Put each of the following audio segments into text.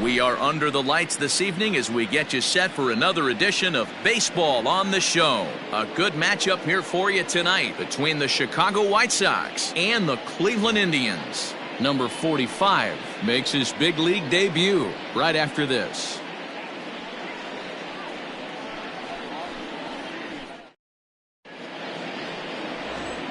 We are under the lights this evening as we get you set for another edition of Baseball on the Show. A good matchup here for you tonight between the Chicago White Sox and the Cleveland Indians. Number 45 makes his big league debut right after this.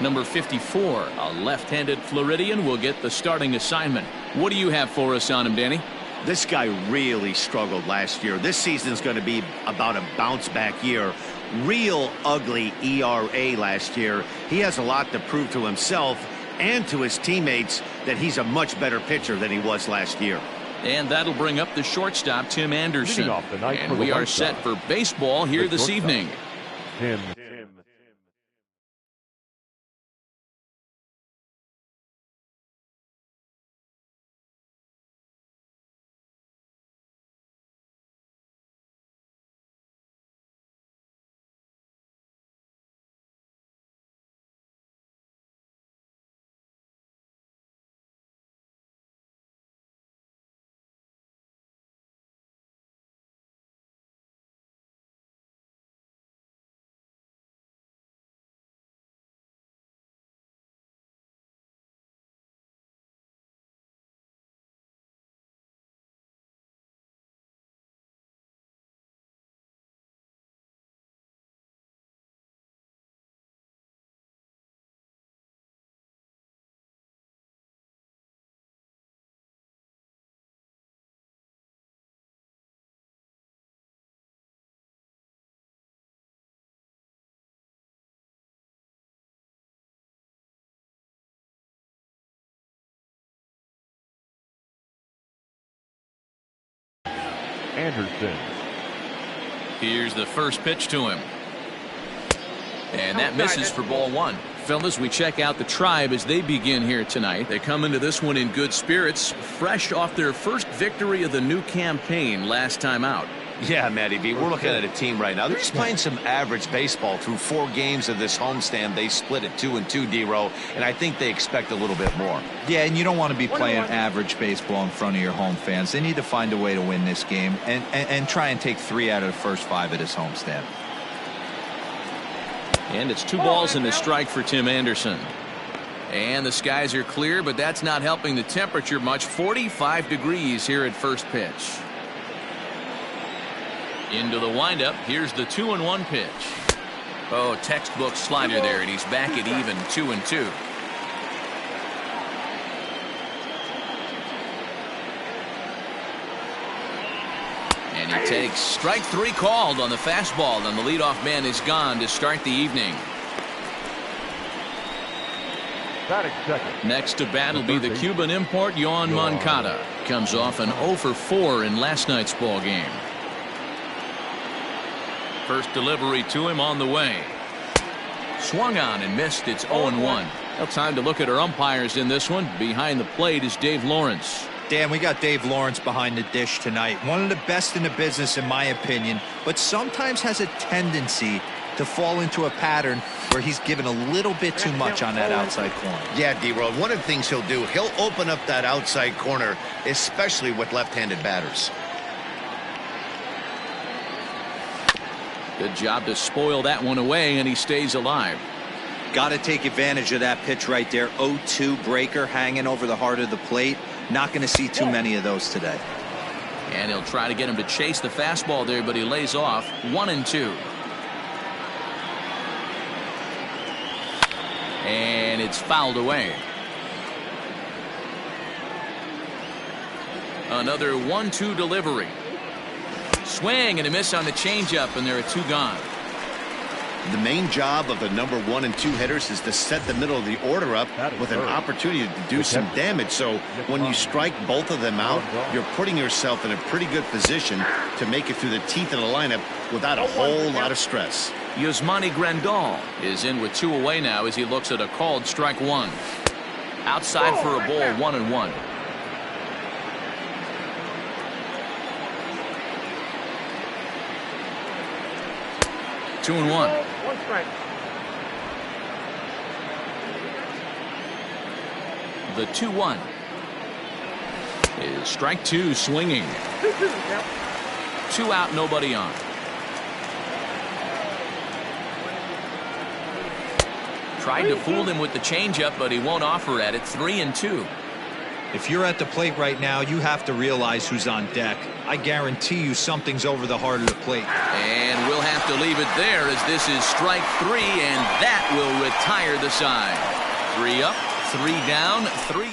Number 54, a left-handed Floridian, will get the starting assignment. What do you have for us on him, Danny? This guy really struggled last year. This season's going to be about a bounce-back year. Real ugly ERA last year. He has a lot to prove to himself and to his teammates that he's a much better pitcher than he was last year. And that'll bring up the shortstop, Tim Anderson. And we are set for baseball here this evening. Tim. Anderson. Here's the first pitch to him. And that misses for ball one. Fellas, we check out the Tribe as they begin here tonight. They come into this one in good spirits, fresh off their first victory of the new campaign last time out. Yeah, Matty B, we're looking at a team right now. They're just playing some average baseball through 4 games of this homestand. They split it 2-2, D-Row, and I think they expect a little bit more. Yeah, and you don't want to be playing average baseball in front of your home fans. They need to find a way to win this game and try and take 3 out of the first 5 at his homestand. And it's 2 balls and a strike for Tim Anderson. And the skies are clear, but that's not helping the temperature much. 45 degrees here at first pitch. Into the windup. Here's the 2-1 pitch. Oh, textbook slider there, and he's back at even 2-2. And he takes strike 3 called on the fastball, and the leadoff man is gone to start the evening. Next to bat will be the Cuban import, Yoan Moncada. Comes off an 0-for-4 in last night's ball game. First delivery to him on the way. Swung on and missed. It's 0-1. Well, time to look at our umpires in this one. Behind the plate is Dave Lawrence. Dan, we got Dave Lawrence behind the dish tonight. One of the best in the business, in my opinion, but sometimes has a tendency to fall into a pattern where he's given a little bit too much on that outside corner. Yeah, D-Row, one of the things he'll do, he'll open up that outside corner, especially with left-handed batters. Good job to spoil that one away, and he stays alive. Got to take advantage of that pitch right there. 0-2 breaker hanging over the heart of the plate. Not going to see too many of those today. And he'll try to get him to chase the fastball there, but he lays off. 1-2. And it's fouled away. Another 1-2 delivery. Swing and a miss on the changeup, and there are 2 gone. The main job of the number 1 and 2 hitters is to set the middle of the order up with an opportunity to do some damage. So when you strike both of them out, you're putting yourself in a pretty good position to make it through the teeth of the lineup without a whole lot of stress. Yasmani Grandal is in with 2 away now as he looks at a called strike 1. Outside for a ball, 1-1. Two and one. One strike. The 2-1 is strike 2 swinging. 2 out, nobody on. Tried to fool him with the changeup, but he won't offer at it. 3-2. If you're at the plate right now, you have to realize who's on deck. I guarantee you something's over the heart of the plate. And we'll have to leave it there as this is strike 3, and that will retire the side. 3 up, 3 down, 3.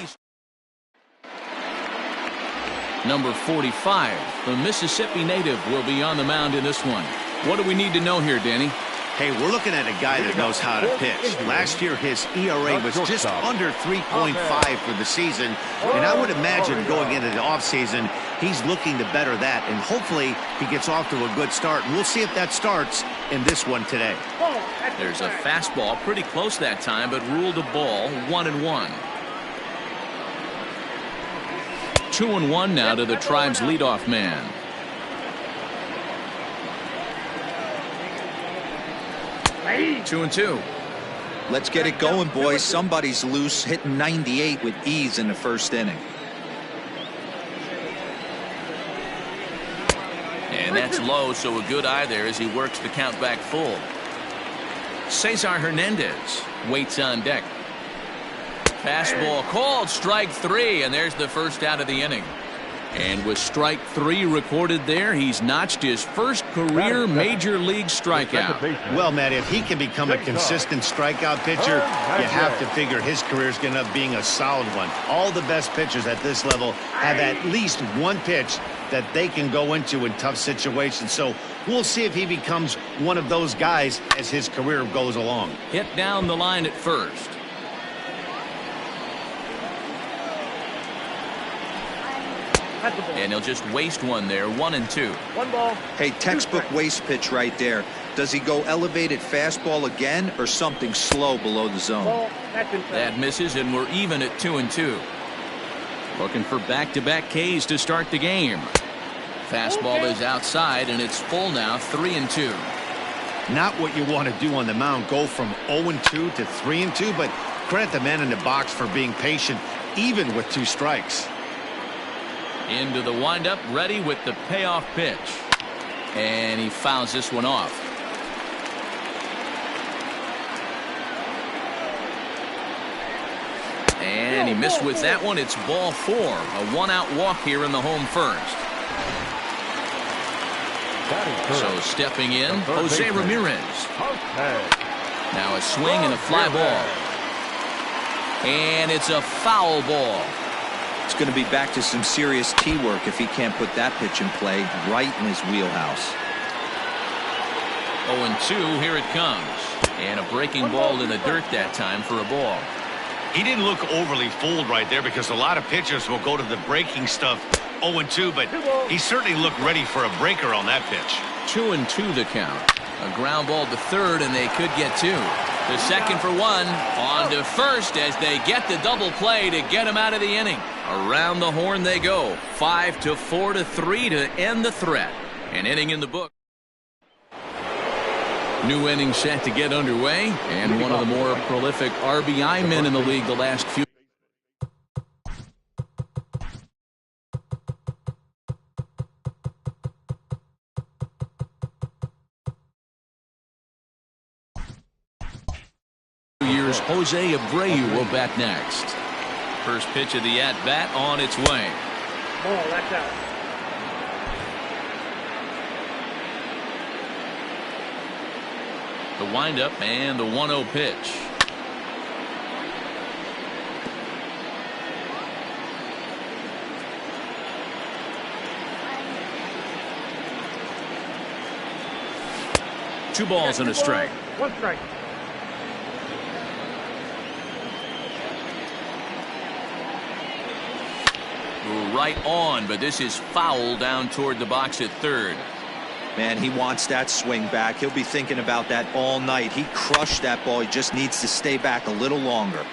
Number 45, the Mississippi native, will be on the mound in this one. What do we need to know here, Danny? Hey, we're looking at a guy that knows how to pitch. Last year, his ERA was just under 3.5 for the season. And I would imagine going into the offseason, he's looking to better that. And hopefully, he gets off to a good start. And we'll see if that starts in this one today. There's a fastball pretty close that time, but ruled a ball. 1-1. 2-1 now to the Tribe's leadoff man. Two and 2. Let's get it going, boys. Somebody's loose, hitting 98 with ease in the first inning. And that's low, so a good eye there as he works the count back full. Cesar Hernandez waits on deck. Fastball called, strike 3, and there's the first out of the inning. And with strike 3 recorded there, he's notched his first career major league strikeout. Well, Matt, if he can become a consistent strikeout pitcher, you have to figure his career is going to end up being a solid one. All the best pitchers at this level have at least one pitch that they can go into in tough situations. So we'll see if he becomes one of those guys as his career goes along. Hit down the line at first. And he'll just waste one there. 1-2. 1 ball. Hey, textbook waste pitch right there. Does he go elevated fastball again or something slow below the zone? That misses, and we're even at 2-2. Looking for back-to-back Ks to start the game. Fastball is outside, and it's full now. 3-2. Not what you want to do on the mound. Go from 0-2 to 3-2, but credit the man in the box for being patient, even with 2 strikes. Into the windup, ready with the payoff pitch. And he fouls this one off. And he missed with that one. It's ball 4. A 1-out walk here in the home first. So stepping in, Jose Ramirez. Now a swing and a fly ball. And it's a foul ball. It's going to be back to some serious tee work if he can't put that pitch in play right in his wheelhouse. 0-2, here it comes. And a breaking ball in the dirt that time for a ball. He didn't look overly fooled right there because a lot of pitchers will go to the breaking stuff 0-2, but he certainly looked ready for a breaker on that pitch. 2-2 the count. A ground ball to third, and they could get 2. The second for 1. On to first as they get the double play to get him out of the inning. Around the horn they go. 5-4 to 3 to end the threat. An inning in the book. New inning set to get underway, and one of the more prolific RBI men in the league the last few. Years, Jose Abreu will bat next. First pitch of the at-bat on its way. Ball, that's out. The windup and the 1-0 pitch. Two balls and a strike. 1 strike. Right on, but this is foul down toward the box at third. Man, he wants that swing back. He'll be thinking about that all night. He crushed that ball. He just needs to stay back a little longer.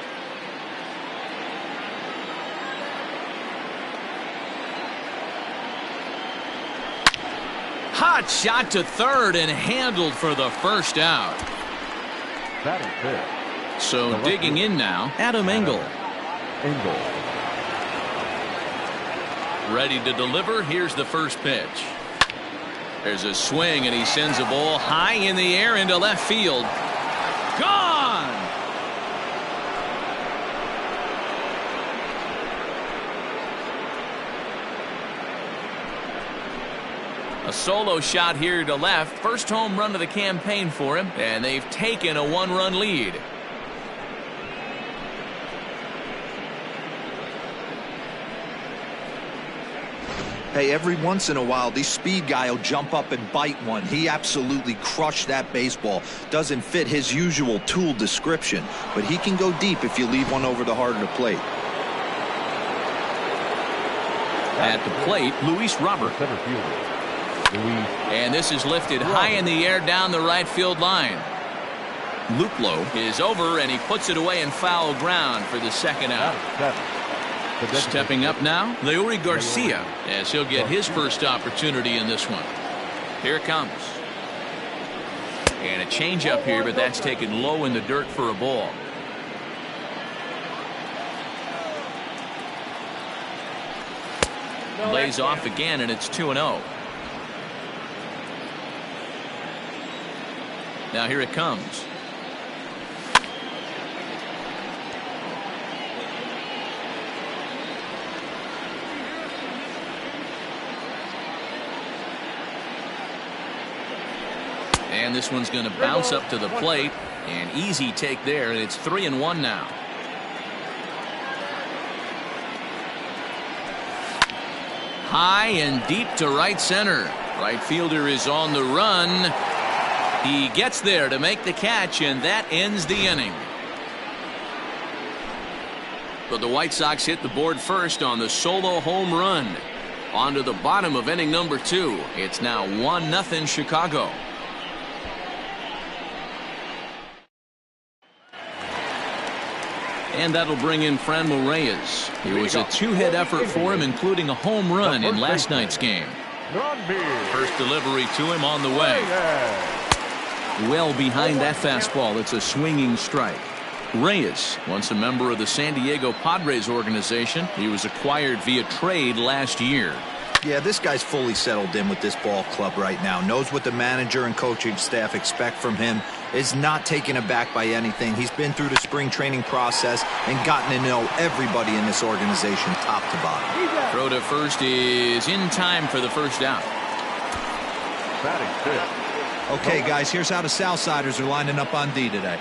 Hot shot to third and handled for the first out. So digging in now, Adam Engel. Ready to deliver. Here's the first pitch. There's a swing, and he sends a ball high in the air into left field. Gone! A solo shot here to left. First home run of the campaign for him, and they've taken a one-run lead. Hey, every once in a while, the speed guy will jump up and bite one. He absolutely crushed that baseball. Doesn't fit his usual tool description, but he can go deep if you leave one over the heart of the plate. At the plate, Luis Robert. Center fielder, Luis. And this is lifted high in the air down the right field line. Luplow is over, and he puts it away in foul ground for the second out. Stepping up now, Leury Garcia, as he'll get his first opportunity in this one. Here it comes. And a changeup here, but that's taken low in the dirt for a ball. Lays off again, and it's 2-0. Now here it comes. And this one's going to bounce up to the plate. An easy take there, and it's 3-1 now. High and deep to right center. Right fielder is on the run. He gets there to make the catch, and that ends the inning. But the White Sox hit the board first on the solo home run. On to the bottom of inning number 2. It's now 1-0 Chicago. And that'll bring in Franmil Reyes. It was a two-hit effort for him, including a home run in last night's game. First delivery to him on the way. Well behind that fastball. It's a swinging strike. Reyes, once a member of the San Diego Padres organization, he was acquired via trade last year. Yeah, this guy's fully settled in with this ball club right now. Knows what the manager and coaching staff expect from him. Is not taken aback by anything. He's been through the spring training process and gotten to know everybody in this organization top to bottom. Throw to first is in time for the first out. Okay, guys, here's how the Southsiders are lining up on D today.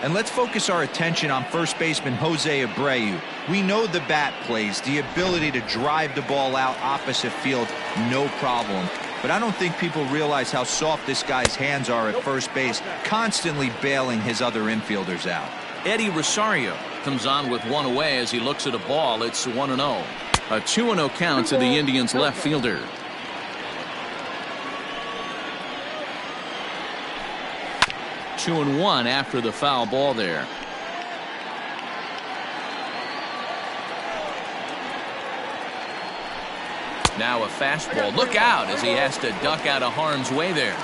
And let's focus our attention on first baseman Jose Abreu. We know the bat plays, the ability to drive the ball out opposite field, no problem. But I don't think people realize how soft this guy's hands are at first base, constantly bailing his other infielders out. Eddie Rosario comes on with one away as he looks at a ball. It's 1-0. A 2-0 count to the Indians left fielder. Two and one after the foul ball there. Now a fastball. Look out as he has to duck out of harm's way there.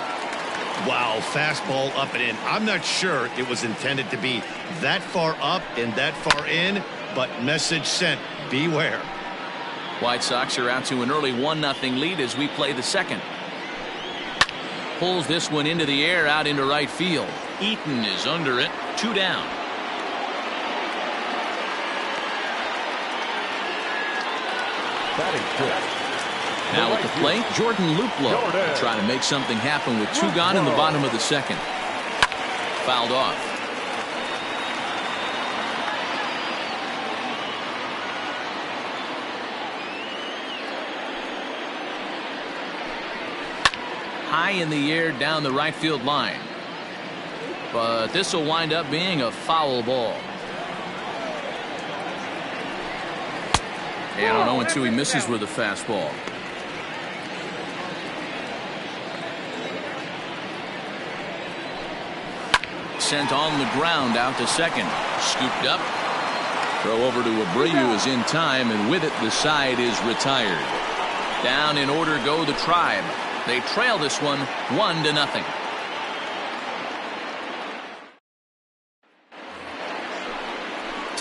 Wow, fastball up and in. I'm not sure it was intended to be that far up and that far in, but message sent. Beware. White Sox are out to an early 1-0 lead as we play the second. Pulls this one into the air out into right field. Eaton is under it. 2 down. Now at the plate, Jordan Luplow trying to make something happen with 2 gone in the bottom of the second. Fouled off. High in the air down the right field line. But this will wind up being a foul ball. And on 0-2 he misses with a fastball. Sent on the ground out to second. Scooped up. Throw over to Abreu is in time, and with it the side is retired. Down in order go the Tribe. They trail this one 1-0.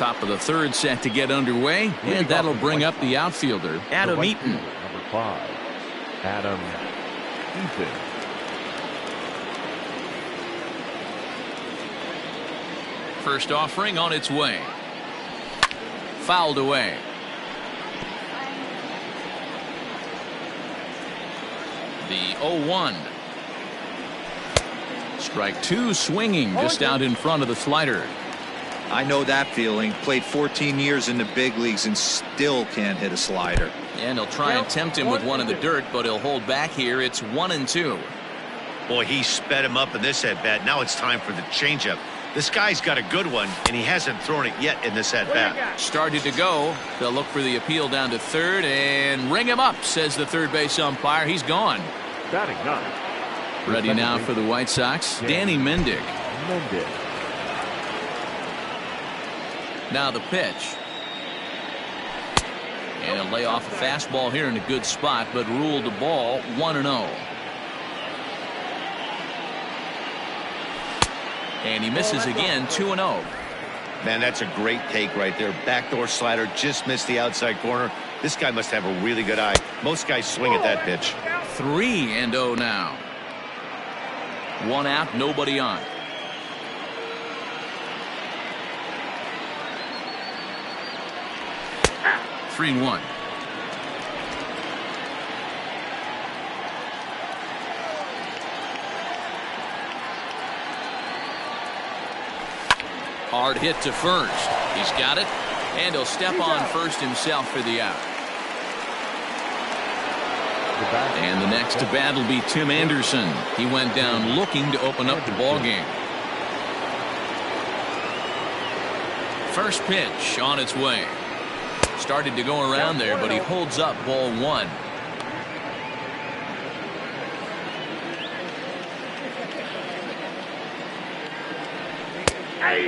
Top of the third set to get underway, and that'll bring up the outfielder, Adam Eaton. Number 5, Adam Eaton. First offering on its way. Fouled away. The 0-1. Strike 2 swinging just out in front of the slider. I know that feeling. Played 14 years in the big leagues and still can't hit a slider. And he'll try and tempt him with one in the dirt, but he'll hold back here. It's 1-2. Boy, he sped him up in this at-bat. Now it's time for the changeup. This guy's got a good one, and he hasn't thrown it yet in this at-bat. Started to go. They'll look for the appeal down to third and ring him up, says the third base umpire. He's gone. Batting 9. Ready now for the White Sox, Danny Mendick. Now the pitch. And he'll lay off a fastball here in a good spot, but ruled the ball 1-0. And he misses again, 2-0. Man, that's a great take right there. Backdoor slider, just missed the outside corner. This guy must have a really good eye. Most guys swing at that pitch. 3-0 now. One out, nobody on. Three and 1. Hard hit to first. He's got it, and he'll step on first himself for the out. And the next to bat will be Tim Anderson. He went down looking to open up the ball game. First pitch on its way. Started to go around there, but he holds up ball 1.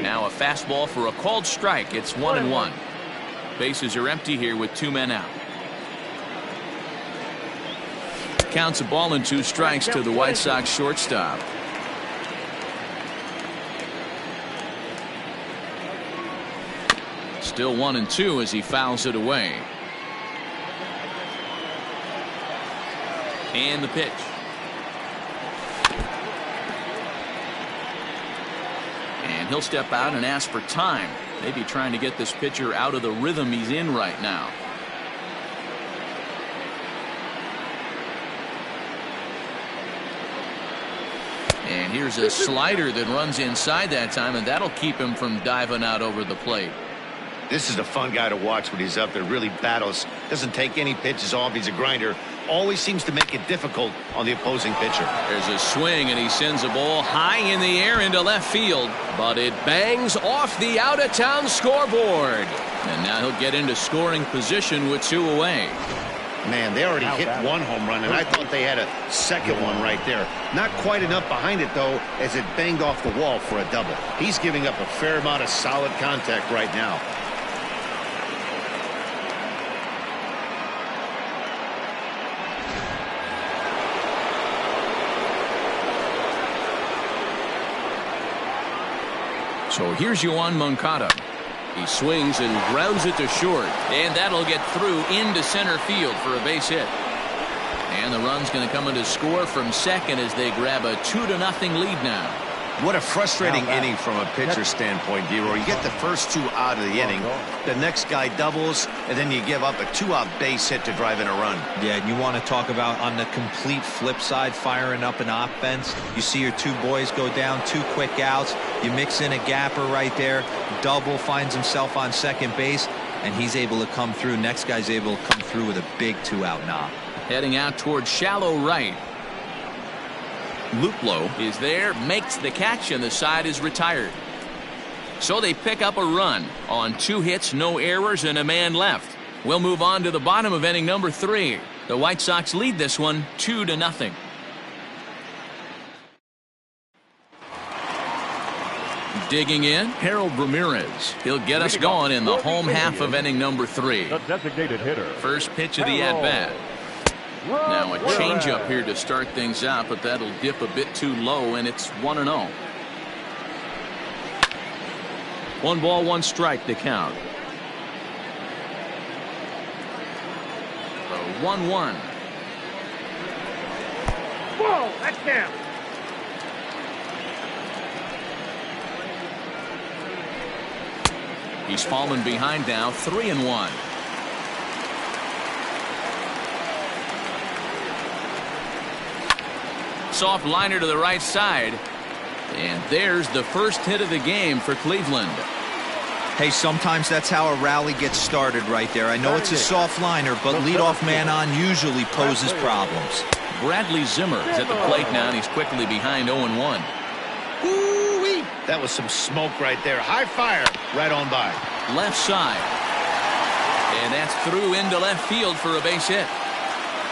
Now a fastball for a called strike. It's 1-1. Bases are empty here with 2 men out. Counts a ball and 2 strikes to the White Sox shortstop. Still 1-2 as he fouls it away. And the pitch. And he'll step out and ask for time. Maybe trying to get this pitcher out of the rhythm he's in right now. And here's a slider that runs inside that time, and that'll keep him from diving out over the plate. This is a fun guy to watch when he's up there. Really battles. Doesn't take any pitches off. He's a grinder. Always seems to make it difficult on the opposing pitcher. There's a swing, and he sends a ball high in the air into left field. But it bangs off the out-of-town scoreboard. And now he'll get into scoring position with 2 away. Man, they already hit 1 home run, and I thought they had a second one right there. Not quite enough behind it, though, as it banged off the wall for a double. He's giving up a fair amount of solid contact right now. So here's Yoan Moncada. He swings and grounds it to short, and that'll get through into center field for a base hit. And the run's going to come in to score from second as they grab a 2-0 lead now. What a frustrating inning from a pitcher standpoint, D-Roy. You get the first 2 out of the inning. The next guy doubles, and then you give up a 2-out base hit to drive in a run. Yeah, and you want to talk about on the complete flip side, firing up an offense. You see your 2 boys go down, 2 quick outs. You mix in a gapper right there. Double, finds himself on second base, and he's able to come through. Next guy's able to come through with a big 2-out knock. Heading out towards shallow right. Luplow is there, makes the catch, and the side is retired. So they pick up a run on 2 hits, no errors, and a man left. We'll move on to the bottom of inning number 3. The White Sox lead this one 2-0. Digging in, Harold Ramirez. He'll get us going in the home half of inning number 3. The designated hitter. First pitch of the at-bat. Now a changeup here to start things out, but that'll dip a bit too low, and it's 1-0. 1 ball, 1 strike the count. The 1-1. Whoa, that's him. He's fallen behind now, 3-1. Soft liner to the right side. And there's the first hit of the game for Cleveland. Hey, sometimes that's how a rally gets started right there. I know it's a soft liner, but leadoff man on usually poses problems. Bradley Zimmer is at the plate now, and he's quickly behind 0-1. Ooh-wee. That was some smoke right there. High fire right on by. Left side. And that's through into left field for a base hit.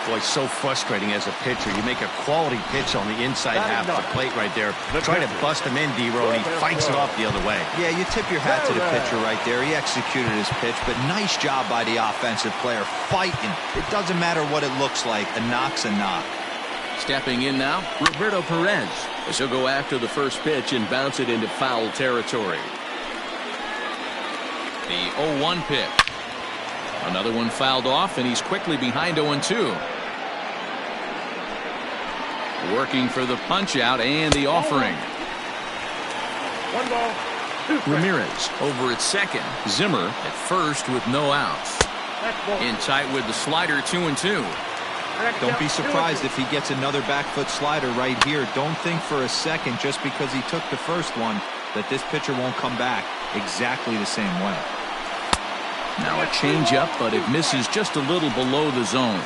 Boy, so frustrating as a pitcher. You make a quality pitch on the inside half of the plate right there. Try to bust him in, D-Row, and he fights it off the other way. Yeah, you tip your hat to the pitcher right there. He executed his pitch, but nice job by the offensive player fighting. It doesn't matter what it looks like. A knock's a knock. Stepping in now, Roberto Perez, as he'll go after the first pitch and bounce it into foul territory. The 0-1 pitch. Another one fouled off, and he's quickly behind 0-2. Working for the punch out and the offering. 1 ball, 2 strikes. Ramirez over at second. Zimmer at first with no outs. In tight with the slider, 2-2. Don't be surprised if he gets another back foot slider right here. Don't think for a second, just because he took the first one, that this pitcher won't come back exactly the same way. Now a changeup, but it misses just a little below the zone.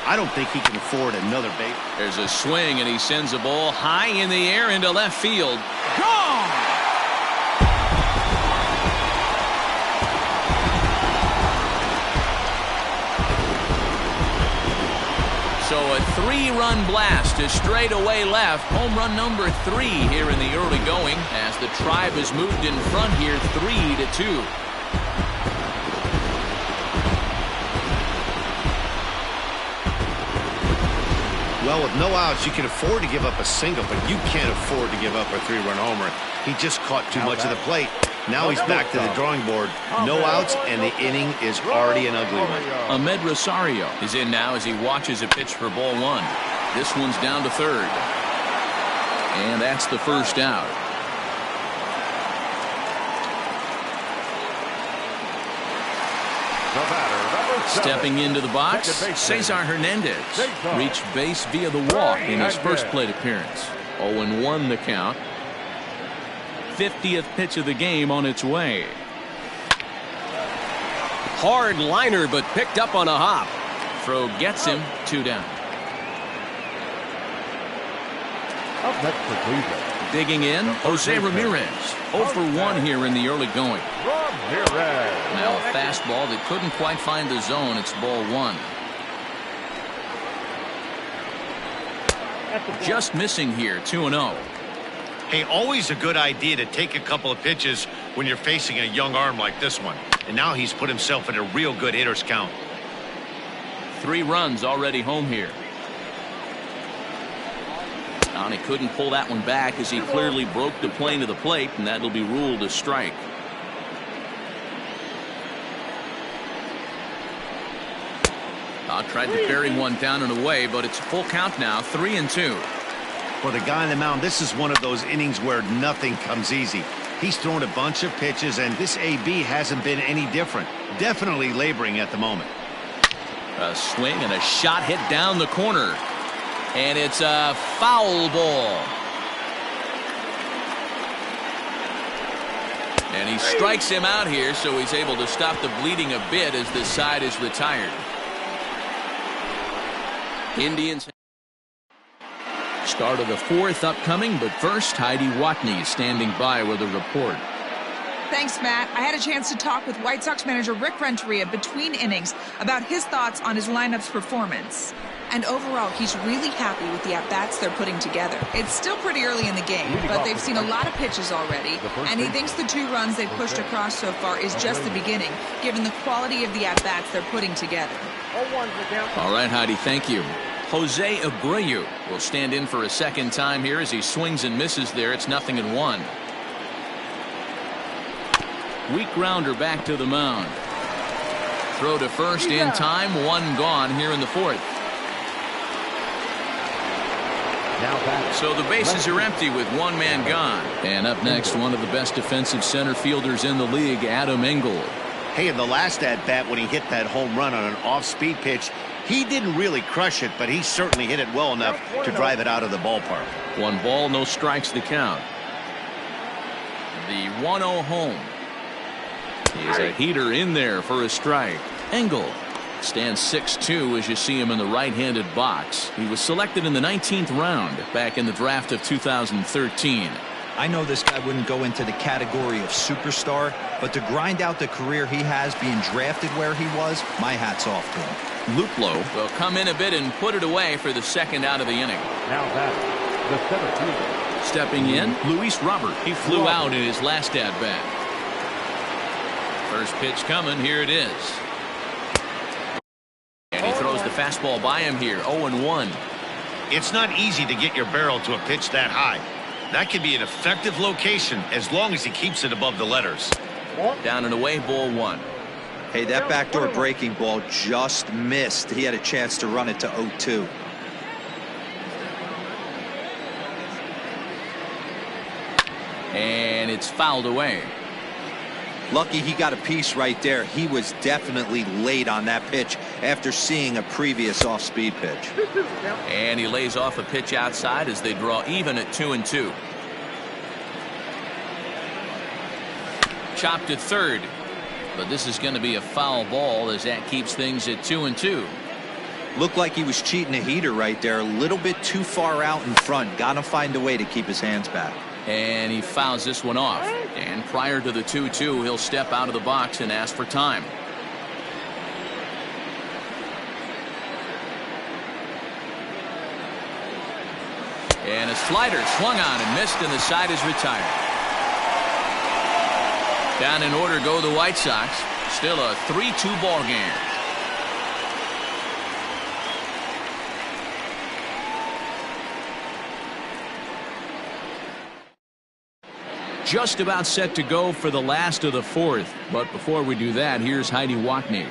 I don't think he can afford another base. There's a swing, and he sends a ball high in the air into left field. Gone! So a 3-run blast to straightaway left. Home run number 3 here in the early going, as the Tribe has moved in front here 3-2. Well, with no outs, you can afford to give up a single, but you can't afford to give up a 3-run homer. He just caught too much of the plate. Now he's back to the drawing board. No outs, and the inning is already an ugly one. Ahmed Rosario is in now as he watches a pitch for ball 1. This one's down to third. And that's the first out. The batter, number 7. Stepping into the box, Cesar Hernandez reached base via the walk in his first plate appearance. 0-1 the count. 50th pitch of the game on its way. Hard liner, but picked up on a hop. Throw gets him, 2 down. Up next for Cleveland. Digging in, Jose Ramirez. 0-1 here in the early going. Ramirez. Now a fastball that couldn't quite find the zone. It's ball 1. Just missing here, 2-0. Hey, always a good idea to take a couple of pitches when you're facing a young arm like this one. And now he's put himself in a real good hitter's count. 3 runs already home here. And he couldn't pull that one back as he clearly broke the plane of the plate, and that'll be ruled a strike. Tried to bury one down and away, but it's a full count now, 3-2. For the guy on the mound, this is one of those innings where nothing comes easy. He's thrown a bunch of pitches, and this AB hasn't been any different. Definitely laboring at the moment. A swing and a shot hit down the corner. And it's a foul ball. And he strikes him out here, so he's able to stop the bleeding a bit as this side is retired. Indians. Start of the 4th upcoming, but first, Heidi Watney standing by with a report. Thanks, Matt. I had a chance to talk with White Sox manager Rick Renteria between innings about his thoughts on his lineup's performance. And overall, he's really happy with the at-bats they're putting together. It's still pretty early in the game, but they've seen a lot of pitches already, and he thinks the 2 runs they've pushed across so far is just the beginning, given the quality of the at-bats they're putting together. All right, Heidi, thank you. Jose Abreu will stand in for a second time here as he swings and misses there. It's 0-1. Weak grounder back to the mound. Throw to first in time. One gone here in the fourth. So the bases are empty with one man gone. And up next, one of the best defensive center fielders in the league, Adam Engel. Hey, in the last at-bat when he hit that home run on an off-speed pitch, he didn't really crush it, but he certainly hit it well enough to drive it out of the ballpark. 1 ball, no strikes the count. The 1-0 home. He's a heater in there for a strike. Engel stands 6'2" as you see him in the right-handed box. He was selected in the 19th round back in the draft of 2013. I know this guy wouldn't go into the category of superstar, but to grind out the career he has being drafted where he was, my hat's off to him. Luplow will come in a bit and put it away for the second out of the inning. Now batting, the center fielder. Stepping in, Luis Robert. He flew out in his last at-bat. First pitch coming. Here it is. And he throws the fastball by him here. 0-1. It's not easy to get your barrel to a pitch that high. That can be an effective location as long as he keeps it above the letters. Down and away, ball 1. Hey, that backdoor breaking ball just missed. He had a chance to run it to 0-2. And it's fouled away. Lucky he got a piece right there. He was definitely late on that pitch after seeing a previous off-speed pitch. And he lays off a pitch outside as they draw even at 2-2. Chopped at third. But this is going to be a foul ball as that keeps things at 2-2. Looked like he was cheating a heater right there. A little bit too far out in front. Got to find a way to keep his hands back. And he fouls this one off. And prior to the 2-2, he'll step out of the box and ask for time. And a slider swung on and missed, and the side is retired. Down in order go the White Sox. Still a 3-2 ball game. Just about set to go for the last of the fourth. But before we do that, here's Heidi Watney.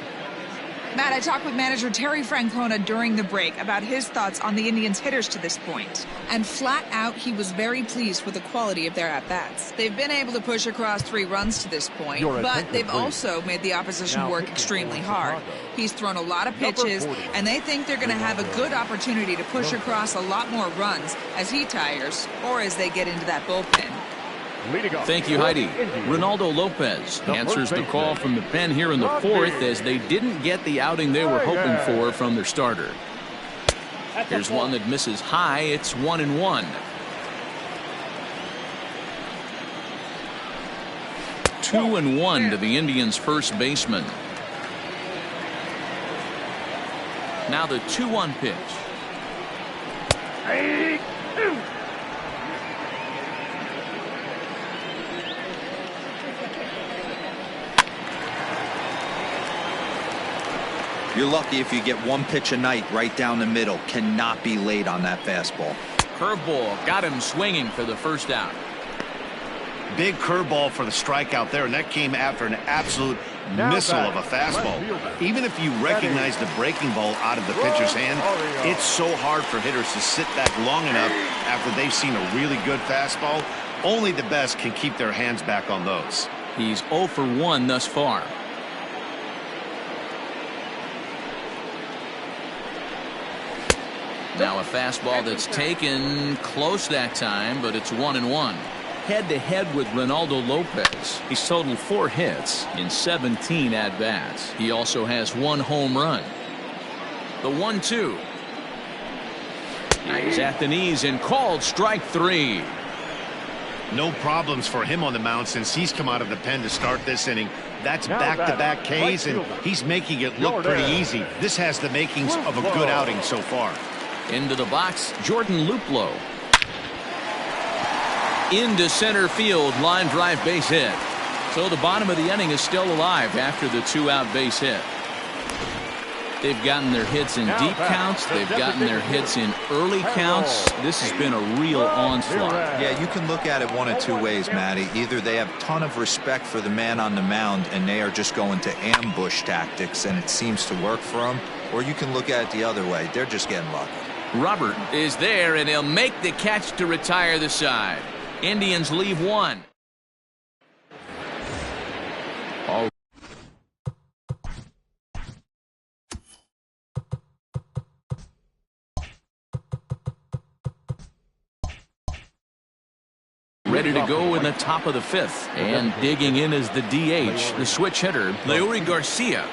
Matt, I talked with manager Terry Francona during the break about his thoughts on the Indians' hitters to this point. And flat out, he was very pleased with the quality of their at-bats. They've been able to push across 3 runs to this point, but they've also made the opposition work extremely hard. He's thrown a lot of pitches, and they think they're going to have a good opportunity to push across a lot more runs as he tires or as they get into that bullpen. Thank you, Heidi. Ronaldo Lopez answers the call from the pen here in the fourth as they didn't get the outing they were hoping for from their starter. Here's one that misses high. It's 1-1. 2-1 to the Indians' first baseman. Now the 2-1 pitch. You're lucky if you get one pitch a night right down the middle. Cannot be late on that fastball. Curveball got him swinging for the first out. Big curveball for the strikeout there, and that came after an absolute missile of a fastball. Even if you recognize the breaking ball out of the pitcher's hand, it's so hard for hitters to sit back long enough after they've seen a really good fastball. Only the best can keep their hands back on those. He's 0 for 1 thus far. Now a fastball that's taken close that time, but it's 1-1. Head-to-head with Ronaldo Lopez. He's totaled 4 hits in 17 at-bats. He also has 1 home run. The 1-2. He's at the knees and called strike 3. No problems for him on the mound since he's come out of the pen to start this inning. That's back-to-back Ks, and he's making it look pretty easy. This has the makings of a good outing so far. Into the box, Jordan Luplow. Into center field, line drive base hit. So the bottom of the inning is still alive after the 2-out base hit. They've gotten their hits in deep counts. They've gotten their hits in early counts. This has been a real onslaught. Yeah, you can look at it one of two ways, Matty. Either they have a ton of respect for the man on the mound and they are just going to ambush tactics and it seems to work for them, or you can look at it the other way. They're just getting lucky. Robert is there, and he'll make the catch to retire the side. Indians leave one. All ready to go in the top of the fifth. And digging in is the DH, the switch hitter, Leury Garcia.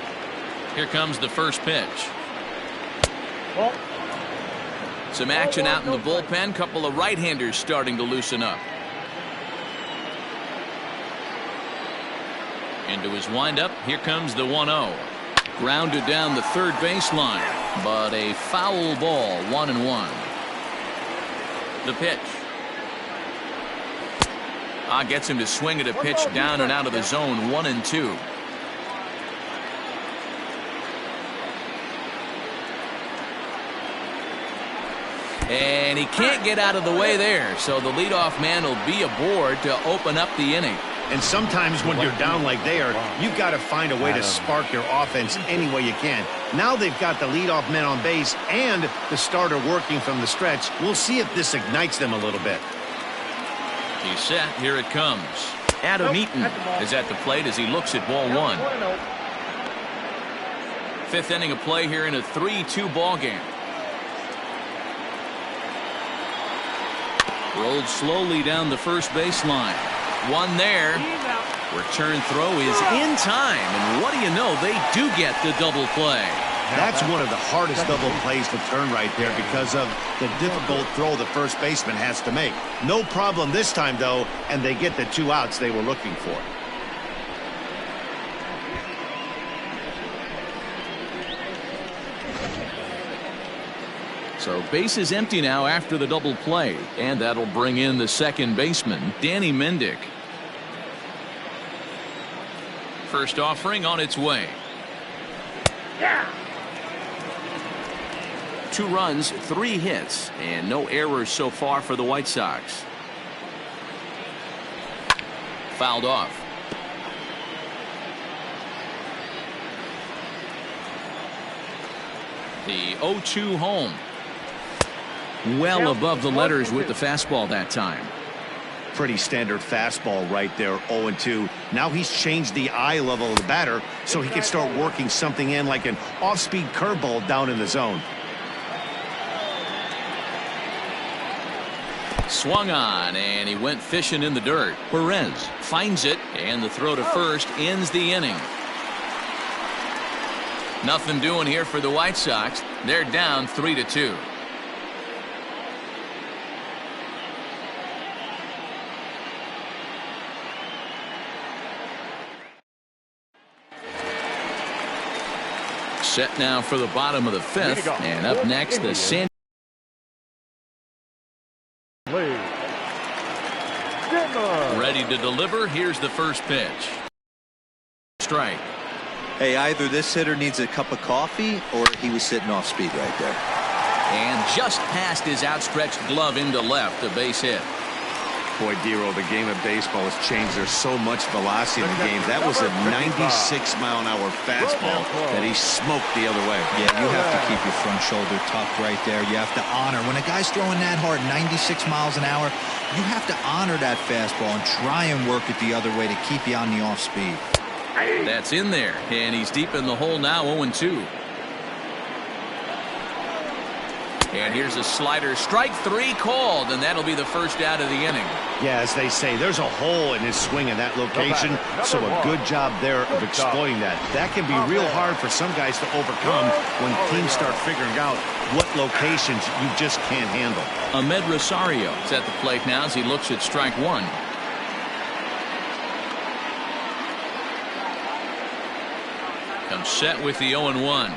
Here comes the first pitch. Some action out in the bullpen. Couple of right-handers starting to loosen up. Into his windup. Here comes the 1-0. Grounded down the third baseline. But a foul ball, 1-1. The pitch. Gets him to swing at a pitch down and out of the zone, 1-2. And he can't get out of the way there, so the leadoff man will be aboard to open up the inning. And sometimes when you're down like they are, you've got to find a way to spark your offense any way you can. Now they've got the leadoff man on base and the starter working from the stretch. We'll see if this ignites them a little bit. He's set. Here it comes. Adam Eaton is at the plate as he looks at ball one. Fifth inning of play here in a 3-2 ball game. Rolled slowly down the first baseline. One there. Return throw is in time. And what do you know? They do get the double play. That's one of the hardest double plays to turn right there because of the difficult throw the first baseman has to make. No problem this time, though, and they get the 2 outs they were looking for. So base is empty now after the double play, and that'll bring in the second baseman, Danny Mendick. First offering on its way. 2 runs, 3 hits, and no errors so far for the White Sox. Fouled off. The 0-2 home. Well above the letters with the fastball that time. Pretty standard fastball right there, 0-2. Now he's changed the eye level of the batter so he can start working something in like an off-speed curveball down in the zone. Swung on, and he went fishing in the dirt. Perez finds it, and the throw to first ends the inning. Nothing doing here for the White Sox. They're down 3-2. Set now for the bottom of the fifth, and up next the San. Ready to deliver. Here's the first pitch. Strike. Hey, either this hitter needs a cup of coffee or he was sitting off speed right there. And just past his outstretched glove into left, a base hit. Boy, Dero, the game of baseball has changed. There's so much velocity in the game. That was a 96-mile-an-hour fastball that he smoked the other way. Yeah, you have to keep your front shoulder tucked right there. You have to honor. When a guy's throwing that hard, 96 miles an hour, you have to honor that fastball and try and work it the other way to keep you on the off speed. That's in there, and he's deep in the hole now, 0-2. And here's a slider, strike 3 called, and that'll be the first out of the inning. Yeah, as they say, there's a hole in his swing in that location, so a good job there of exploiting that. That can be real hard for some guys to overcome when teams start figuring out what locations you just can't handle. Ahmed Rosario is at the plate now as he looks at strike 1. Comes set with the 0-1.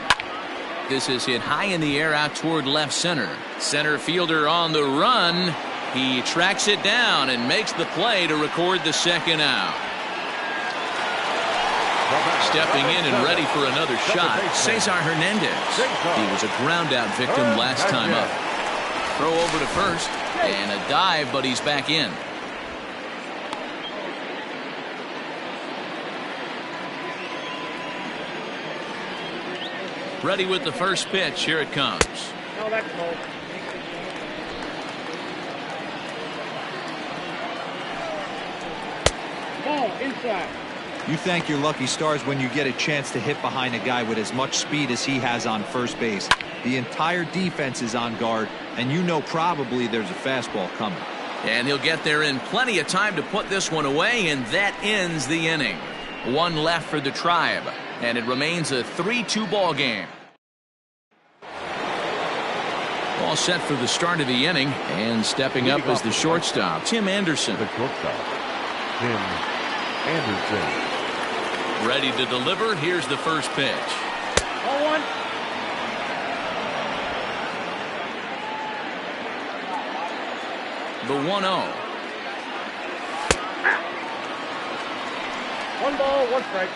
This is hit high in the air out toward left center. Center fielder on the run. He tracks it down and makes the play to record the second out. Stepping in and ready for another shot, Cesar Hernandez. He was a ground-out victim last time up. Throw over to first, and a dive, but he's back in. Ready with the first pitch. Here it comes. No, that's cold. Ball inside. You thank your lucky stars when you get a chance to hit behind a guy with as much speed as he has on first base. The entire defense is on guard, and you know probably there's a fastball coming. And he'll get there in plenty of time to put this one away, and that ends the inning. One left for the Tribe, and it remains a 3-2 ball game. All set for the start of the inning, and stepping up as the shortstop, Tim Anderson. The shortstop, Tim Anderson. Ready to deliver. Here's the first pitch. 0-1. The 1-0. 1 ball, 1 strike.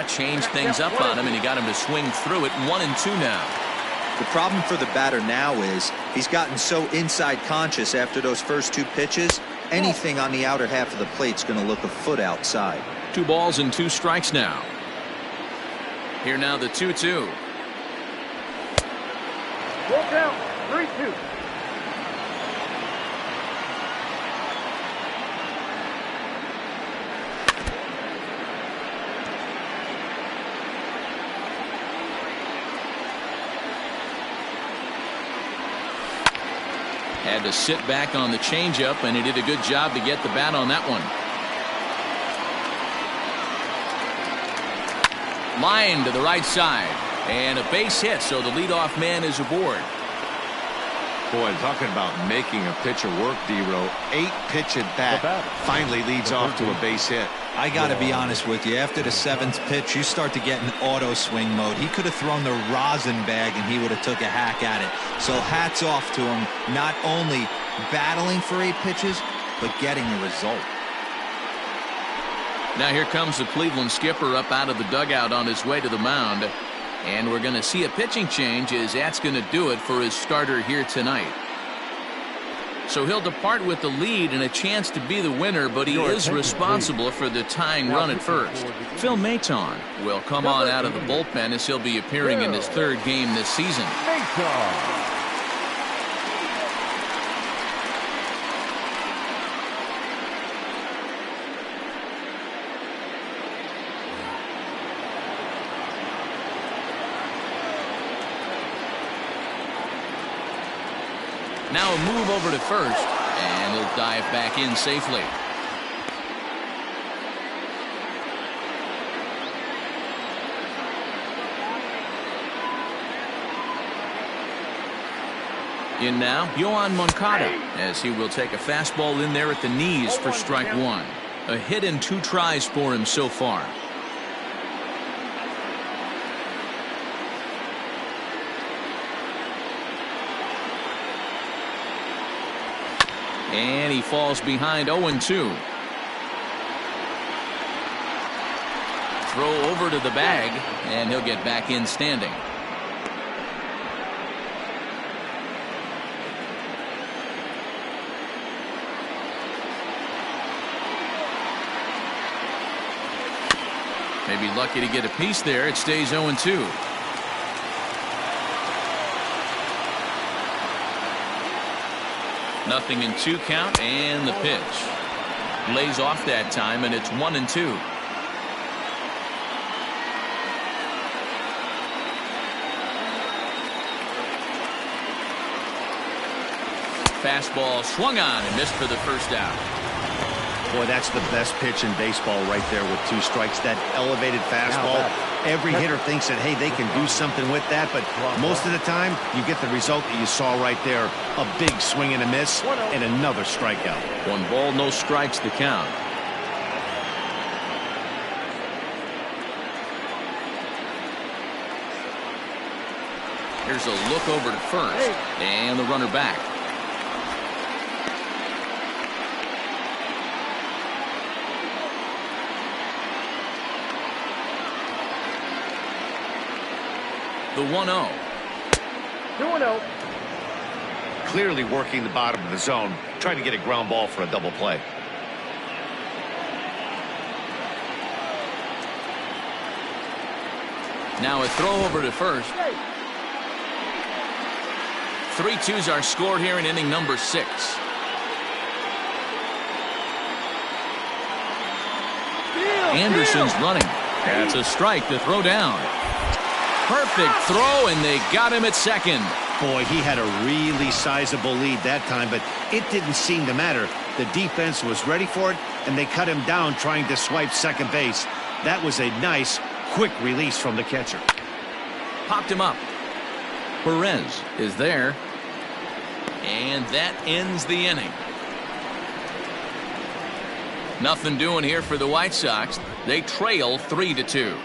Changed things up on him, and he got him to swing through it. 1-2 now. The problem for the batter now is he's gotten so inside conscious after those first 2 pitches. Anything on the outer half of the plate's going to look a foot outside. 2 balls and 2 strikes now. Here now the 2-2. Full count, 3-2. Had to sit back on the changeup, and he did a good job to get the bat on that one. Line to the right side, and a base hit, so the leadoff man is aboard. Boy, talking about making a pitcher work, D-Row. 8-pitch at bat finally leads off to a base hit. I got to be honest with you. After the 7th pitch, you start to get in auto swing mode. He could have thrown the rosin bag, and he would have took a hack at it. So hats off to him, not only battling for 8 pitches, but getting a result. Now here comes the Cleveland skipper up out of the dugout on his way to the mound. And we're going to see a pitching change, as that's going to do it for his starter here tonight. So he'll depart with the lead and a chance to be the winner, but he is responsible for the tying run at first. Phil Maton will come on out of the bullpen, as he'll be appearing in his 3rd game this season. Now a move over to first, and he'll dive back in safely. In now, Yoan Moncada, as he will take a fastball in there at the knees for strike 1. A hit and 2 tries for him so far. And he falls behind 0-2. Throw over to the bag, and he'll get back in standing. Maybe lucky to get a piece there. It stays 0-2. Nothing in 2 count, and the pitch lays off that time, and it's 1-2. Fastball swung on and missed for the first out. Boy, that's the best pitch in baseball right there with 2 strikes. That elevated fastball. Every hitter thinks that, hey, they can do something with that, but most of the time you get the result that you saw right there. A big swing and a miss, and another strikeout. 1 ball, no strikes the count. Here's a look over to first, and the runner back. the 1-0. 2-0. Clearly working the bottom of the zone, trying to get a ground ball for a double play. Now a throw over to first. 3-2s are scored here in inning number 6. Anderson's running. That's a strike to throw down. Perfect throw, and they got him at second. Boy, he had a really sizable lead that time, but it didn't seem to matter. The defense was ready for it, and they cut him down trying to swipe second base. That was a nice, quick release from the catcher. Popped him up. Perez is there. And that ends the inning. Nothing doing here for the White Sox. They trail 3-2.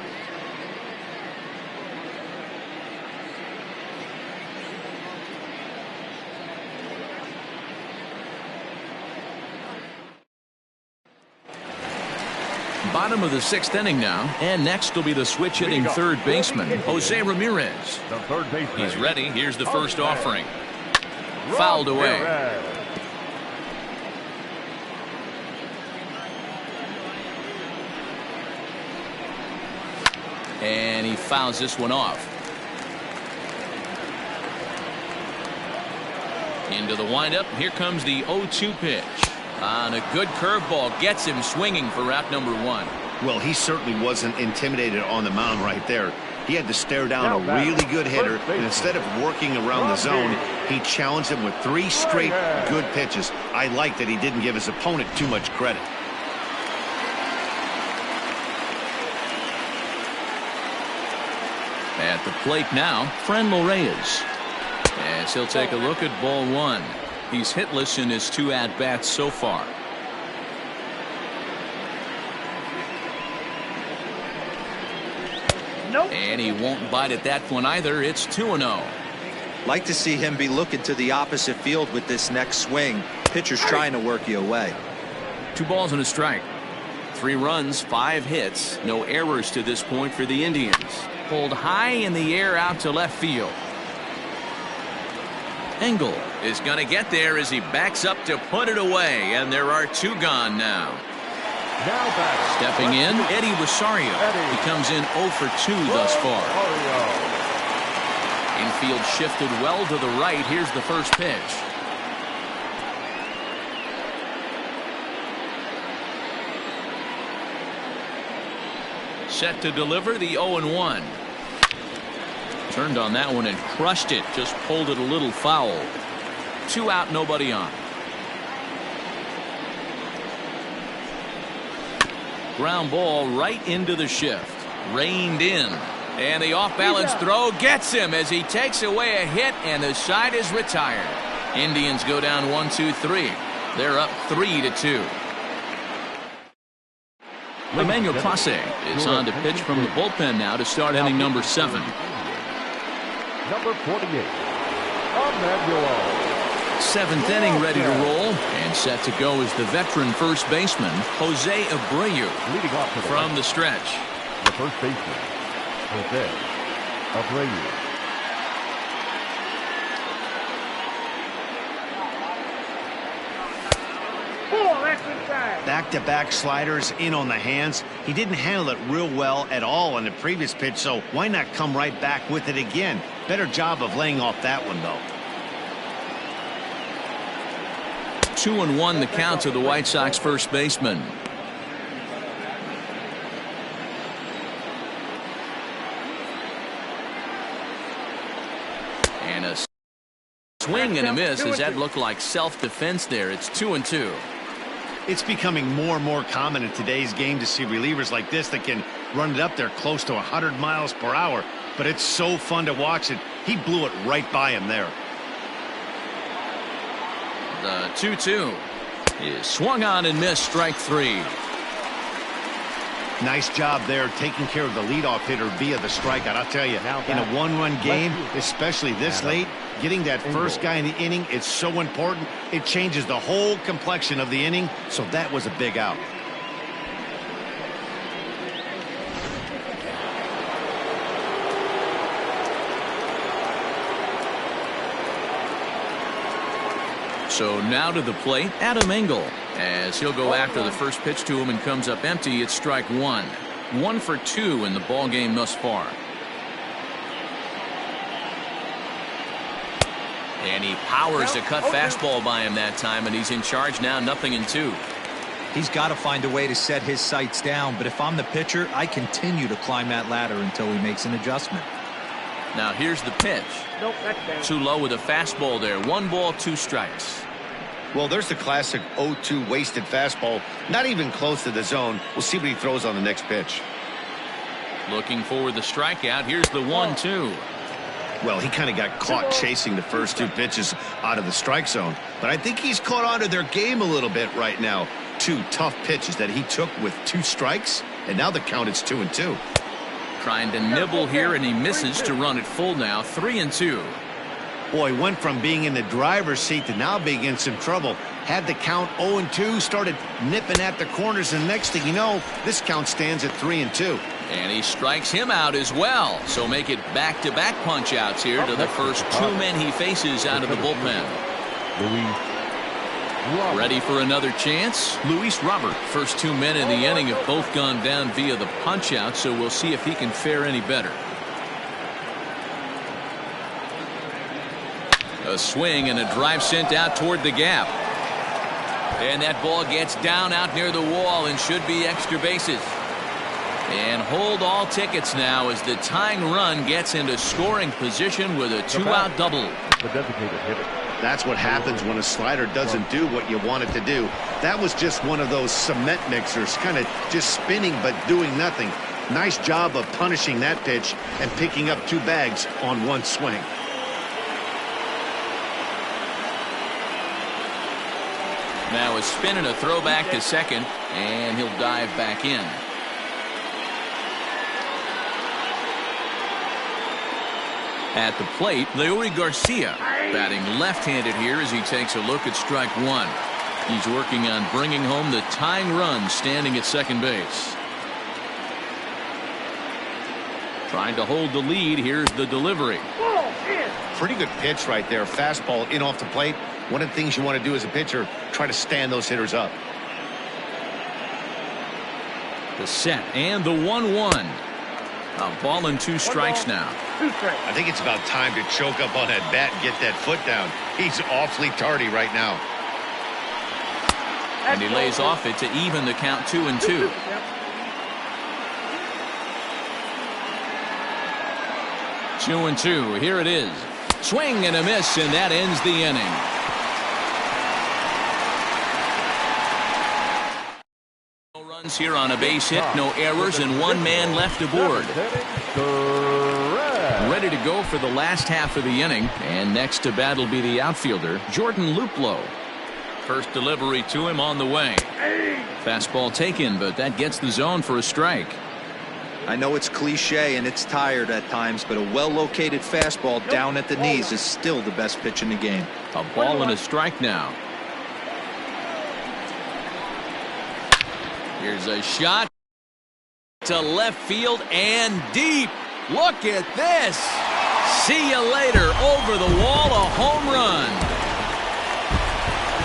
Bottom of the 6th inning now, and next will be the switch hitting third baseman, Jose Ramirez. The third baseman. He's ready. Here's the first offering. Fouled away. And he fouls this one off. Into the windup. Here comes the 0-2 pitch. On a good curveball, gets him swinging for out number 1. Well, he certainly wasn't intimidated on the mound right there. He had to stare down a really good hitter, and instead of working around the zone, he challenged him with 3 straight good pitches. I like that he didn't give his opponent too much credit. At the plate now, Franmil Reyes. As he'll take a look at ball 1. He's hitless in his 2 at-bats so far. And he won't bite at that one either. It's 2-0. Like to see him be looking to the opposite field with this next swing. Pitcher's trying to work you away. 2 balls and a strike. 3 runs, 5 hits. No errors to this point for the Indians. Pulled high in the air out to left field. Engel is going to get there as he backs up to put it away, and there are 2 gone now. Stepping in, Eddie Rosario. He comes in 0 for 2 thus far. Infield shifted well to the right. Here's the first pitch. Set to deliver the 0-1. Turned on that one and crushed it. Just pulled it a little foul. 2 out, nobody on. Ground ball right into the shift. Reined in. And the off-balance throw gets him as he takes away a hit, and the side is retired. Indians go down 1-2-3. They're up 3-2. Emmanuel Clase is on to pitch from the bullpen now to start inning number 7. Number 48, Emmanuel. 7th inning ready to roll, and set to go is the veteran first baseman, Jose Abreu. Leading off to from the stretch. The first baseman, Jose Abreu. Back-to-back sliders in on the hands. He didn't handle it real well at all on the previous pitch, so why not come right back with it again? Better job of laying off that one, though. 2-1 the count to the White Sox first baseman. And a swing and a miss as that looked like self-defense there. It's 2-2. It's becoming more and more common in today's game to see relievers like this that can run it up there close to 100 miles per hour. But it's so fun to watch it. He blew it right by him there. The 2-2 is swung on and missed, strike 3. Nice job there taking care of the leadoff hitter via the strikeout. I'll tell you, in a 1-run game, especially this late, getting that first guy in the inning is so important. It changes the whole complexion of the inning, so that was a big out. So now to the plate, Adam Engel. As he'll go after the first pitch to him and comes up empty, it's strike one. 1 for 2 in the ball game thus far. And he powers a cut fastball by him that time, and he's in charge now, 0-2. He's got to find a way to set his sights down, but if I'm the pitcher, I continue to climb that ladder until he makes an adjustment. Now here's the pitch. Too low with a fastball there. 1 ball, 2 strikes. Well, there's the classic 0-2 wasted fastball. Not even close to the zone. We'll see what he throws on the next pitch. Looking for the strikeout. Here's the 1-2. Well, he kind of got caught chasing the first 2 pitches out of the strike zone. But I think he's caught on to their game a little bit right now. 2 tough pitches that he took with 2 strikes, and now the count is 2-2. Trying to nibble here, and he misses to run it full now. 3-2. Boy, went from being in the driver's seat to now being in some trouble. Had the count 0-2, started nipping at the corners, and next thing you know, this count stands at 3-2. And he strikes him out as well. So make it back-to-back punch-outs here to the first 2 men he faces out of the bullpen. Ready for another chance? Luis Robert. First 2 men in the inning have both gone down via the punch-out, so we'll see if he can fare any better. A swing and a drive sent out toward the gap. And that ball gets down out near the wall and should be extra bases. And hold all tickets now as the tying run gets into scoring position with a 2-out double. The designated hitter. That's what happens when a slider doesn't do what you want it to do. That was just one of those cement mixers, kind of just spinning but doing nothing. Nice job of punishing that pitch and picking up 2 bags on 1 swing. Now a spin and a throwback to second, and he'll dive back in. At the plate, Leury Garcia batting left-handed here as he takes a look at strike 1. He's working on bringing home the tying run standing at second base. Trying to hold the lead. Here's the delivery. Pretty good pitch right there. Fastball in off the plate. One of the things you want to do as a pitcher, try to stand those hitters up. The set and the 1-1. A ball and 2 strikes now. I think it's about time to choke up on that bat and get that foot down. He's awfully tardy right now. And he lays off it to even the count 2-2. Two and 2. Here it is. Swing and a miss, and that ends the inning. No runs here on a base hit, no errors, and 1 man left aboard. Ready to go for the last half of the inning, and next to bat will be the outfielder, Jordan Luplow. First delivery to him on the way. Fastball taken, but that gets the zone for a strike. I know it's cliche and it's tired at times, but a well-located fastball down at the knees is still the best pitch in the game. A ball and a strike now. Here's a shot to left field and deep. Look at this. See you later. Over the wall, a home run.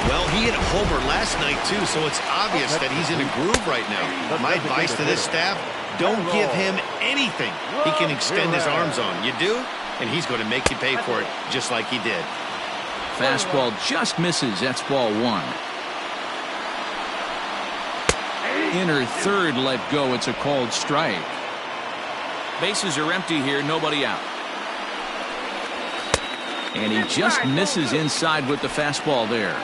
Well, he hit a homer last night, too, so it's obvious that he's in a groove right now. My advice to this staff, don't give him anything he can extend his arms on. You do, and he's going to make you pay for it just like he did. Fastball just misses. That's ball 1. Inner third let go. It's a called strike. Bases are empty here. Nobody out. And he just misses inside with the fastball there.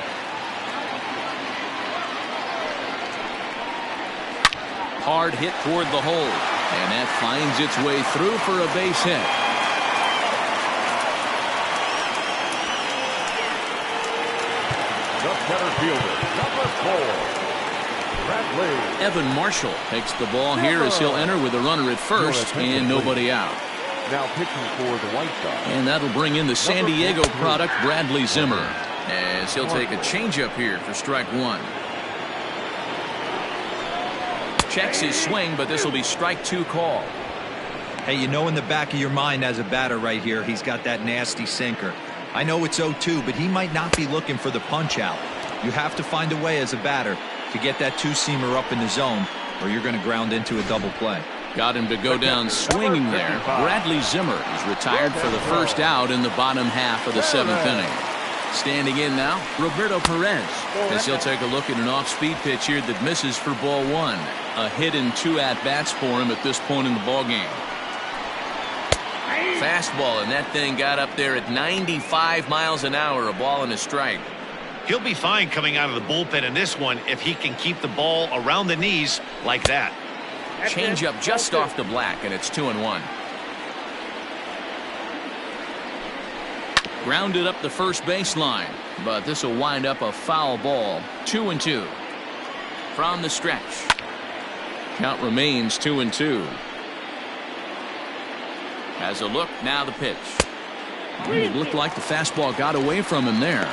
Hard hit toward the hole. And that finds its way through for a base hit. The center fielder, number 4. Bradley. Evan Marshall takes the ball here as he'll enter with a runner at first and nobody out. Now pitching for the White Sox. And that'll bring in the San Diego product, Bradley Zimmer, as he'll take a changeup here for strike 1. Checks his swing, but this will be strike 2 call. Hey, you know in the back of your mind as a batter right here, he's got that nasty sinker. I know it's 0-2, but he might not be looking for the punch out. You have to find a way as a batter to get that two-seamer up in the zone, or you're going to ground into a double play. Got him to go down swinging there. Bradley Zimmer is retired for the first out in the bottom half of the 7th inning. Standing in now, Roberto Perez, as he'll take a look at an off-speed pitch here that misses for ball 1. A hit and 2 at-bats for him at this point in the ballgame. Fastball, and that thing got up there at 95 miles an hour, a ball and a strike. He'll be fine coming out of the bullpen in this one if he can keep the ball around the knees like that. Change up just off the black, and it's 2-1. Grounded up the first baseline, but this will wind up a foul ball. 2-2 from the stretch. Count remains 2-2. Has a look, now the pitch. It looked like the fastball got away from him there.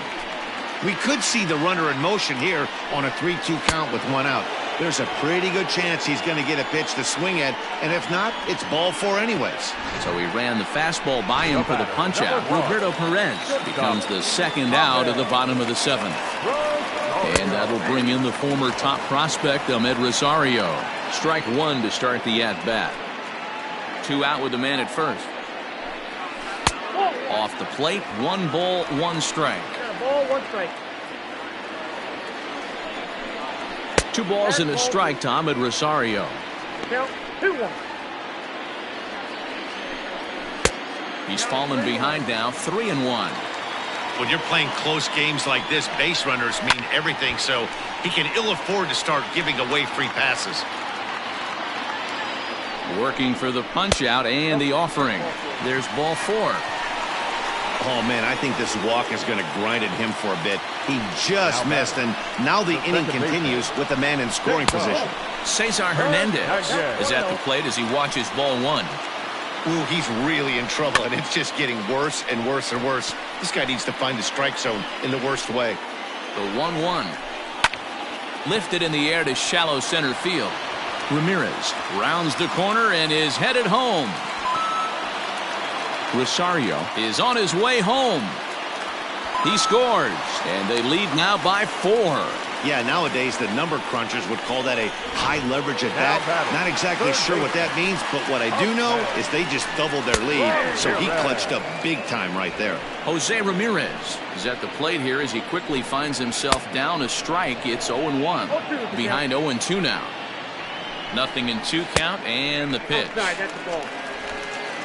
We could see the runner in motion here on a 3-2 count with 1 out. There's a pretty good chance he's going to get a pitch to swing at, and if not, it's ball 4 anyways. So he ran the fastball by him for the punch-out. Roberto Perez becomes the second out of the bottom of the 7th. And that'll bring in the former top prospect, Amed Rosario. Strike 1 to start the at-bat. 2 out with the man at first. Off the plate, 1 ball, 1 strike. Ball, 1 strike. 2 balls and a strike to Amed Rosario. Count 2-1. He's fallen behind now, 3-1. When you're playing close games like this, base runners mean everything, so he can ill afford to start giving away free passes. Working for the punch out and the offering. There's ball 4. Oh, man, I think this walk is going to grind at him for a bit. He just missed, and now the inning continues with the man in scoring position. Cesar Hernandez is at the plate as he watches ball 1. Ooh, he's really in trouble, and it's just getting worse and worse and worse. This guy needs to find the strike zone in the worst way. The 1-1. Lifted in the air to shallow center field. Ramirez rounds the corner and is headed home. Rosario is on his way home. He scores, and they lead now by 4. Yeah, nowadays the number crunchers would call that a high leverage at bat. Not exactly sure what that means, but what I do know is they just doubled their lead, so he clutched up big time right there. Jose Ramirez is at the plate here as he quickly finds himself down a strike. It's 0-1. Behind 0-2 now. 0-2 count, and the pitch.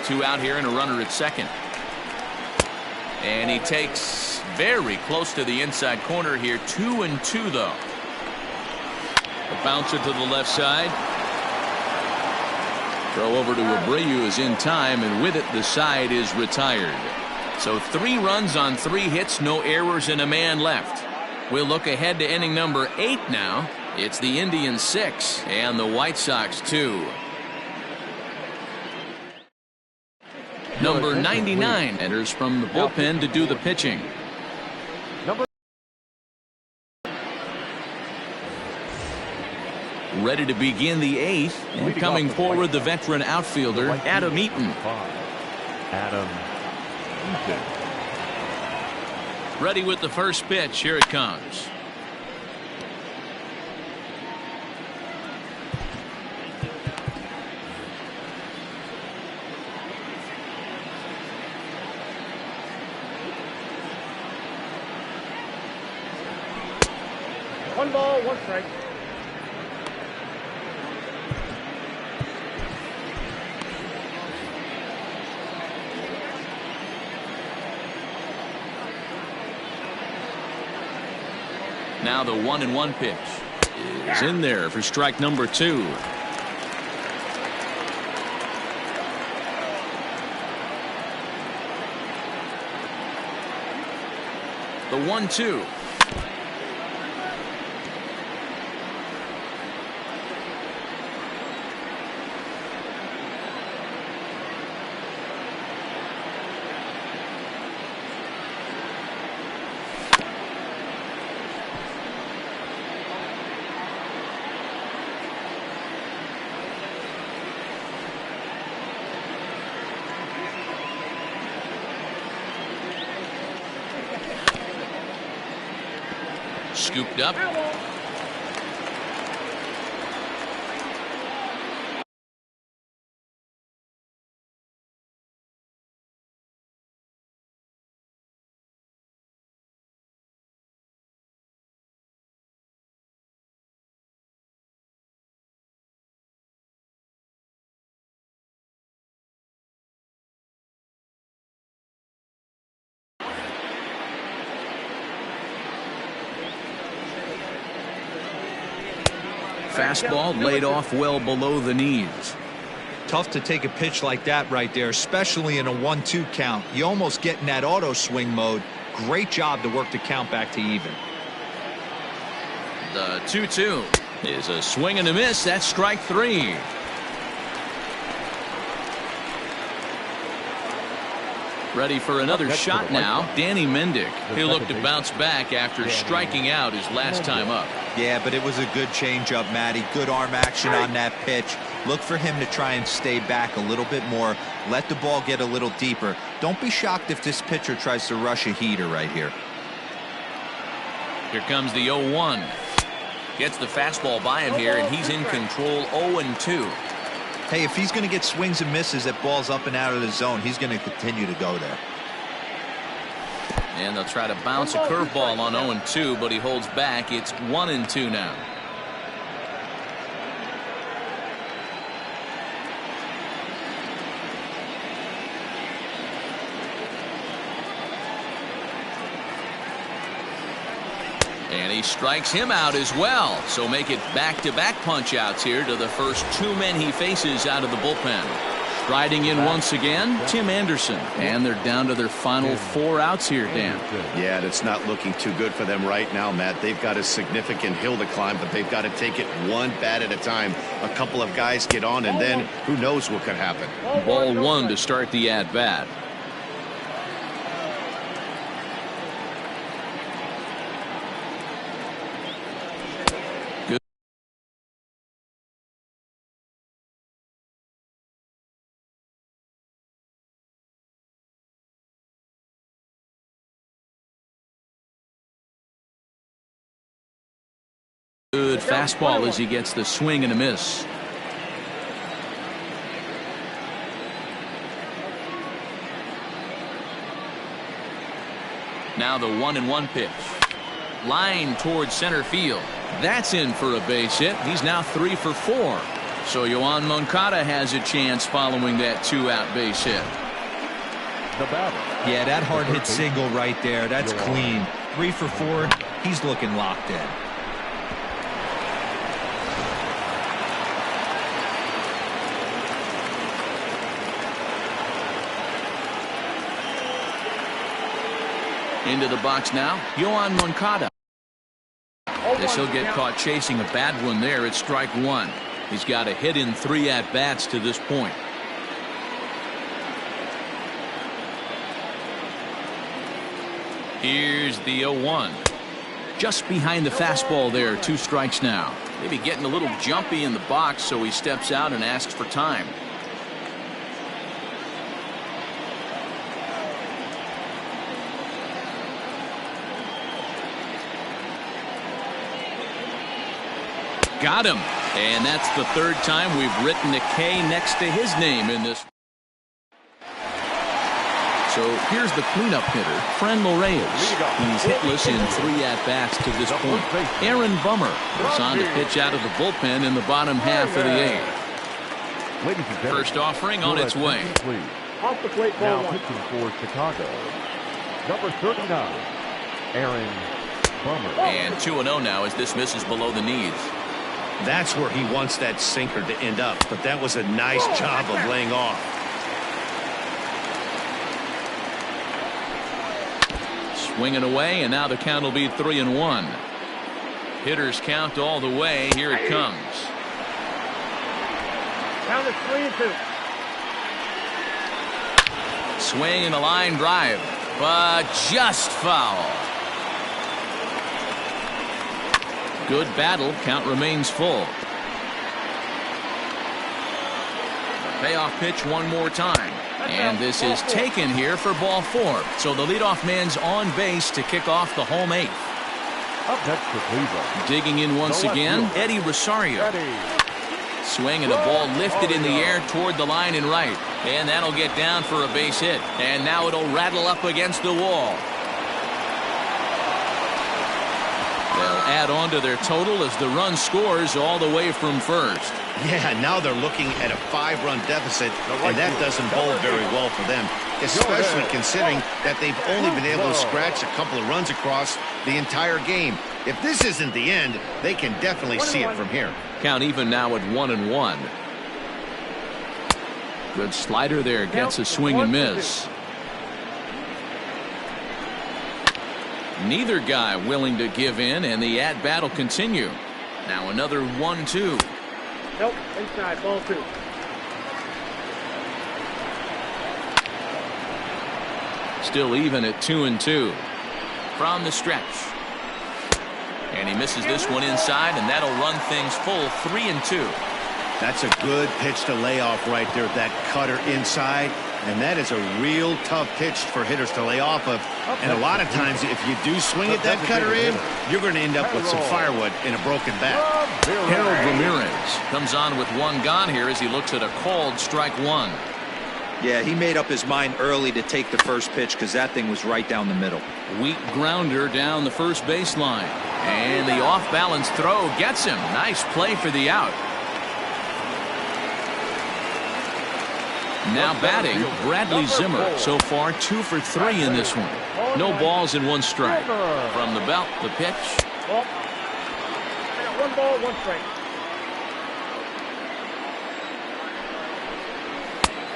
2 out here and a runner at second. And he takes very close to the inside corner here. 2-2 though. A bouncer to the left side. Throw over to Abreu is in time, and with it the side is retired. So 3 runs on 3 hits, no errors, and a man left. We'll look ahead to inning number 8 now. It's the Indians 6 and the White Sox 2. Number 99 enters from the bullpen to do the pitching. Ready to begin the 8th, and coming forward the veteran outfielder Adam Eaton. Ready with the first pitch. Here it comes. One ball, 1 strike. Now the 1-1 pitch is in there for strike number 2. The 1-2. scooped up. Fastball laid off well below the knees. Tough to take a pitch like that right there, especially in a 1-2 count. You almost get in that auto swing mode. Great job to work the count back to even. The 2-2 is a swing and a miss. That's strike 3. Ready for another shot now. Danny Mendick. He'll look to bounce back after striking out his last time up. Yeah, but it was a good changeup, Matty. Good arm action on that pitch. Look for him to try and stay back a little bit more. Let the ball get a little deeper. Don't be shocked if this pitcher tries to rush a heater right here. Here comes the 0-1. Gets the fastball by him here, and he's in control. 0-2. Hey, if he's going to get swings and misses at balls up and out of the zone, he's going to continue to go there. And they'll try to bounce a curveball on 0-2, but he holds back. It's 1-2 now. And he strikes him out as well. So make it back-to-back punch-outs here to the first 2 men he faces out of the bullpen. Striding in once again, Tim Anderson. And they're down to their final 4 outs here, Dan. Yeah, it's not looking too good for them right now, Matt. They've got a significant hill to climb, but they've got to take it one bat at a time. A couple of guys get on, and then who knows what could happen. Ball 1 to start the at-bat. Good fastball as he gets the swing and a miss. Now the 1-1 pitch. Line towards center field. That's in for a base hit. He's now 3 for 4. So Yoan Moncada has a chance following that 2-out base hit. Yeah, that hard hit single right there. That's clean. 3 for 4. He's looking locked in. Into the box now, Yoan Moncada. This he'll get caught chasing a bad one there. It's strike 1. He's got a hit in 3 at-bats to this point. Here's the 0-1. Just behind the fastball there. 2 strikes now. Maybe getting a little jumpy in the box, so he steps out and asks for time. Got him. And that's the 3rd time we've written a K next to his name in this. So here's the cleanup hitter, Franmil Reyes. He's hitless in 3 at-bats to this point. Aaron Bummer is on to pitch out of the bullpen in the bottom half of the 8th. First offering on its way. Off the plate, Now ball 1. pitching for Chicago, number 39, Aaron Bummer. And 2-0 now as this misses below the knees. That's where he wants that sinker to end up, but that was a nice job of laying off. Swinging away, and now the count will be 3-1. Hitters count all the way. Here it comes. Count is 3-2. Swing and a line drive, but just foul. Good battle. Count remains full. Payoff pitch one more time. And this is taken here for ball 4. So the leadoff man's on base to kick off the home 8th. Up next for Cleveland. Digging in once again, Eddie Rosario. Swing and a ball lifted in the air toward the line and right. And that'll get down for a base hit. And now it'll rattle up against the wall. They'll add on to their total as the run scores all the way from first. Yeah, now they're looking at a 5-run deficit, and that doesn't bode very well for them, especially considering that they've only been able to scratch a couple of runs across the entire game. If this isn't the end, they can definitely see it from here. Count even now at 1-1. Good slider there, gets a swing and miss. Neither guy willing to give in, and the at-bat will continue. Now another 1-2. Nope, inside, ball 2. Still even at 2-2. From the stretch. And he misses this one inside, and that'll run things full 3-2. That's a good pitch to lay off right there, that cutter inside. And that is a real tough pitch for hitters to lay off of. And a lot of times, if you do swing at that cutter in, you're going to end up with some firewood in a broken bat. Harold Ramirez comes on with one gone here as he looks at a called strike one. Yeah, he made up his mind early to take the first pitch because that thing was right down the middle. Weak grounder down the first baseline. And the off-balance throw gets him. Nice play for the out. Now batting, Bradley Zimmer. So far 2 for 3 in this one. No balls and 1 strike. From the belt, the pitch. I got 1 ball, 1 strike.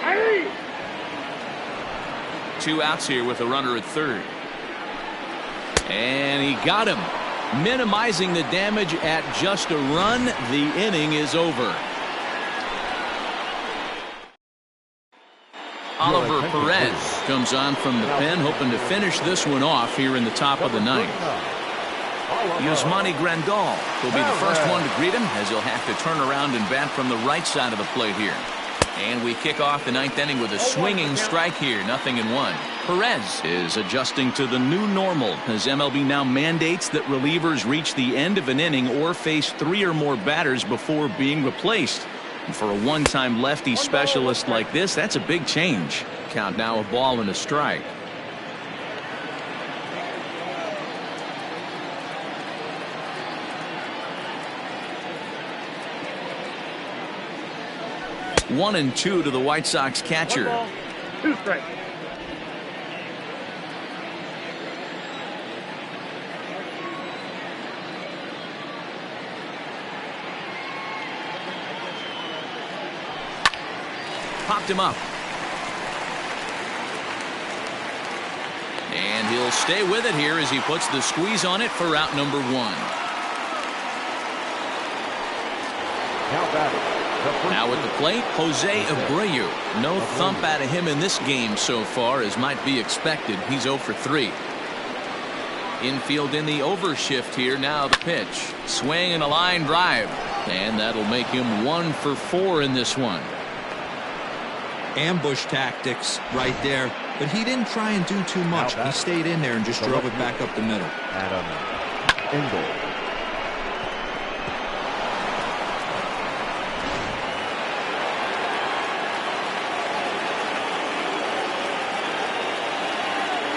Hey! 2 outs here with a runner at third. And he got him. Minimizing the damage at just a run. The inning is over. Oliver Perez comes on from the pen, hoping to finish this one off here in the top of the ninth. Yasmani Grandal will be the first one to greet him, as he'll have to turn around and bat from the right side of the plate here. And we kick off the ninth inning with a swinging strike here, 0-1. Perez is adjusting to the new normal as MLB now mandates that relievers reach the end of an inning or face 3 or more batters before being replaced. And for a one-time lefty specialist like this, that's a big change. Count now, a ball and a strike. 1-2 to the White Sox catcher. 1 ball, 2 strikes. Popped him up. And he'll stay with it here as he puts the squeeze on it for out number 1. Now at the plate, Jose Abreu. No thump out of him in this game so far, as might be expected. He's 0 for 3. Infield in the overshift here. Now the pitch. Swing and a line drive. And that'll make him 1 for 4 in this one. Ambush tactics right there, but he didn't try and do too much. He stayed in there and just drove it back up the middle. Adam Engel.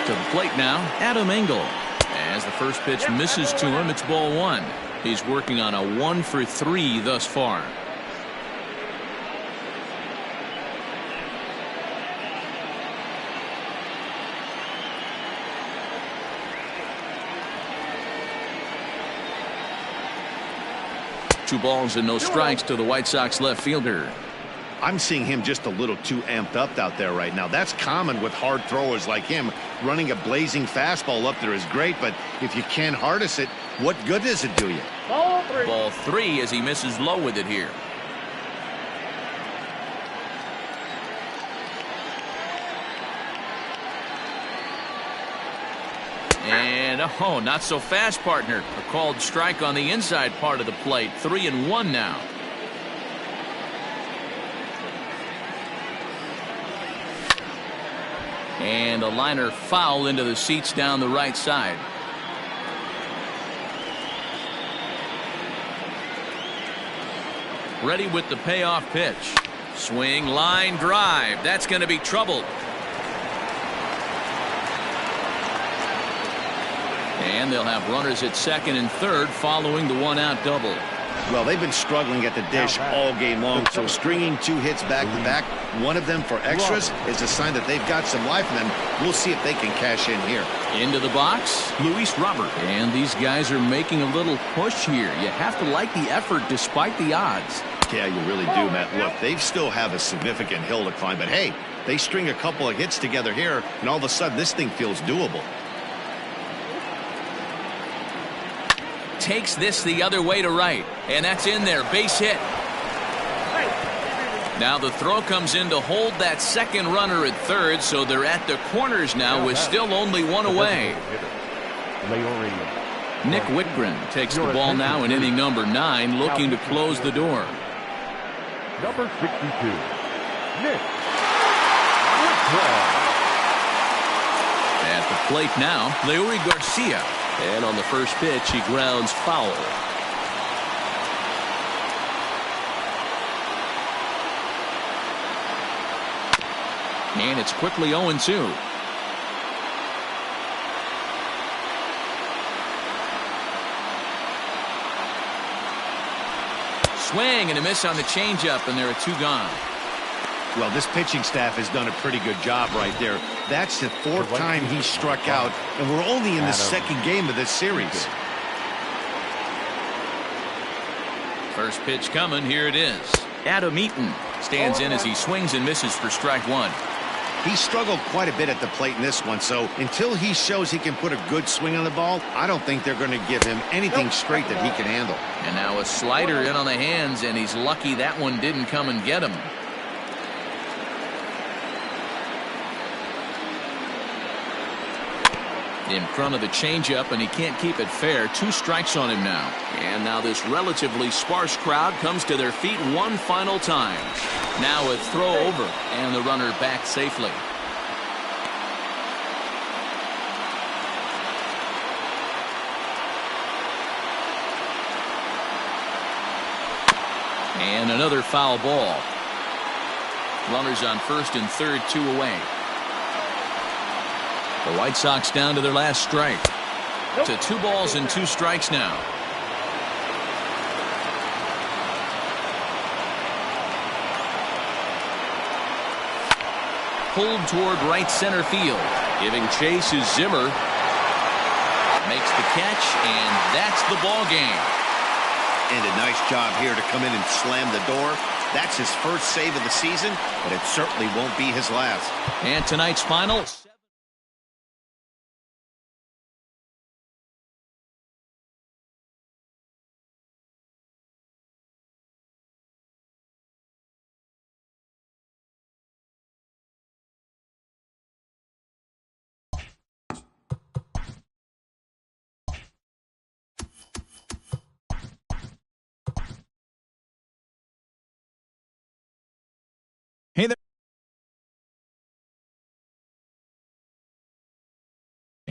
To the plate now, Adam Engel. As the first pitch misses to him, it's ball 1. He's working on a 1 for 3 thus far. Two balls and no strikes to the White Sox left fielder. I'm seeing him just a little too amped up out there right now. That's common with hard throwers like him. Running a blazing fastball up there is great, but if you can't harness it, what good does it do you? Ball 3. Ball 3 as he misses low with it here. And oh, not so fast, partner. A called strike on the inside part of the plate. 3-1 now. And a liner foul into the seats down the right side. Ready with the payoff pitch. Swing, line drive. That's going to be trouble. And they'll have runners at second and third following the one-out double. Well, they've been struggling at the dish all game long, so stringing 2 hits back-to-back, one of them for extras, is a sign that they've got some life in them. We'll see if they can cash in here. Into the box, Luis Robert. And these guys are making a little push here. You have to like the effort despite the odds. Yeah, you really do, Matt. Look, they still have a significant hill to climb, but hey, they string a couple of hits together here, and all of a sudden this thing feels doable. Takes this the other way to right, and that's in there. Base hit. Now the throw comes in to hold that second runner at third, so they're at the corners now with still only one away. Nick Whitgren takes the ball now in inning number 9, looking to close the door. Number 62, Nick Whitgren. At the plate now, Leury Garcia. And on the first pitch, he grounds foul. And it's quickly 0-2. Swing and a miss on the changeup, and there are 2 gone. Well, this pitching staff has done a pretty good job right there. That's the 4th time he struck out, and we're only in the 2nd game of this series. First pitch coming. Here it is. Adam Eaton stands in as he swings and misses for strike 1. He struggled quite a bit at the plate in this one, so until he shows he can put a good swing on the ball, I don't think they're going to give him anything straight that he can handle. And now a slider in on the hands, and he's lucky that one didn't come and get him. In front of the changeup, and he can't keep it fair. 2 strikes on him now. And now this relatively sparse crowd comes to their feet one final time. Now a throw over, and the runner back safely. And another foul ball. Runners on first and third, 2 away. The White Sox down to their last strike. To 2 balls and 2 strikes now. Pulled toward right center field. Giving chase is Zimmer. Makes the catch, and that's the ball game. And a nice job here to come in and slam the door. That's his first save of the season, but it certainly won't be his last. And tonight's final. Hey there.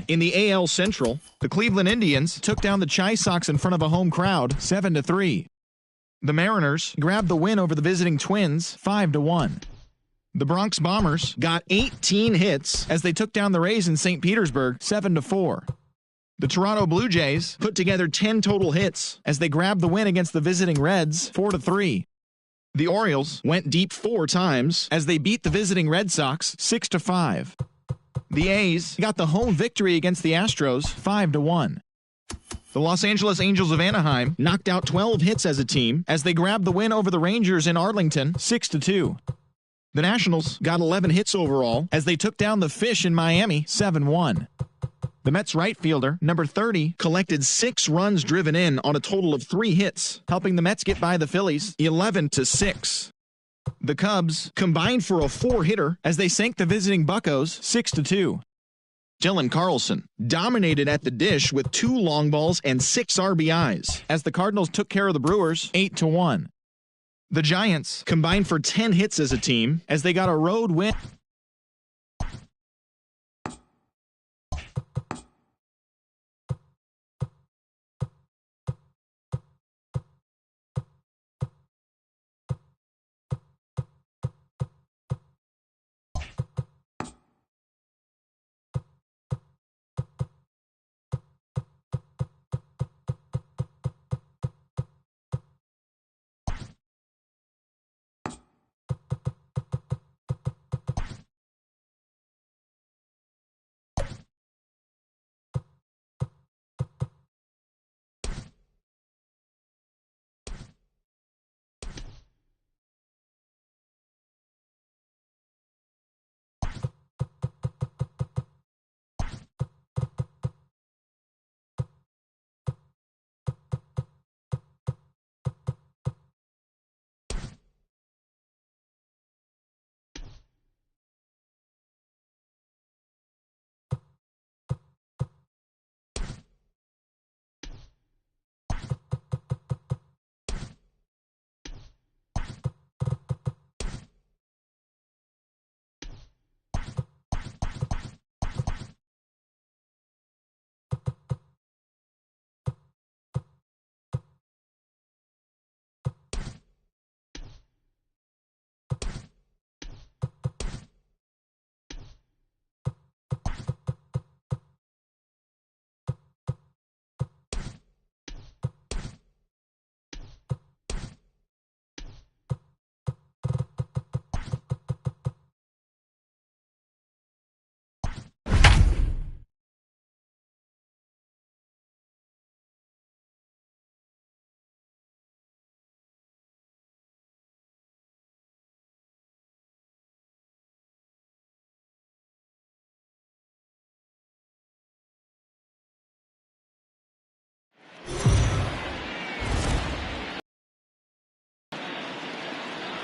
In the AL Central, the Cleveland Indians took down the Chi Sox in front of a home crowd 7-3. The Mariners grabbed the win over the visiting Twins 5-1. The Bronx Bombers got 18 hits as they took down the Rays in St. Petersburg 7-4. The Toronto Blue Jays put together 10 total hits as they grabbed the win against the visiting Reds 4-3. The Orioles went deep 4 times as they beat the visiting Red Sox 6-5. The A's got the home victory against the Astros 5-1. The Los Angeles Angels of Anaheim knocked out 12 hits as a team as they grabbed the win over the Rangers in Arlington 6-2. The Nationals got 11 hits overall as they took down the Fish in Miami 7-1. The Mets right fielder, number 30, collected 6 runs driven in on a total of 3 hits, helping the Mets get by the Phillies 11-6. The Cubs combined for a 4-hitter as they sank the visiting Buccos 6-2. Dylan Carlson dominated at the dish with 2 long balls and 6 RBIs as the Cardinals took care of the Brewers 8-1. The Giants combined for 10 hits as a team as they got a road win.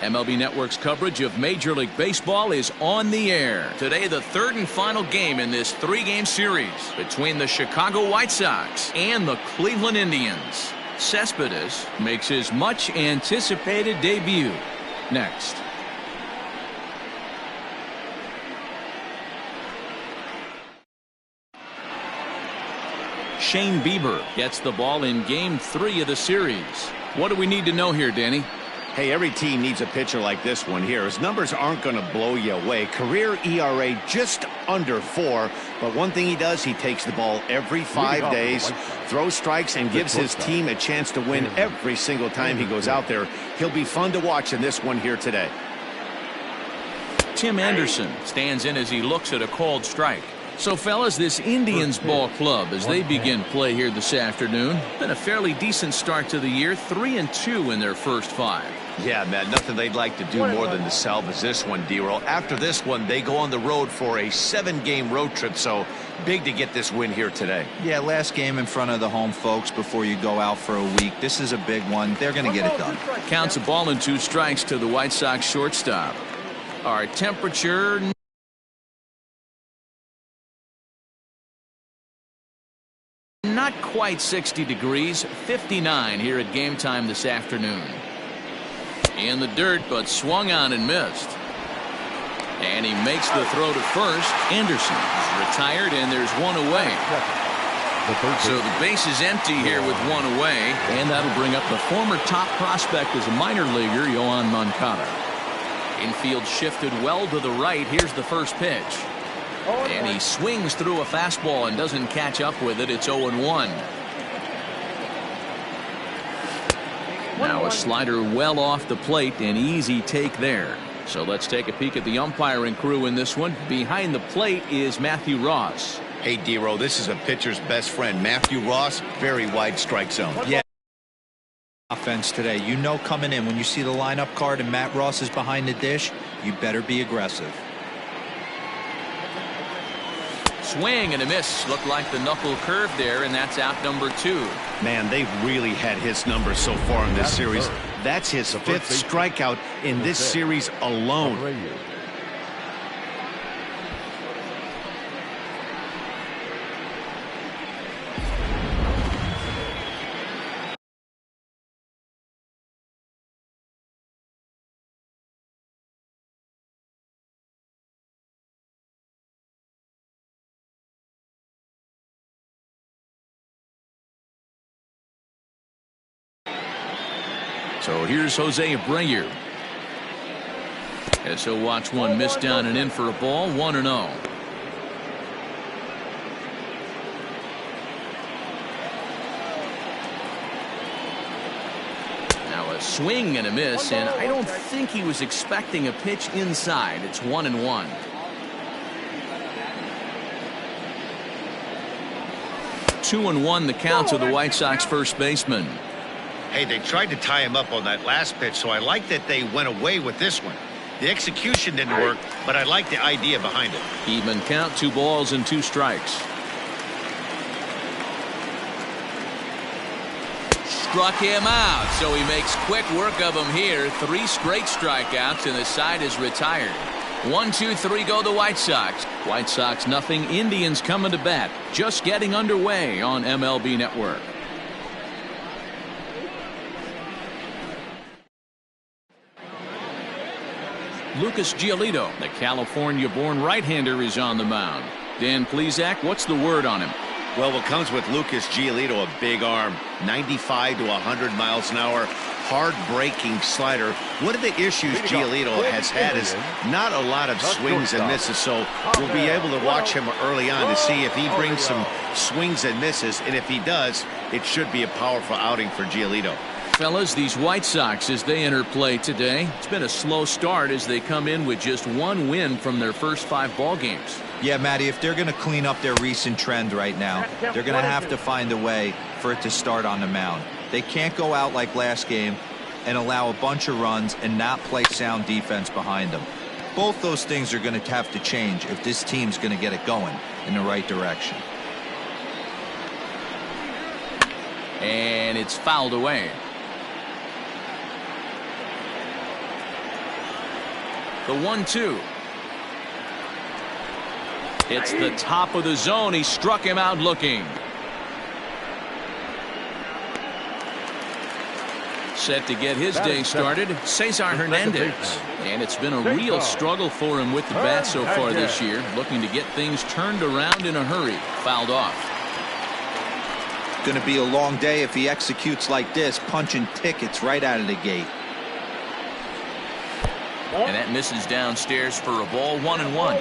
MLB Network's coverage of Major League Baseball is on the air. Today, the third and final game in this three-game series between the Chicago White Sox and the Cleveland Indians. Cespedes makes his much-anticipated debut. Next. Shane Bieber gets the ball in Game 3 of the series. What do we need to know here, Danny? Hey, every team needs a pitcher like this one here. His numbers aren't going to blow you away. Career ERA just under 4. But one thing he does, he takes the ball every 5 days, throws strikes, and gives his team a chance to win every single time he goes out there. He'll be fun to watch in this one here today. Tim Anderson stands in as he looks at a called strike. So, fellas, this Indians ball club, as they begin play here this afternoon, been a fairly decent start to the year, 3-2 in their first 5. Yeah, man, nothing they'd like to do more than to salvage this one, D-Roll. After this one, they go on the road for a 7-game road trip, so big to get this win here today. Yeah, last game in front of the home folks before you go out for a week. This is a big one. They're going to get it done. Counts a ball and 2 strikes to the White Sox shortstop. Our temperature... not quite 60 degrees, 59 here at game time this afternoon. In the dirt, but swung on and missed. And he makes the throw to first. Anderson is retired, and there's one away. So the base is empty here with one away, and that'll bring up the former top prospect as a minor leaguer, Yoan Moncada. Infield shifted well to the right. Here's the first pitch. And he swings through a fastball and doesn't catch up with it. It's 0-1. Now a slider well off the plate, an easy take there. So let's take a peek at the umpiring crew in this one. Behind the plate is Matthew Ross. Hey, D-Roll, this is a pitcher's best friend. Matthew Ross, very wide strike zone. Yeah. Offense today. You know coming in when you see the lineup card and Matt Ross is behind the dish, you better be aggressive. Swing and a miss. Looked like the knuckle curve there, and that's out number 2. Man, they've really had his numbers so far in this series. That's his 5th strikeout in this series alone. So here's Jose Abreu. As he'll watch one miss down and in for a ball, 1-0. Now a swing and a miss, and I don't think he was expecting a pitch inside. It's 1-1. Two and 1 the count to the White Sox first baseman. Hey, they tried to tie him up on that last pitch, so I like that they went away with this one. The execution didn't work, but I like the idea behind it. Even count, 2 balls and 2 strikes. Struck him out, so he makes quick work of him here. 3 straight strikeouts, and the side is retired. 1, 2, 3 go the White Sox. White Sox nothing. Indians coming to bat. Just getting underway on MLB Network. Lucas Giolito, the California-born right-hander, is on the mound. Dan Plesac, what's the word on him? Well, what comes with Lucas Giolito, a big arm, 95 to 100 miles an hour, hard-breaking slider. One of the issues Giolito has had is not a lot of swings and misses, so we'll be able to watch him early on to see if he brings some swings and misses, and if he does, it should be a powerful outing for Giolito. Fellas, these White Sox, as they enter play today, it's been a slow start as they come in with just 1 win from their first 5 ball games. Yeah, Matty, if they're going to clean up their recent trend right now, they're going to have to find a way for it to start on the mound. They can't go out like last game and allow a bunch of runs and not play sound defense behind them. Both those things are going to have to change if this team's going to get it going in the right direction. And it's fouled away. The 1-2. It's the top of the zone. He struck him out looking. Set to get his day started, Cesar Hernandez. And it's been a real struggle for him with the bat so far this year. Looking to get things turned around in a hurry. Fouled off. Going to be a long day if he executes like this, punching tickets right out of the gate. And that misses downstairs for a ball. 1-1.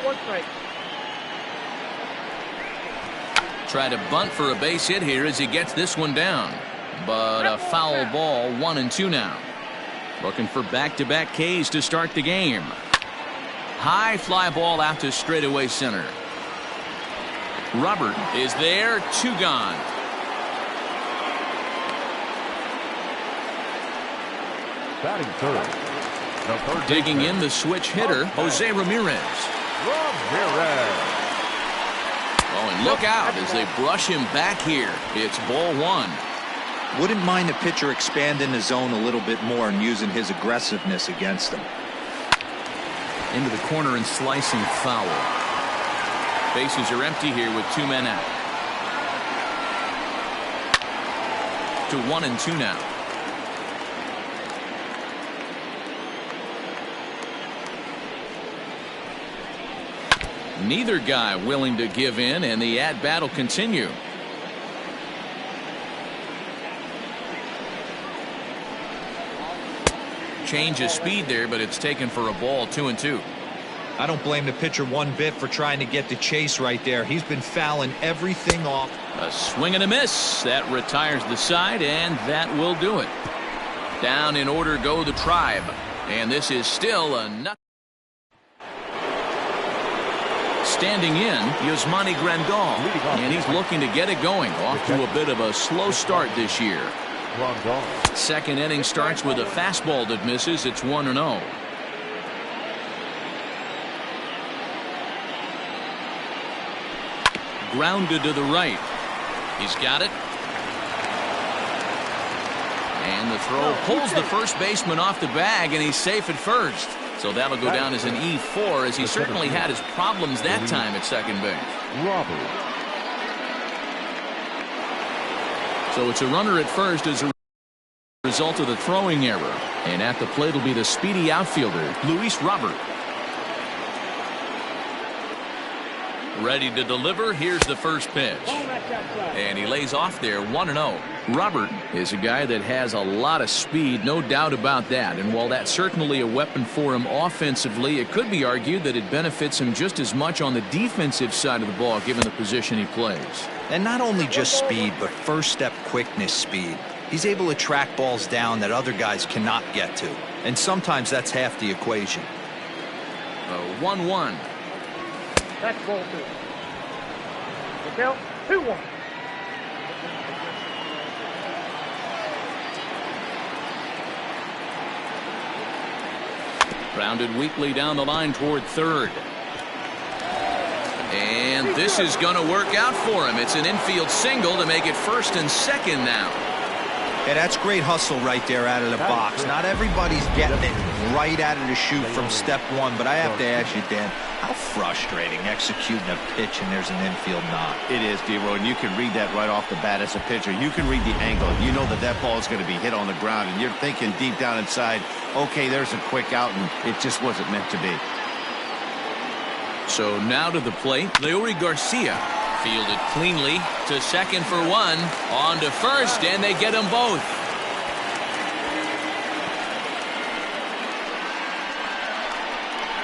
Try to bunt for a base hit here as he gets this one down. But a foul ball. 1-2 now. Looking for back-to-back Ks to start the game. High fly ball out to straightaway center. Robert is there. 2 gone. Batting third. Digging in the switch hitter, Jose Ramirez. Oh, and look out as they brush him back here. It's ball 1. Wouldn't mind the pitcher expanding the zone a little bit more and using his aggressiveness against him. Into the corner and slicing foul. Bases are empty here with 2 men out. To 1-2 now. Neither guy willing to give in, and the at-bat will continue. Change of speed there, but it's taken for a ball. 2-2. I don't blame the pitcher one bit for trying to get the chase right there. He's been fouling everything off. A swing and a miss. That retires the side, and that will do it. Down in order go the Tribe. And this is still a nut. Standing in, Yasmani Grandal, and he's looking to get it going. Off to a bit of a slow start this year. Second inning starts with a fastball that misses. It's 1-0. Grounded to the right. He's got it. And the throw pulls the first baseman off the bag, and he's safe at first. So that'll go down as an E4, as he certainly had his problems that time at second base. So it's a runner at first as a result of the throwing error. And at the plate will be the speedy outfielder, Luis Robert. Ready to deliver. Here's the first pitch. And he lays off there. 1-0. Robert is a guy that has a lot of speed, no doubt about that. And while that's certainly a weapon for him offensively, it could be argued that it benefits him just as much on the defensive side of the ball, given the position he plays. And not only just speed, but first step quickness speed. He's able to track balls down that other guys cannot get to. And sometimes that's half the equation. 1-1. That's ball 2. The count 2-1. Grounded weakly down the line toward third. And this is going to work out for him. It's an infield single to make it first and second now. Yeah, that's great hustle right there out of the box. Not everybody's getting it right out of the chute from step one, but I have to ask you, Dan, how frustrating executing a pitch and there's an infield knock. It is, D-Roy, and you can read that right off the bat as a pitcher. You can read the angle. You know that that ball is going to be hit on the ground, and you're thinking deep down inside, okay, there's a quick out, and it just wasn't meant to be. So now to the plate, Leury Garcia. Fielded cleanly to second for one. On to first, and they get them both.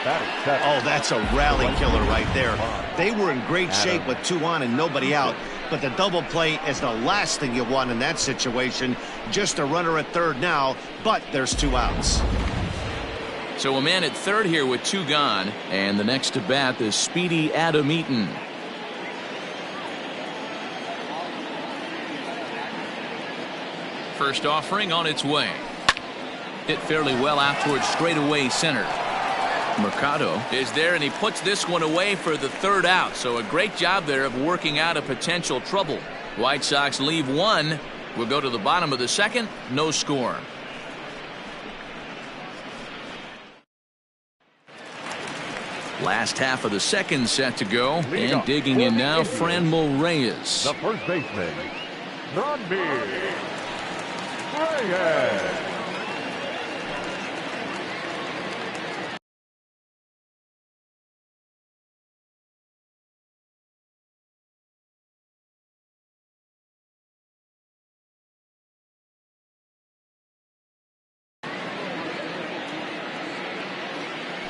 Oh, that's a rally killer right there. They were in great shape with 2 on and nobody out. But the double play is the last thing you want in that situation. Just a runner at third now, but there's 2 outs. So a man at third here with 2 gone. And the next to bat is speedy Adam Eaton. First offering on its way. Hit fairly well out towards straightaway center. Mercado is there, and he puts this one away for the 3rd out. So a great job there of working out a potential trouble. White Sox leave 1. We'll go to the bottom of the 2nd. No score. Last half of the second set to go, and digging in now, Franmil Reyes. The first baseman, Franmil Reyes.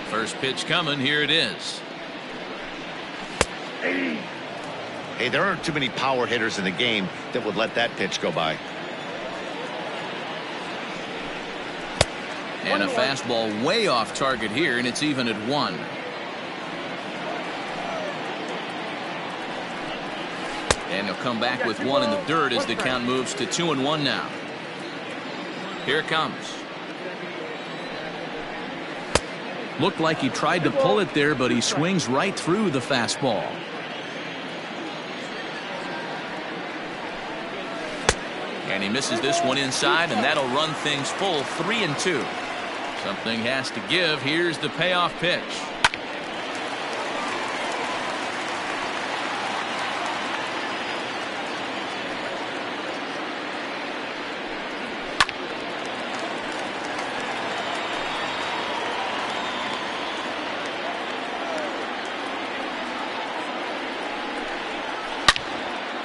First pitch coming. Here it is. Hey, there aren't too many power hitters in the game that would let that pitch go by. And a fastball way off target here, and it's even at 1. And he'll come back with 1 in the dirt as the count moves to 2-1 now. Here it comes. Looked like he tried to pull it there, but he swings right through the fastball. And he misses this one inside, and that'll run things full 3-2. Something has to give. Here's the payoff pitch.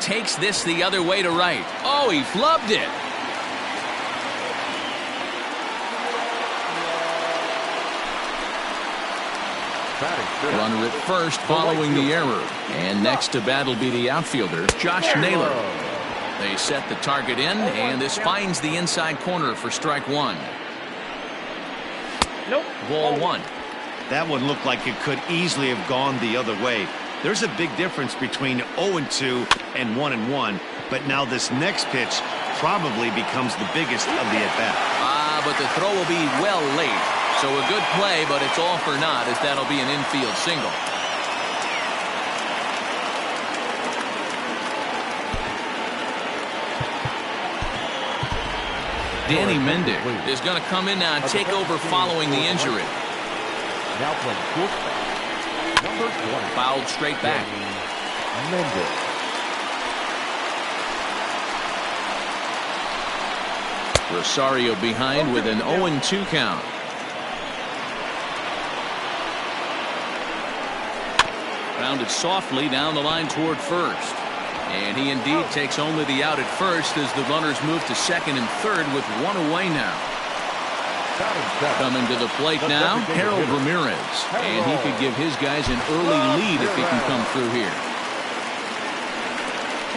Takes this the other way to right. Oh, he flubbed it. Runner at first following the error. And next to bat will be the outfielder, Josh Naylor. They set the target in, and this finds the inside corner for strike 1. Ball 1. That one looked like it could easily have gone the other way. There's a big difference between 0-2 and 1-1, but now this next pitch probably becomes the biggest of the at-bat. But the throw will be well late. So a good play, but it's all for naught, as that'll be an infield single. Danny Mendick is going to come in now and take over following the injury. Now playing shortstop, number 20. Fouled straight back. Mendick. Rosario behind with an 0-2 count. Grounded softly down the line toward first. And he indeed takes only the out at first as the runners move to second and third with 1 away now. Coming to the plate now, Harold Ramirez. And he could give his guys an early lead if he can come through here.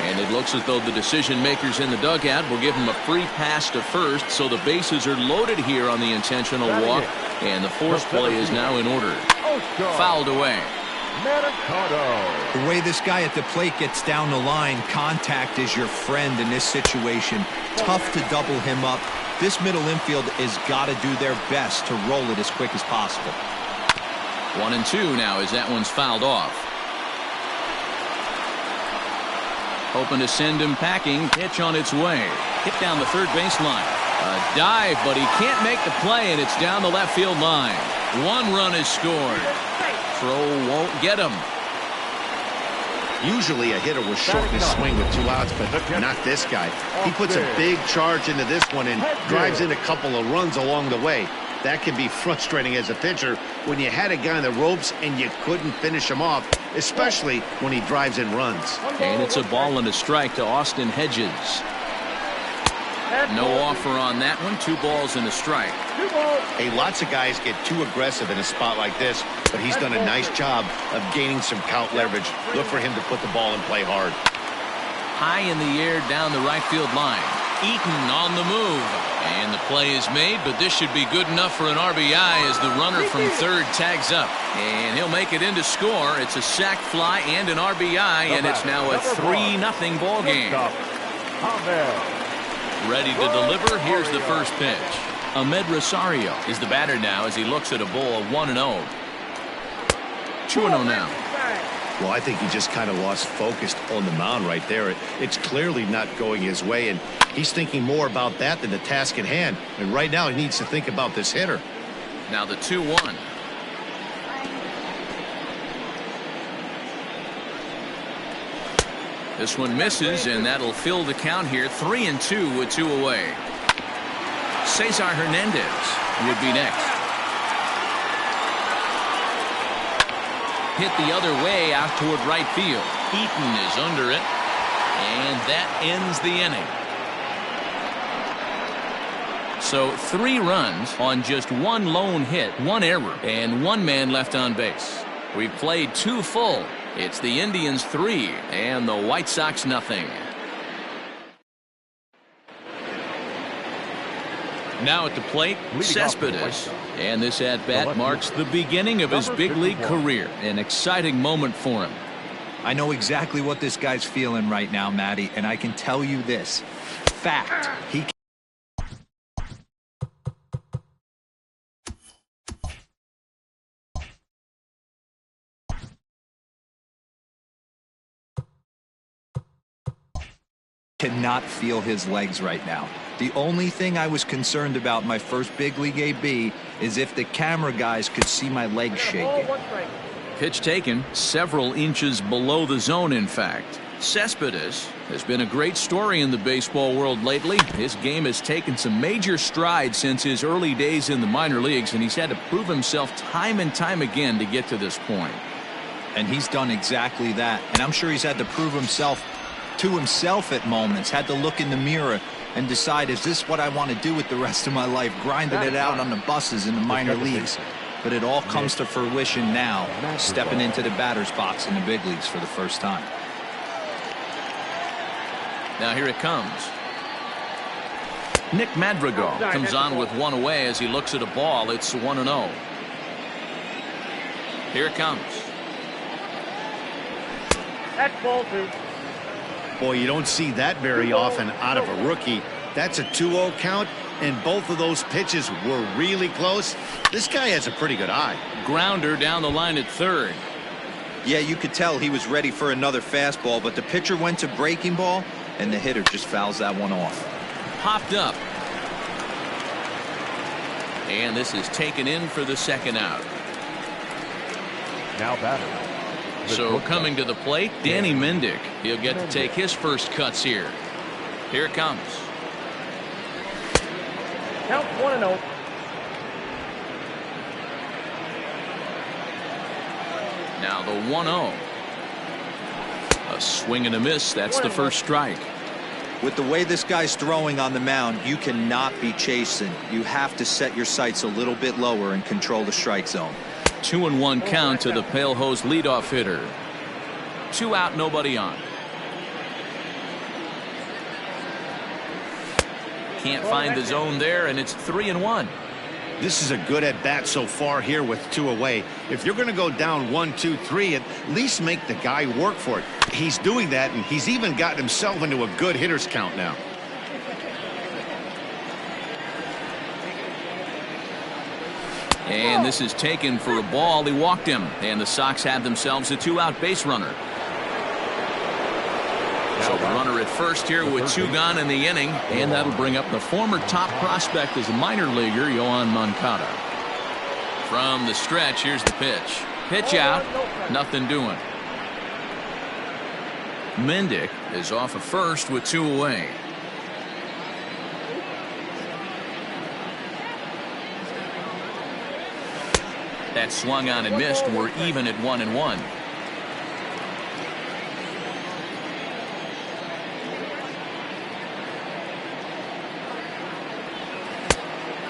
And it looks as though the decision makers in the dugout will give him a free pass to first, so the bases are loaded here on the intentional walk, and the force play is now in order. Fouled away. The way this guy at the plate gets down the line, contact is your friend in this situation. Tough to double him up. This middle infield has got to do their best to roll it as quick as possible. 1-2 now as that one's fouled off. Hoping to send him packing. Pitch on its way. Hit down the third baseline. A dive, but he can't make the play, and it's down the left field line. 1 run is scored. Throw won't get him. Usually a hitter will shorten his swing with 2 outs, but not this guy. He puts a big charge into this one and drives in a couple of runs along the way. That can be frustrating as a pitcher when you had a guy on the ropes and you couldn't finish him off, especially when he drives in runs. And it's a ball and a strike to Austin Hedges. No offer on that one. 2 balls and a strike. Hey, lots of guys get too aggressive in a spot like this, but he's done a nice job of gaining some count leverage. Look for him to put the ball in play hard. High in the air down the right field line. Eaton on the move. And the play is made, but this should be good enough for an RBI as the runner from third tags up. And he'll make it in to score. It's a sac fly and an RBI, and it's now a 3-0 ball game. Ready to deliver. Here's the first pitch. Ahmed Rosario is the batter now as he looks at a ball 1-0. 2-0 now. Well, I think he just kind of lost focus on the mound right there. It's clearly not going his way, and he's thinking more about that than the task at hand. And right now he needs to think about this hitter. Now the 2-1. This one misses, and that'll fill the count here. 3-2 with 2 away. Cesar Hernandez would be next. Hit the other way out toward right field. Eaton is under it, and that ends the inning. So 3 runs on just 1 lone hit, 1 error, and 1 man left on base. We've played 2 full. It's the Indians 3 and the White Sox nothing. Now at the plate, Cespedes, and this at-bat marks the beginning of his big league career. An exciting moment for him. I know exactly what this guy's feeling right now, Matty, and I can tell you this. Fact. He cannot feel his legs right now. The only thing I was concerned about my first big league AB is if the camera guys could see my legs shaking. Pitch taken several inches below the zone, in fact. Cespedes has been a great story in the baseball world lately. His game has taken some major strides since his early days in the minor leagues, and he's had to prove himself time and time again to get to this point. And he's done exactly that. And I'm sure he's had to prove himself to himself at moments, had to look in the mirror and decide, is this what I want to do with the rest of my life, grinding it out on the buses in the minor leagues. But it all comes to fruition now, stepping into the batter's box in the big leagues for the first time. Now here it comes. Nick Madrigal comes on with 1 away as he looks at a ball. It's 1-0. Here it comes. That's ball 2. Boy, you don't see that very often out of a rookie. That's a 2-0 count, and both of those pitches were really close. This guy has a pretty good eye. Grounder down the line at third. Yeah, you could tell he was ready for another fastball, but the pitcher went to breaking ball, and the hitter just fouls that one off. Popped up. And this is taken in for the second out. Now batter. So coming to the plate, Danny Mendick. He'll get to take his first cuts here. Here it comes. Count 1-0. Now the 1-0. A swing and a miss. That's the first strike. With the way this guy's throwing on the mound, you cannot be chasing. You have to set your sights a little bit lower and control the strike zone. 2-1 count to the Pale Hose leadoff hitter. 2 out, nobody on. Can't find the zone there, and it's 3-1. This is a good at-bat so far here with 2 away. If you're going to go down 1, 2, 3, at least make the guy work for it. He's doing that, and he's even gotten himself into a good hitter's count now. And this is taken for a ball. He walked him, and the Sox have themselves a 2-out base runner. So the runner at first here with 2 gone in the inning, and that'll bring up the former top prospect as a minor leaguer, Yoan Moncada. From the stretch, here's the pitch. Pitch out, nothing doing. Mendick is off of first with 2 away. That swung on and missed. We're even at 1-1.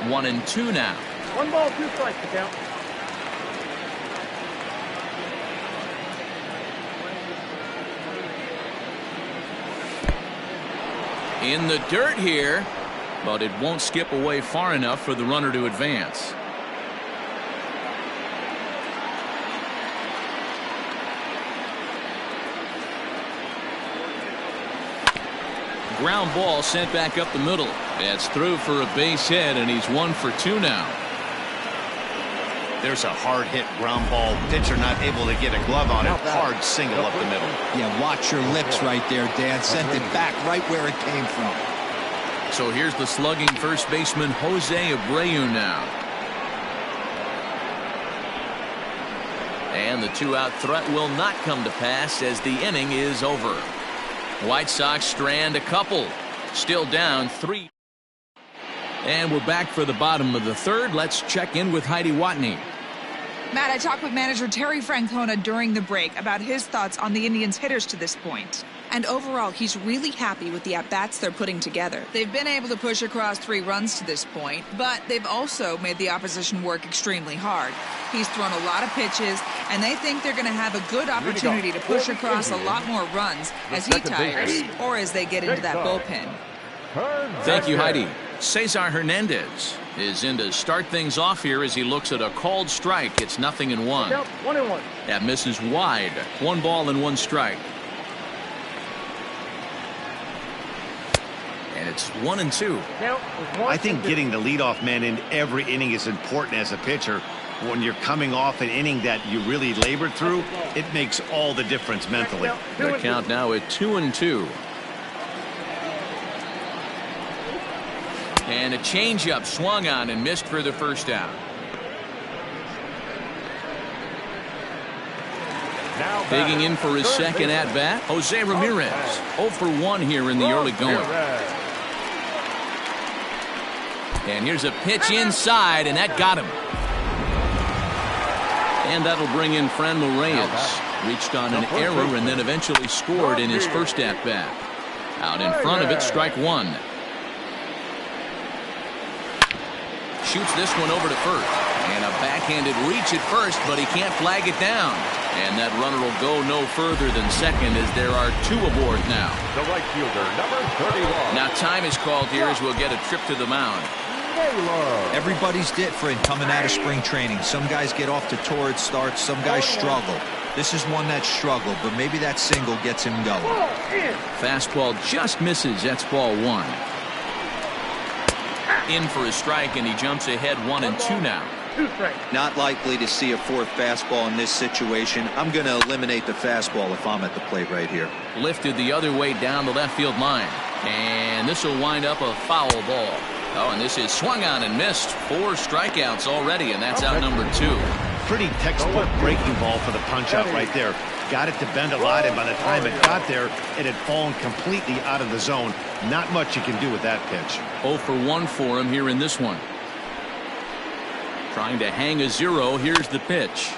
One and 2 now. 1 ball, 2 strikes to count. In the dirt here, but it won't skip away far enough for the runner to advance. Ground ball sent back up the middle. That's through for a base hit, and he's 1 for 2 now. There's a hard hit ground ball. Pitcher not able to get a glove on it. Hard single up the middle. Yeah, watch your lips right there, Dan. Sent it back right where it came from. So here's the slugging first baseman Jose Abreu now. And the 2-out threat will not come to pass as the inning is over. White Sox strand a couple. Still down 3. And we're back for the bottom of the third. Let's check in with Heidi Watney. Matt, I talked with manager Terry Francona during the break about his thoughts on the Indians' hitters to this point. And overall, he's really happy with the at-bats they're putting together. They've been able to push across 3 runs to this point, but they've also made the opposition work extremely hard. He's thrown a lot of pitches, and they think they're going to have a good opportunity to push across a lot more runs as he tires or as they get into that bullpen. Thank you, Heidi. Cesar Hernandez is in to start things off here as he looks at a called strike. It's 0-1. 1-1. That misses wide. 1 ball and 1 strike. And it's 1-2. I think getting the leadoff man in every inning is important as a pitcher. When you're coming off an inning that you really labored through, it makes all the difference mentally. The count now at 2-2. And a changeup swung on and missed for the first out. Digging in for his second at-bat, Jose Ramirez. 0 for 1 here in the early going. And here's a pitch inside, and that got him. And that'll bring in Franmil Reyes. Reached on an error and then eventually scored in his first at-bat. Out in front of it, strike 1. Shoots this one over to first. And a backhanded reach at first, but he can't flag it down. And that runner will go no further than second as there are 2 aboard now. The right fielder, number 31. Now time is called here as we'll get a trip to the mound. Everybody's different coming out of spring training. Some guys get off to torrid starts. Some guys struggle. This is one that struggled, but maybe that single gets him going. Fastball just misses. That's ball 1. In for a strike, and he jumps ahead 1-2 now. Not likely to see a 4th fastball in this situation. I'm going to eliminate the fastball if I'm at the plate right here. Lifted the other way down the left field line. And this will wind up a foul ball. Oh, and this is swung on and missed. 4 strikeouts already, and that's out number 2. Pretty textbook breaking ball for the punch-out right there. Got it to bend a lot, and by the time it got there, it had fallen completely out of the zone. Not much you can do with that pitch. 0 for 1 for him here in this one. Trying to hang a 0. Here's the pitch.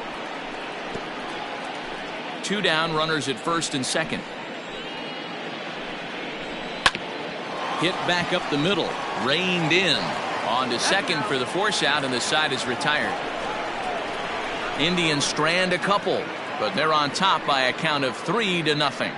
2 down, runners at first and second. Hit back up the middle. Reined in. On to second for the force out, and the side is retired. Indians strand a couple, but they're on top by a count of 3-0.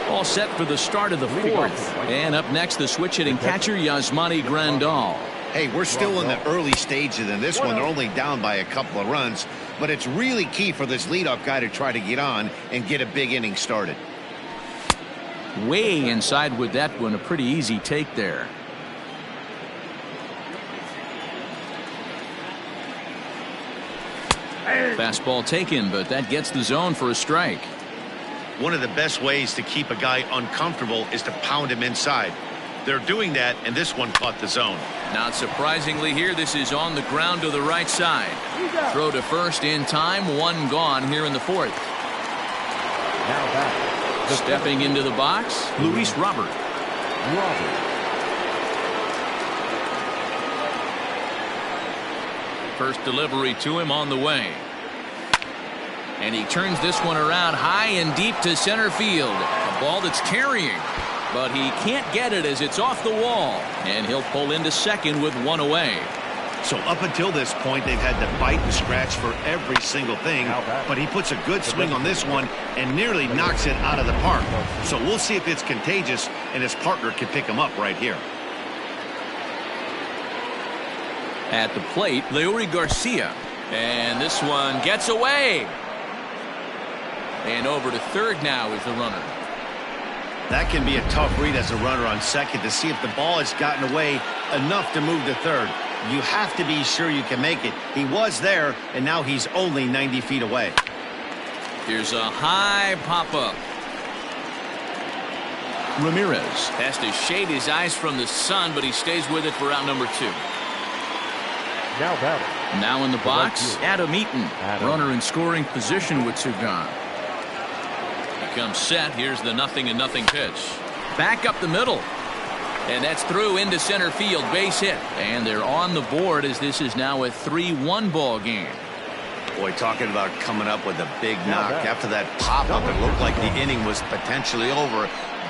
All set for the start of the 4th. And up next, the switch-hitting catcher, Yasmani Grandal. Hey, we're still in the early stages in this one. They're only down by a couple of runs, but it's really key for this leadoff guy to try to get on and get a big inning started. Way inside with that one. A pretty easy take there. Fastball taken, but that gets the zone for a strike. One of the best ways to keep a guy uncomfortable is to pound him inside. They're doing that, and this one caught the zone. Not surprisingly here, this is on the ground to the right side. Throw to first in time. 1 gone here in the 4th. Now back. Stepping into the box, Luis Robert. First delivery to him on the way. And he turns this one around high and deep to center field. A ball that's carrying, but he can't get it as it's off the wall. And he'll pull into second with 1 away. So up until this point, they've had to bite and scratch for every single thing, but he puts a good swing on this one and nearly knocks it out of the park. So we'll see if it's contagious and his partner can pick him up right here. At the plate, Leury Garcia. And this one gets away. And over to third now is the runner. That can be a tough read as a runner on second to see if the ball has gotten away enough to move to third. You have to be sure you can make it. He was there, and now he's only 90 feet away. Here's a high pop-up. Ramirez has to shade his eyes from the sun, but he stays with it for out number 2. Now batting, Now in the box, Adam Eaton. Runner in scoring position with two gone. He comes set. Here's the 0-0 pitch. Back up the middle. And that's through into center field. Base hit. And they're on the board as this is now a 3-1 ball game. Boy, talking about coming up with a big knock. After that pop-up, it looked like the inning was potentially over.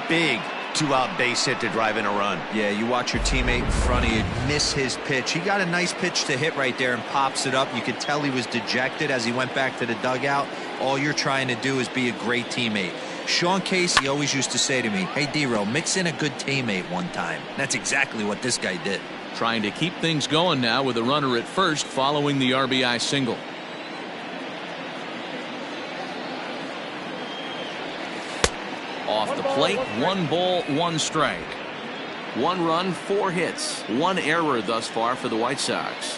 Big two-out base hit to drive in a run. Yeah, you watch your teammate in front of you miss his pitch. He got a nice pitch to hit right there and pops it up. You could tell he was dejected as he went back to the dugout. All you're trying to do is be a great teammate. Sean Casey always used to say to me, hey, D-Row, mix in a good teammate one time. That's exactly what this guy did. Trying to keep things going now with a runner at first following the RBI single. Off the plate, 1 ball, 1 strike. 1 run, 4 hits. 1 error thus far for the White Sox.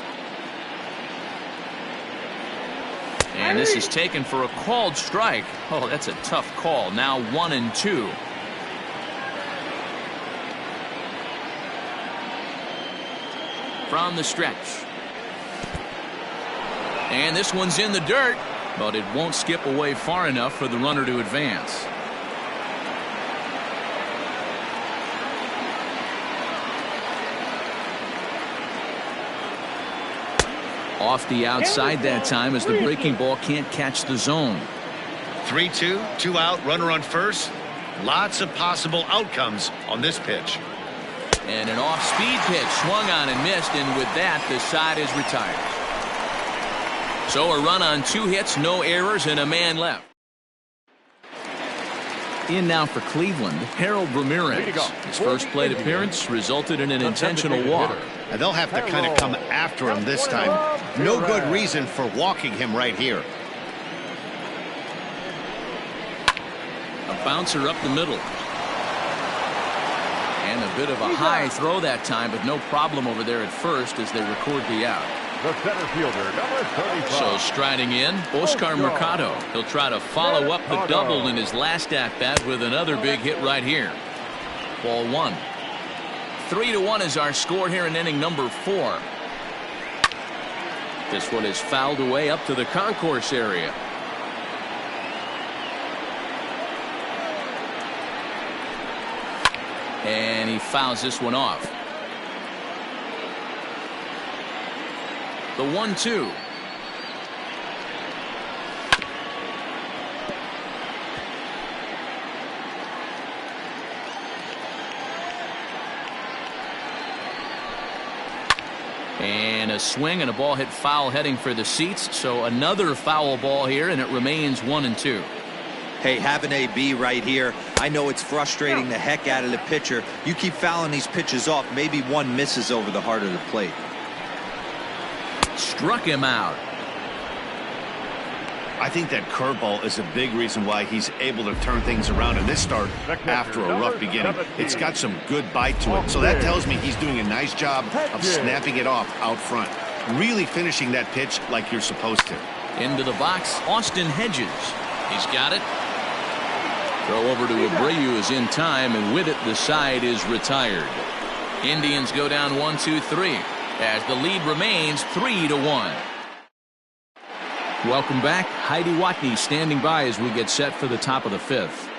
And this is taken for a called strike. Oh, that's a tough call. Now 1-2. From the stretch. And this one's in the dirt, but it won't skip away far enough for the runner to advance. Off the outside that time as the breaking ball can't catch the zone. 3-2, 2 out, runner on first. Lots of possible outcomes on this pitch. And an off-speed pitch swung on and missed, and with that the side is retired. So a run on 2 hits, no errors, and a man left. In now for Cleveland, Harold Ramirez. His first plate appearance resulted in an intentional walk. And they'll have to kind of come after him this time. No good reason for walking him right here. A bouncer up the middle. And a bit of a high throw that time, but no problem over there at first as they record the out. The center fielder, number 35. So striding in, Oscar Mercado. He'll try to follow up the double in his last at-bat with another big hit right here. Ball 1. 3-1 is our score here in inning number 4. This one is fouled away up to the concourse area. And he fouls this one off. The 1-2. And a swing and a ball hit foul heading for the seats. So another foul ball here, and it remains 1-2. Hey, have an AB right here. I know it's frustrating the heck out of the pitcher. You keep fouling these pitches off, maybe one misses over the heart of the plate. Struck him out. I think that curveball is a big reason why he's able to turn things around in this start after a rough beginning. It's got some good bite to it. So that tells me he's doing a nice job of snapping it off out front. Really finishing that pitch like you're supposed to. Into the box, Austin Hedges. He's got it. Throw over to Abreu is in time, and with it, the side is retired. Indians go down 1-2-3 as the lead remains 3-1. Welcome back. Heidi Watney standing by as we get set for the top of the 5th.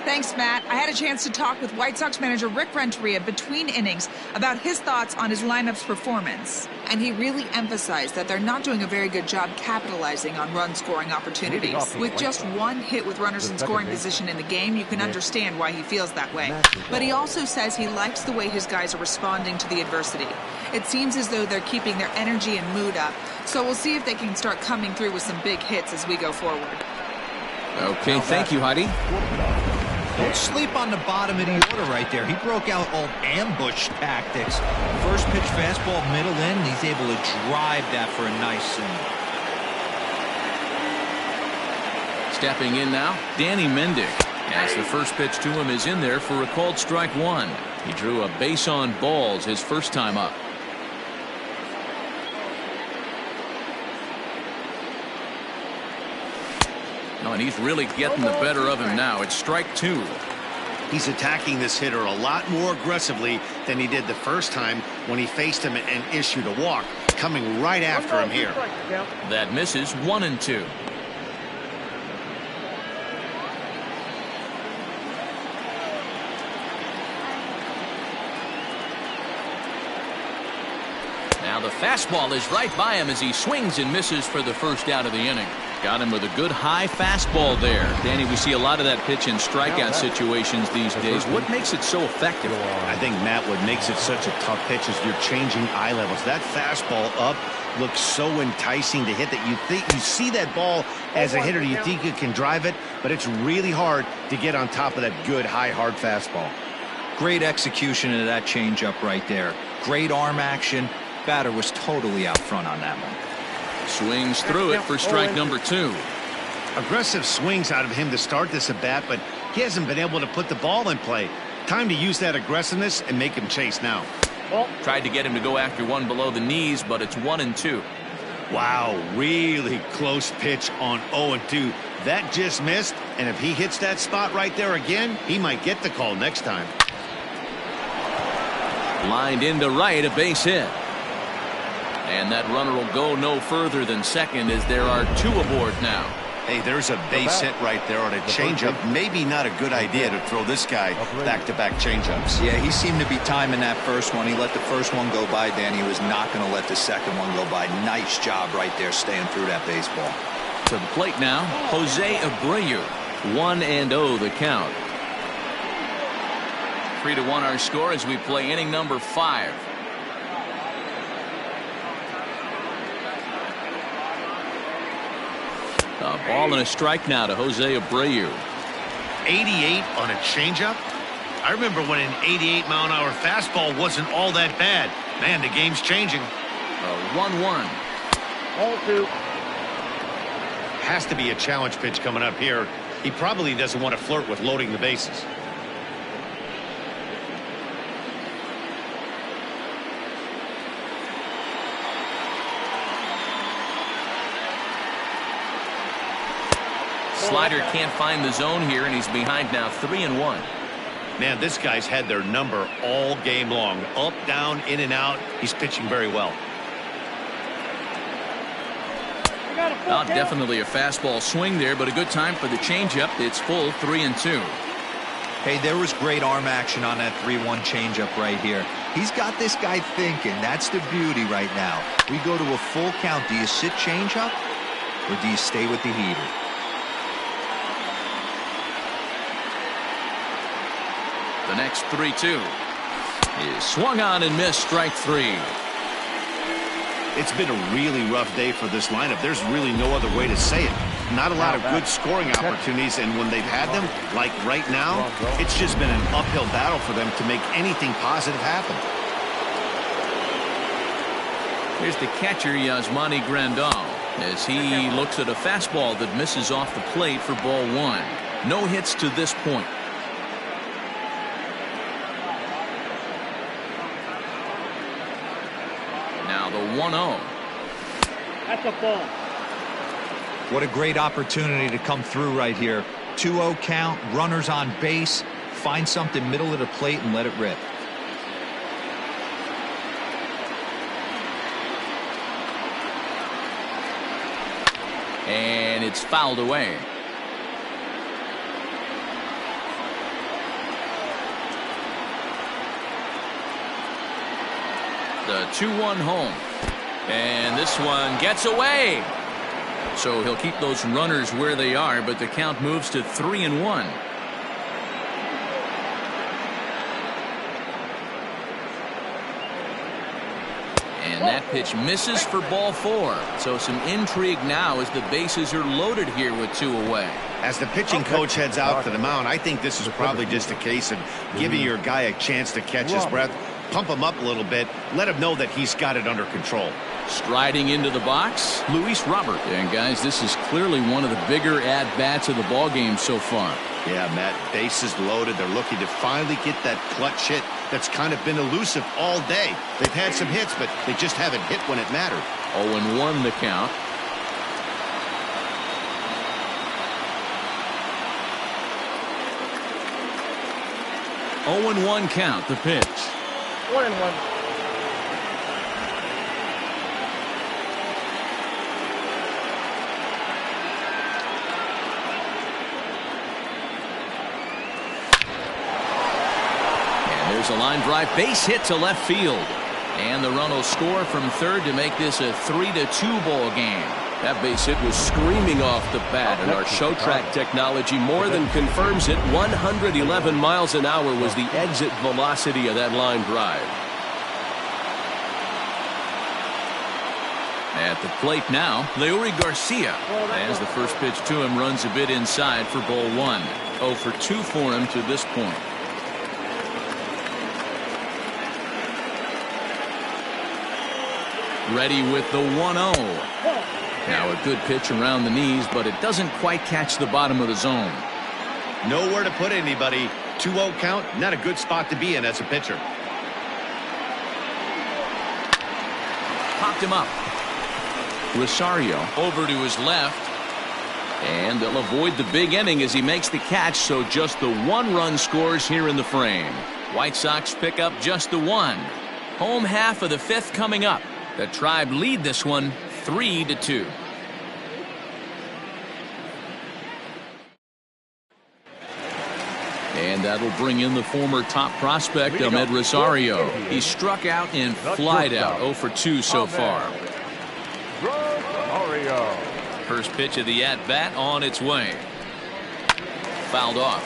Thanks, Matt. I had a chance to talk with White Sox manager Rick Renteria between innings about his thoughts on his lineup's performance. And he really emphasized that they're not doing a very good job capitalizing on run-scoring opportunities. With just 1 hit with runners in scoring position in the game, you can understand why he feels that way. But he also says he likes the way his guys are responding to the adversity. It seems as though they're keeping their energy and mood up. So we'll see if they can start coming through with some big hits as we go forward. Okay, thank you, Heidi. Don't sleep on the bottom of the order right there. He broke out old ambush tactics. First pitch fastball, middle in, and he's able to drive that for a nice single. Stepping in now, Danny Mendick. As the first pitch to him is in there for a called strike 1. He drew a base on balls his first time up. Oh, and he's really getting the better of him now. It's strike 2. He's attacking this hitter a lot more aggressively than he did the first time when he faced him and issued a walk. Coming right after him here. That misses 1-2. Now the fastball is right by him as he swings and misses for the first out of the inning. Got him with a good high fastball there. Danny, we see a lot of that pitch in strikeout situations these days. What makes it so effective? I think, Matt, what makes it such a tough pitch is you're changing eye levels. That fastball up looks so enticing to hit that you see that ball as a hitter, you think you can drive it, but it's really hard to get on top of that good high hard fastball. Great execution of that changeup right there. Great arm action. Batter was totally out front on that one. Swings through it for strike number 2. Aggressive swings out of him to start this at bat, but he hasn't been able to put the ball in play. Time to use that aggressiveness and make him chase now. Tried to get him to go after one below the knees, but it's 1-2. Wow, really close pitch on 0-2. That just missed, and if he hits that spot right there again, he might get the call next time. Lined into right, a base hit. And that runner will go no further than second as there are 2 aboard now. Hey, there's a base hit right there on a changeup. Maybe not a good idea to throw this guy back-to-back changeups. Yeah, he seemed to be timing that first one. He let the first one go by, Danny. He was not going to let the second one go by. Nice job right there staying through that baseball. To the plate now, Jose Abreu. 1-0 the count. 3-1 our score as we play inning number 5. A ball and a strike now to Jose Abreu. 88 on a changeup? I remember when an 88-mile-an-hour fastball wasn't all that bad. Man, the game's changing. A 1-1. 0-2. Has to be a challenge pitch coming up here. He probably doesn't want to flirt with loading the bases. Slider can't find the zone here, and he's behind now 3-1. Man, this guy's had their number all game long. Up, down, in and out. He's pitching very well. Definitely a fastball swing there, but a good time for the changeup. It's full 3-2. Hey, there was great arm action on that 3-1 changeup right here. He's got this guy thinking. That's the beauty right now. We go to a full count. Do you sit changeup or do you stay with the heater? The next 3-2 is swung on and missed, strike 3. It's been a really rough day for this lineup. There's really no other way to say it. Not a lot of good scoring opportunities, and when they've had them, like right now, it's just been an uphill battle for them to make anything positive happen. Here's the catcher, Yasmani Grandal, as he looks at a fastball that misses off the plate for ball 1. No hits to this point. Now the 1-0. That's a ball. What a great opportunity to come through right here. 2-0 count, runners on base. Find something middle of the plate and let it rip. And it's fouled away. The 2-1 home. And this one gets away. So he'll keep those runners where they are, but the count moves to 3-1. And that pitch misses for ball 4. So some intrigue now as the bases are loaded here with 2 away. As the pitching coach heads out to the mound, I think this is probably just a case of giving your guy a chance to catch his breath, pump him up a little bit, let him know that he's got it under control. Striding into the box, Luis Robert. And guys, this is clearly one of the bigger at-bats of the ball game so far. Yeah, Matt, bases loaded. They're looking to finally get that clutch hit that's kind of been elusive all day. They've had some hits, but they just haven't hit when it mattered. 0-1 the count. 0-1 count, the pitch. 1-1. There's a line drive base hit to left field. And the run will score from third to make this a 3-2 ball game. That base hit was screaming off the bat, and our show track technology more than confirms it. 111 miles an hour was the exit velocity of that line drive. At the plate now, Leury Garcia. As the first pitch to him runs a bit inside for ball one. 0 for 2 for him to this point. Ready with the 1-0. Now a good pitch around the knees, but it doesn't quite catch the bottom of the zone. Nowhere to put anybody. 2-0 count, not a good spot to be in as a pitcher. Popped him up. Rosario over to his left. And they'll avoid the big inning as he makes the catch, so just the 1 run scores here in the frame. White Sox pick up just the 1. Home half of the 5th coming up. The Tribe lead this one 3-2. And that'll bring in the former top prospect, Ahmed Rosario. He struck out and flied out. 0 for 2 so far. Rosario. First pitch of the at-bat on its way. Fouled off.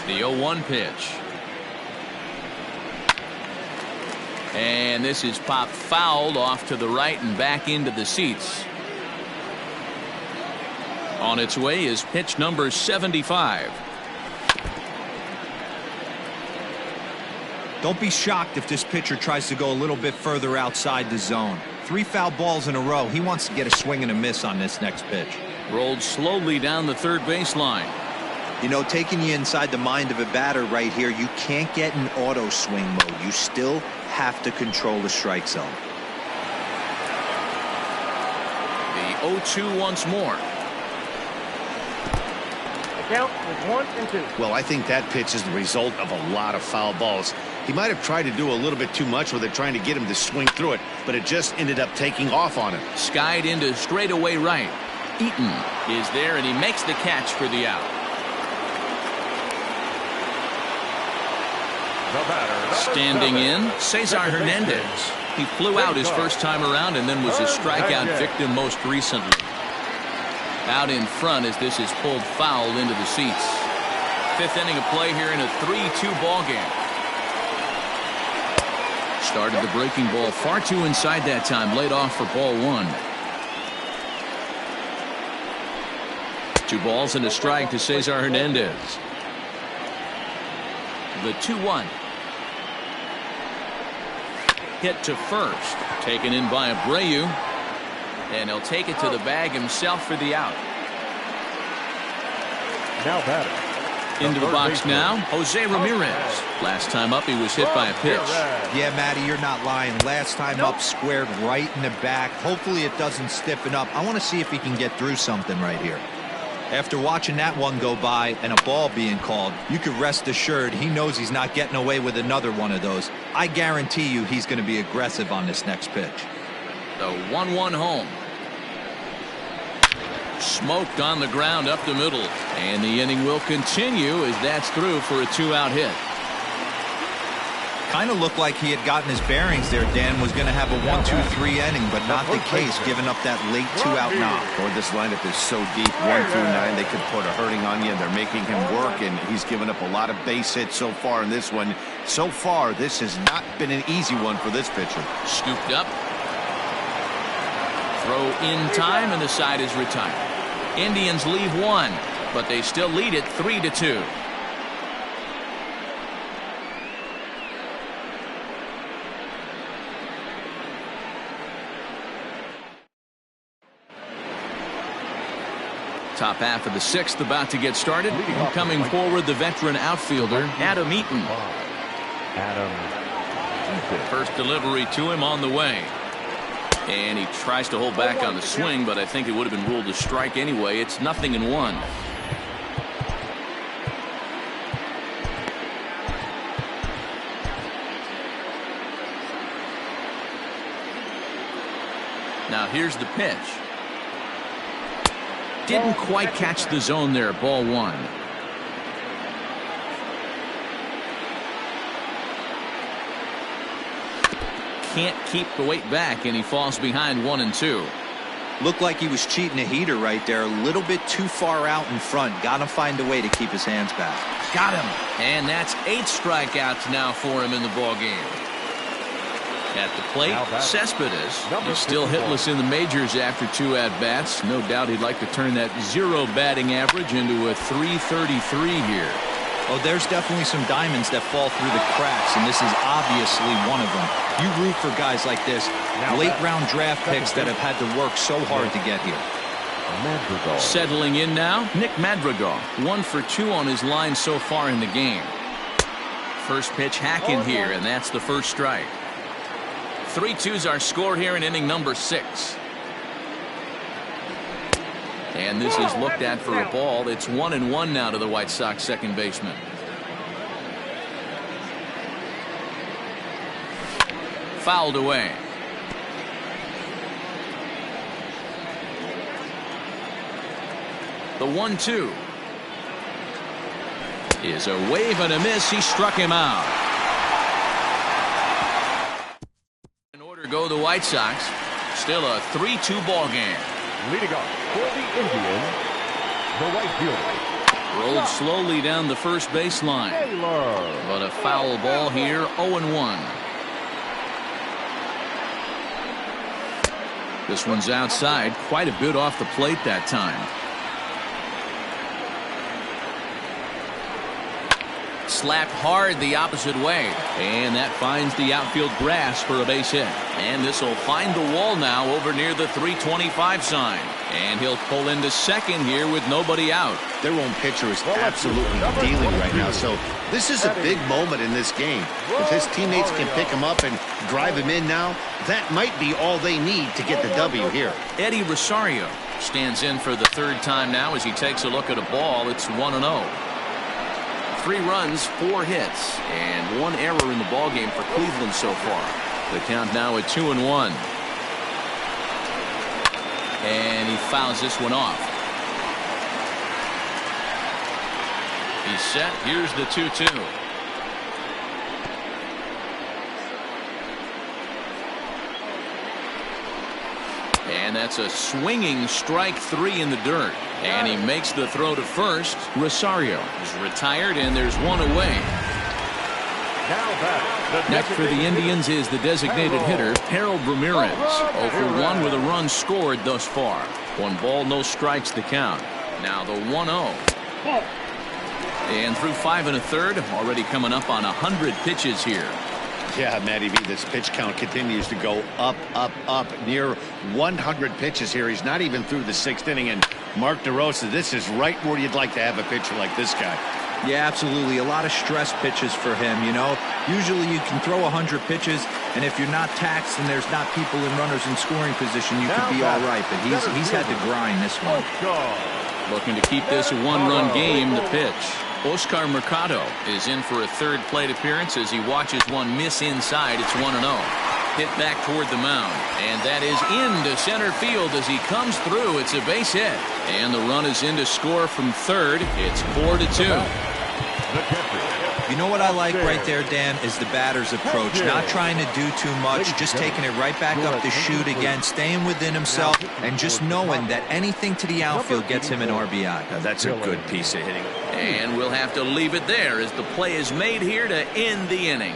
The 0-1 pitch. And this is popped fouled off to the right and back into the seats. On its way is pitch number 75. Don't be shocked if this pitcher tries to go a little bit further outside the zone. 3 foul balls in a row. He wants to get a swing and a miss on this next pitch. Rolled slowly down the third baseline. You know, taking you inside the mind of a batter right here, you can't get in auto swing mode. You still have to control the strike zone. The 0-2 once more. The count is 1-2. Well, I think that pitch is the result of a lot of foul balls. He might have tried to do a little bit too much with it, trying to get him to swing through it, but it just ended up taking off on him. Skied into straightaway right. Eaton is there, and he makes the catch for the out. Standing in, Cesar Hernandez. He flew out his first time around and then was a strikeout victim most recently. Out in front as this is pulled foul into the seats. 5th inning of play here in a 3-2 ball game. Started the breaking ball far too inside that time. Laid off for ball 1. 2 balls and a strike to Cesar Hernandez. The 2-1. Hit to first. Taken in by Abreu. And he'll take it to the bag himself for the out. Now batter. Into the box now, Jose Ramirez. Last time up, he was hit by a pitch. Yeah, Matty, you're not lying. Last time up, squared right in the back. Hopefully it doesn't stiffen up. I want to see if he can get through something right here. After watching that one go by and a ball being called, you could rest assured he knows he's not getting away with another one of those. I guarantee you he's going to be aggressive on this next pitch. The 1-1 home. Smoked on the ground up the middle. And the inning will continue as that's through for a 2-out hit. Kind of looked like he had gotten his bearings there. Dan was going to have a 1-2-3 inning, but not the case, giving up that late 2-out knock. Or this lineup is so deep, 1 through 9, they could put a hurting on you, and they're making him work, and he's given up a lot of base hits so far in this one. So far, this has not been an easy one for this pitcher. Scooped up. Throw in time, and the side is retired. Indians leave 1, but they still lead it 3-2. Top half of the 6th about to get started. Coming forward, the veteran outfielder, Adam Eaton. First delivery to him on the way. And he tries to hold back on the swing, but I think it would have been ruled a strike anyway. It's 0-1. Now here's the pitch. Didn't quite catch the zone there. Ball 1. Can't keep the weight back, and he falls behind 1-2. Looked like he was cheating a heater right there. A little bit too far out in front. Got to find a way to keep his hands back. Got him. And that's 8 strikeouts now for him in the ball game. At the plate, Cespedes. He's still hitless in the majors after 2 at-bats. No doubt he'd like to turn that 0 batting average into a .333 here. Oh, there's definitely some diamonds that fall through the cracks, and this is obviously one of them. You root for guys like this, late-round draft picks that have had to work so hard to get here. Madrigal. Settling in now, Nick Madrigal. 1 for 2 on his line so far in the game. First pitch hacking here, and that's the first strike. 3-2's our score here in inning number 6. And this is looked at for a ball. It's 1-1 now to the White Sox second baseman. Fouled away. The 1-2 is a wave and a miss. He struck him out. In order to go the White Sox. Still a 3-2 ball game. Leading off for the Indians, the right fielder. Rolled slowly down the first baseline. But a foul ball here, 0-1. This one's outside, quite a bit off the plate that time. Slapped hard the opposite way, and that finds the outfield grass for a base hit. And this will find the wall now over near the 325 sign, and he'll pull into second here with nobody out. Their own pitcher is absolutely dealing right now, so this is a big moment in this game. If his teammates can pick him up and drive him in now, that might be all they need to get the W here. Eddie Rosario stands in for the 3rd time now as he takes a look at a ball. It's 1-0. 3 runs, 4 hits, and 1 error in the ballgame for Cleveland so far. The count now at 2-1. And he fouls this one off. He's set. Here's the 2-2. And that's a swinging strike 3 in the dirt. And he makes the throw to first. Rosario is retired, and there's 1 away. Next for the Indians is the designated hitter, Harold Ramirez. 0 for 1 with a run scored thus far. 1 ball, no strikes to count. Now the 1-0. And through 5 1/3, already coming up on 100 pitches here. Yeah, Matty V, this pitch count continues to go up, up, up. Near 100 pitches here. He's not even through the 6th inning. And Mark DeRosa, this is right where you'd like to have a pitcher like this guy. Yeah, absolutely. A lot of stress pitches for him, you know. Usually you can throw 100 pitches, and if you're not taxed and there's not people and runners in scoring position, you could be all right. But he's had to grind this one. Looking to keep this a 1-run game. The pitch. Oscar Mercado is in for a 3rd plate appearance as he watches one miss inside. It's 1-0. Hit back toward the mound, and that is into center field as he comes through. It's a base hit, and the run is in to score from 3rd. It's 4-2. You know what I like right there, Dan, is the batter's approach. Not trying to do too much, just taking it right back up the chute again, staying within himself, and just knowing that anything to the outfield gets him an RBI. Now, that's a good piece of hitting. And we'll have to leave it there as the play is made here to end the inning.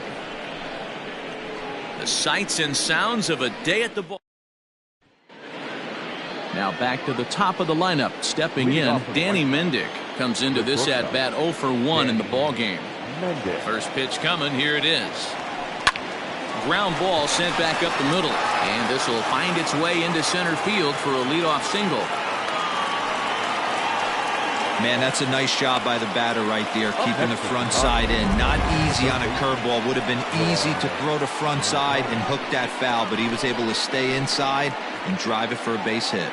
The sights and sounds of a day at the ball. Now back to the top of the lineup. Stepping in, Danny Mendick comes into this at-bat 0 for 1 in the ball game. First pitch coming. Here it is. Ground ball sent back up the middle. And this will find its way into center field for a leadoff single. Man, that's a nice job by the batter right there, keeping the front side in. Not easy on a curveball. Would have been easy to throw the front side and hook that foul, but he was able to stay inside and drive it for a base hit.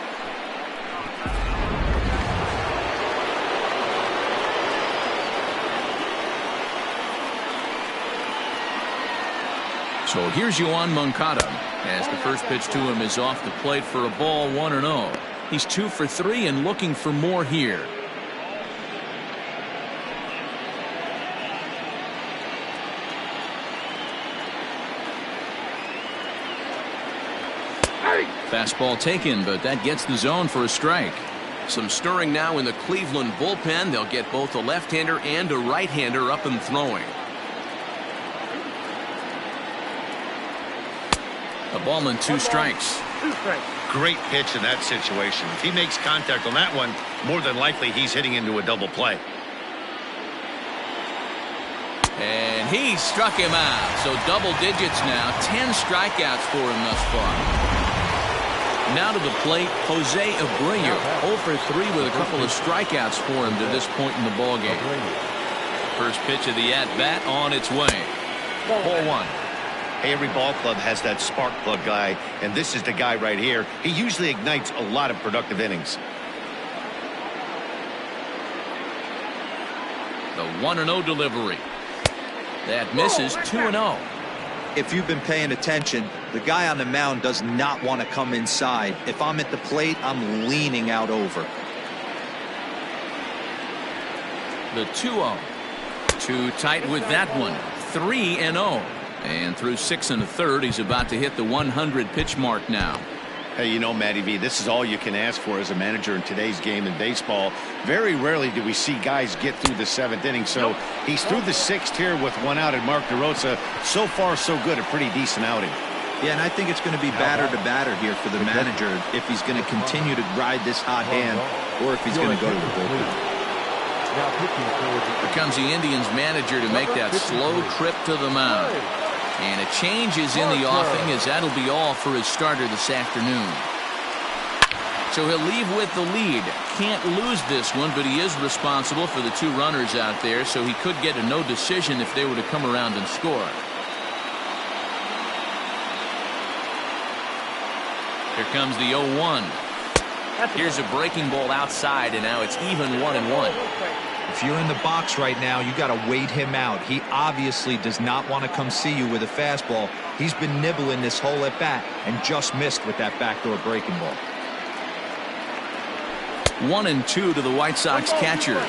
So here's Yoan Moncada as the first pitch to him is off the plate for a ball, 1-0. He's 2 for 3 and looking for more here. Fastball taken, but that gets the zone for a strike. Some stirring now in the Cleveland bullpen. They'll get both a left-hander and a right-hander up and throwing. A ball and 2 strikes. Great pitch in that situation. If he makes contact on that one, more than likely he's hitting into a double play. And he struck him out. So double digits now. 10 strikeouts for him thus far. Now to the plate, Jose Abreu. 0 for 3 with a couple of strikeouts for him to this point in the ballgame. First pitch of the at-bat on its way. Ball 1. Hey, every ball club has that spark plug guy, and this is the guy right here. He usually ignites a lot of productive innings. The 1-0 delivery. That misses. 2-0. If you've been paying attention, the guy on the mound does not want to come inside. If I'm at the plate, I'm leaning out over. The 2-0. Too tight with that one. 3-0. And through 6 1/3, he's about to hit the 100 pitch mark now. Hey, you know, Matty V, this is all you can ask for as a manager in today's game in baseball. Very rarely do we see guys get through the 7th inning. So he's through the 6th here with 1 out, and Mark DeRosa, so far so good, a pretty decent outing. Yeah, and I think it's going to be batter to batter here for the manager if he's going to continue to ride this hot hand or if he's going to go to the bullpen. Here comes the Indians manager to make that slow trip to the mound. And a change is in the offing, as that'll be all for his starter this afternoon. So he'll leave with the lead. Can't lose this one, but he is responsible for the 2 runners out there, so he could get a no decision if they were to come around and score. Here comes the 0-1. Here's a breaking ball outside, and now it's even 1-1. If you're in the box right now, you got to wait him out. He obviously does not want to come see you with a fastball. He's been nibbling this whole at bat and just missed with that backdoor breaking ball. 1-2 to the White Sox catcher.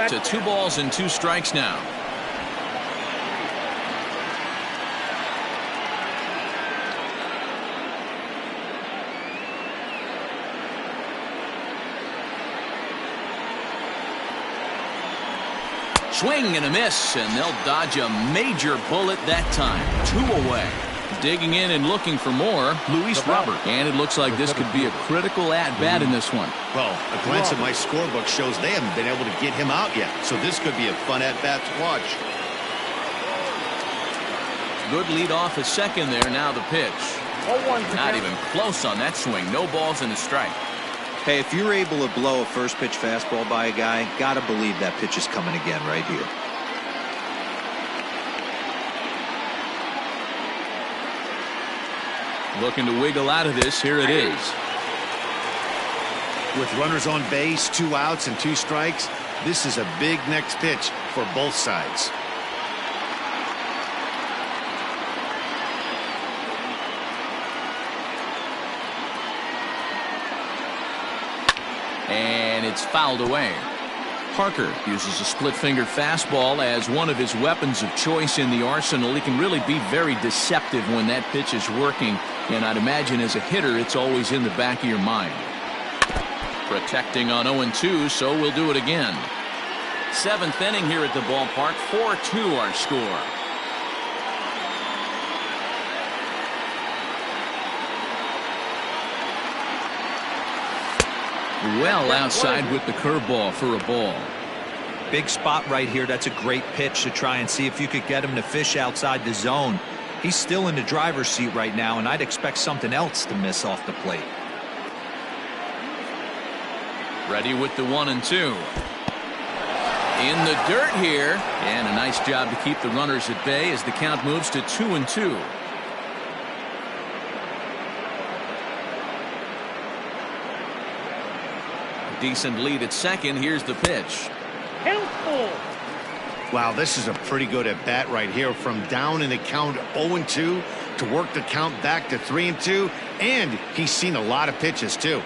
To 2 balls and 2 strikes now. Swing and a miss, and they'll dodge a major bullet that time. 2 away. Digging in and looking for more, Luis Robert. And it looks like this could be a critical at-bat in this one. Well, a glance at my scorebook shows they haven't been able to get him out yet. So this could be a fun at-bat to watch. Good lead off at second there. Now the pitch. Not even close on that swing. No balls and a strike. Hey, if you're able to blow a first pitch fastball by a guy, gotta believe that pitch is coming again right here. Looking to wiggle out of this. Here it is. With runners on base, 2 outs and 2 strikes, this is a big next pitch for both sides. And it's fouled away. Parker uses a split-finger fastball as one of his weapons of choice in the arsenal. He can really be very deceptive when that pitch is working, and I'd imagine as a hitter it's always in the back of your mind. Protecting on 0-2, so we'll do it again. 7th inning here at the ballpark. 4-2 our score. Well outside with the curveball for a ball. Big spot right here. That's a great pitch to try and see if you could get him to fish outside the zone. He's still in the driver's seat right now, and I'd expect something else to miss off the plate. Ready with the 1-2. In the dirt here, and a nice job to keep the runners at bay as the count moves to 2-2. Decent lead at second. Here's the pitch. Wow, this is a pretty good at bat right here. From down in the count 0-2 to work the count back to 3-2, and he's seen a lot of pitches too.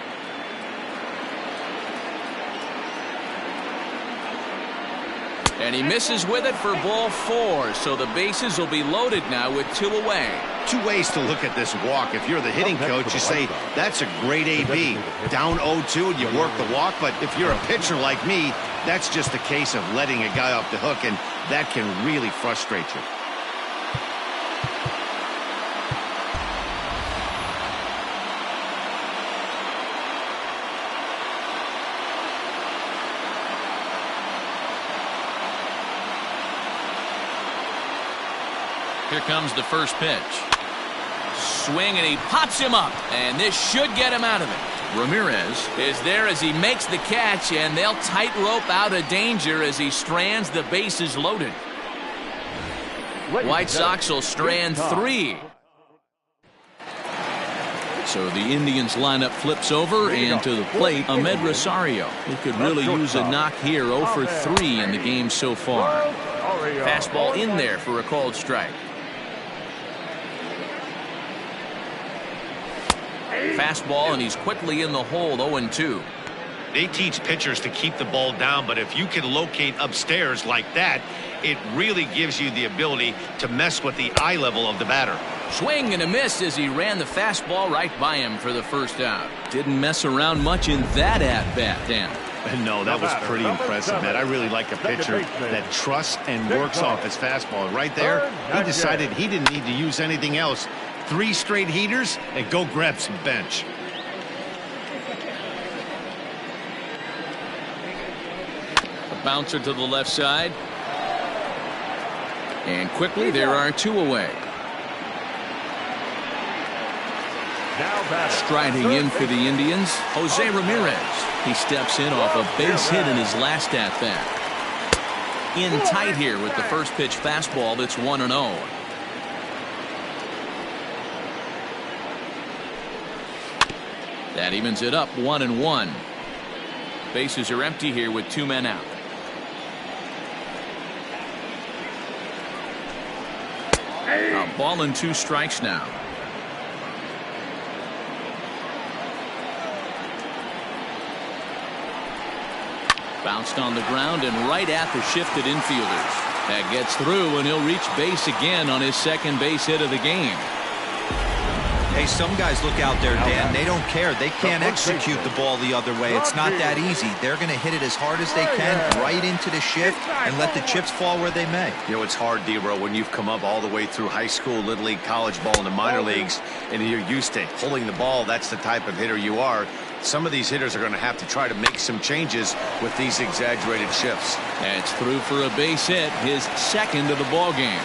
And he misses with it for ball 4, so the bases will be loaded now with 2 away. 2 ways to look at this walk. If you're the hitting coach, you say, that's a great AB. Down 0-2 and you work the walk, but if you're a pitcher like me, that's just a case of letting a guy off the hook, and that can really frustrate you. Here comes the first pitch. Swing, and he pops him up, and this should get him out of it. Ramirez is there as he makes the catch, and they'll tightrope out of danger as he strands the bases loaded. White Sox will strand 3. So the Indians lineup flips over, and to the plate, Ahmed Rosario. He could really use a knock here. 0 for 3 in the game so far. Fastball in there for a called strike. Fastball, and he's quickly in the hole. 0-2. They teach pitchers to keep the ball down, but if you can locate upstairs like that, it really gives you the ability to mess with the eye level of the batter. Swing and a miss as he ran the fastball right by him for the first out. Didn't mess around much in that at-bat, Dan. No, that was pretty impressive, Matt. I really like a pitcher that trusts and works off his fastball. Right there, he decided he didn't need to use anything else. 3 straight heaters and go grab some bench. A bouncer to the left side. And quickly there are 2 away. Striding in for the Indians, Jose Ramirez. He steps in off a base hit in his last at-bat. In tight here with the first pitch fastball that's 1-0. That evens it up 1-1. Bases are empty here with 2 men out. A ball and 2 strikes now. Bounced on the ground and right at the shifted infielders. That gets through, and he'll reach base again on his second base hit of the game. Hey, some guys look out there, Dan. They don't care. They can't execute the ball the other way. It's not that easy. They're going to hit it as hard as they can right into the shift and let the chips fall where they may. You know, it's hard, D-Row, when you've come up all the way through high school, little league, college ball, and the minor leagues, and you're used to pulling the ball. That's the type of hitter you are. Some of these hitters are going to have to try to make some changes with these exaggerated shifts. That's through for a base hit, his second of the ball game.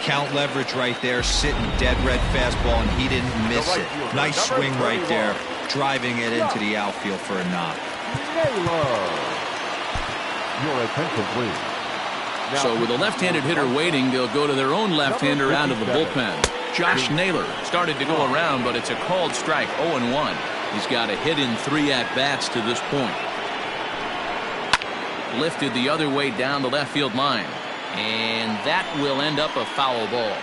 Count leverage right there, sitting dead red fastball, and he didn't miss it. Nice swing right there, driving it into the outfield for a knock. Your attention, please. So with a left-handed hitter waiting, they'll go to their own left-hander out of the bullpen. Josh Naylor started to go around, but it's a called strike. 0-1. He's got a hit in 3 at-bats to this point. Lifted the other way down the left field line. And that will end up a foul ball.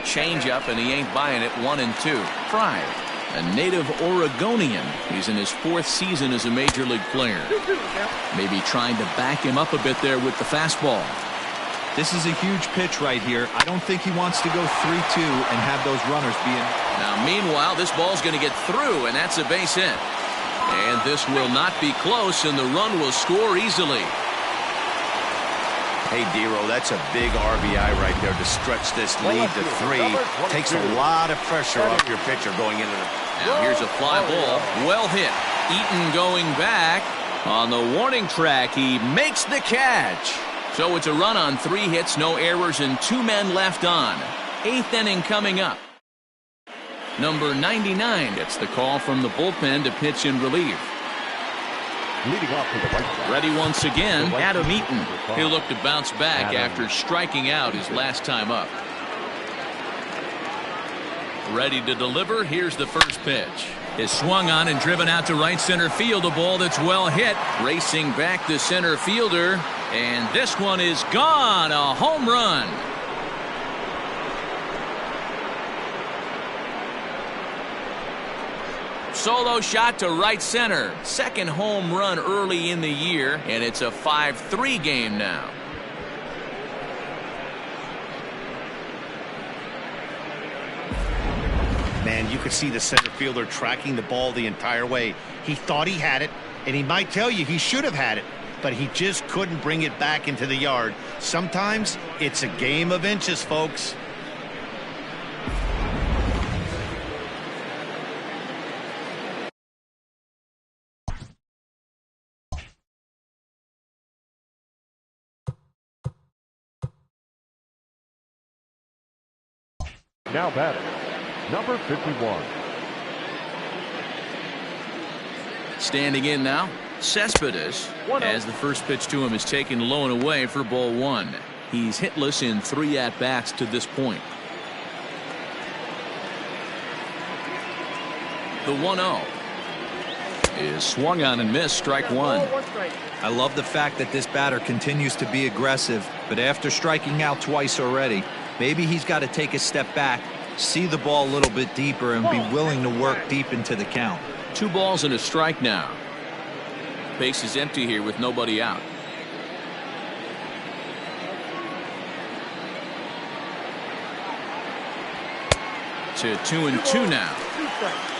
Change up, and he ain't buying it. 1-2. Fry, a native Oregonian. He's in his 4th season as a major league player. Maybe trying to back him up a bit there with the fastball. This is a huge pitch right here. I don't think he wants to go 3-2 and have those runners be in. Now, meanwhile, this ball's going to get through, and that's a base hit. And this will not be close, and the run will score easily. Hey, D-Row, that's a big RBI right there to stretch this lead to 3. Takes a lot of pressure off your pitcher going into the... Now here's a fly ball. Well hit. Eaton going back. On the warning track, he makes the catch. So it's a run on 3 hits, no errors, and 2 men left on. 8th inning coming up. Number 99 gets the call from the bullpen to pitch in relief. Leading off to the right side. Ready once again, Adam Eaton. He'll look to bounce back after striking out his last time up. Ready to deliver. Here's the first pitch. Is swung on and driven out to right center field. A ball that's well hit. Racing back the center fielder. And this one is gone. A home run. Solo shot to right center. Second home run early in the year. And it's a 5-3 game now. Man, you could see the center fielder tracking the ball the entire way. He thought he had it, and he might tell you he should have had it, but he just couldn't bring it back into the yard. Sometimes it's a game of inches, folks. Now batting, number 51. Standing in now, Cespedes, as the first pitch to him is taken low and away for ball one. He's hitless in 3 at-bats to this point. The 1-0 is swung on and missed, strike one. I love the fact that this batter continues to be aggressive, but after striking out twice already, maybe he's got to take a step back, see the ball a little bit deeper, and be willing to work deep into the count. 2 balls and a strike now. Base is empty here with nobody out. To 2-2 now.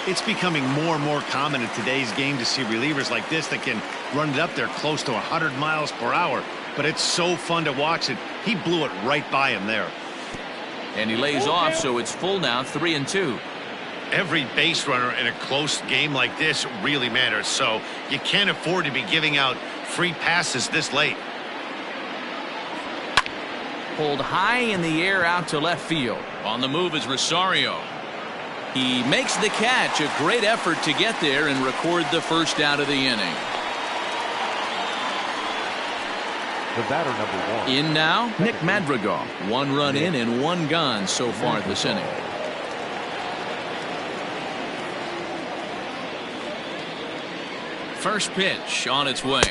It's becoming more and more common in today's game to see relievers like this that can run it up there close to 100 miles per hour. But it's so fun to watch it. He blew it right by him there. And he lays off, so it's full now, 3-2. Every base runner in a close game like this really matters, so you can't afford to be giving out free passes this late. Pulled high in the air out to left field. On the move is Rosario. He makes the catch. A great effort to get there and record the first out of the inning. The batter, number 1. In now, Nick Madrigal. 1 run in and 1 gone so far this inning. First pitch on its way.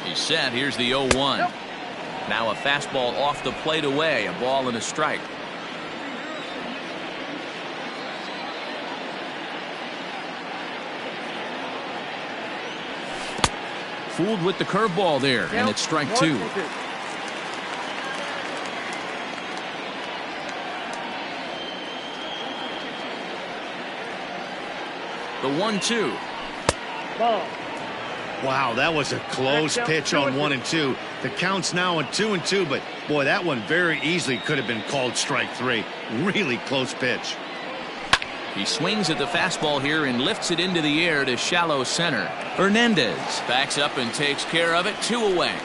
He's set. Here's the 0-1. Now a fastball off the plate away. A ball and a strike. Fooled with the curveball there, and it's strike 2. The 1-2. Ball. Wow, that was a close pitch on 1 and 2. The count's now on 2 and 2, but boy, that one very easily could have been called strike 3. Really close pitch. He swings at the fastball here and lifts it into the air to shallow center. Hernandez backs up and takes care of it. 2 away.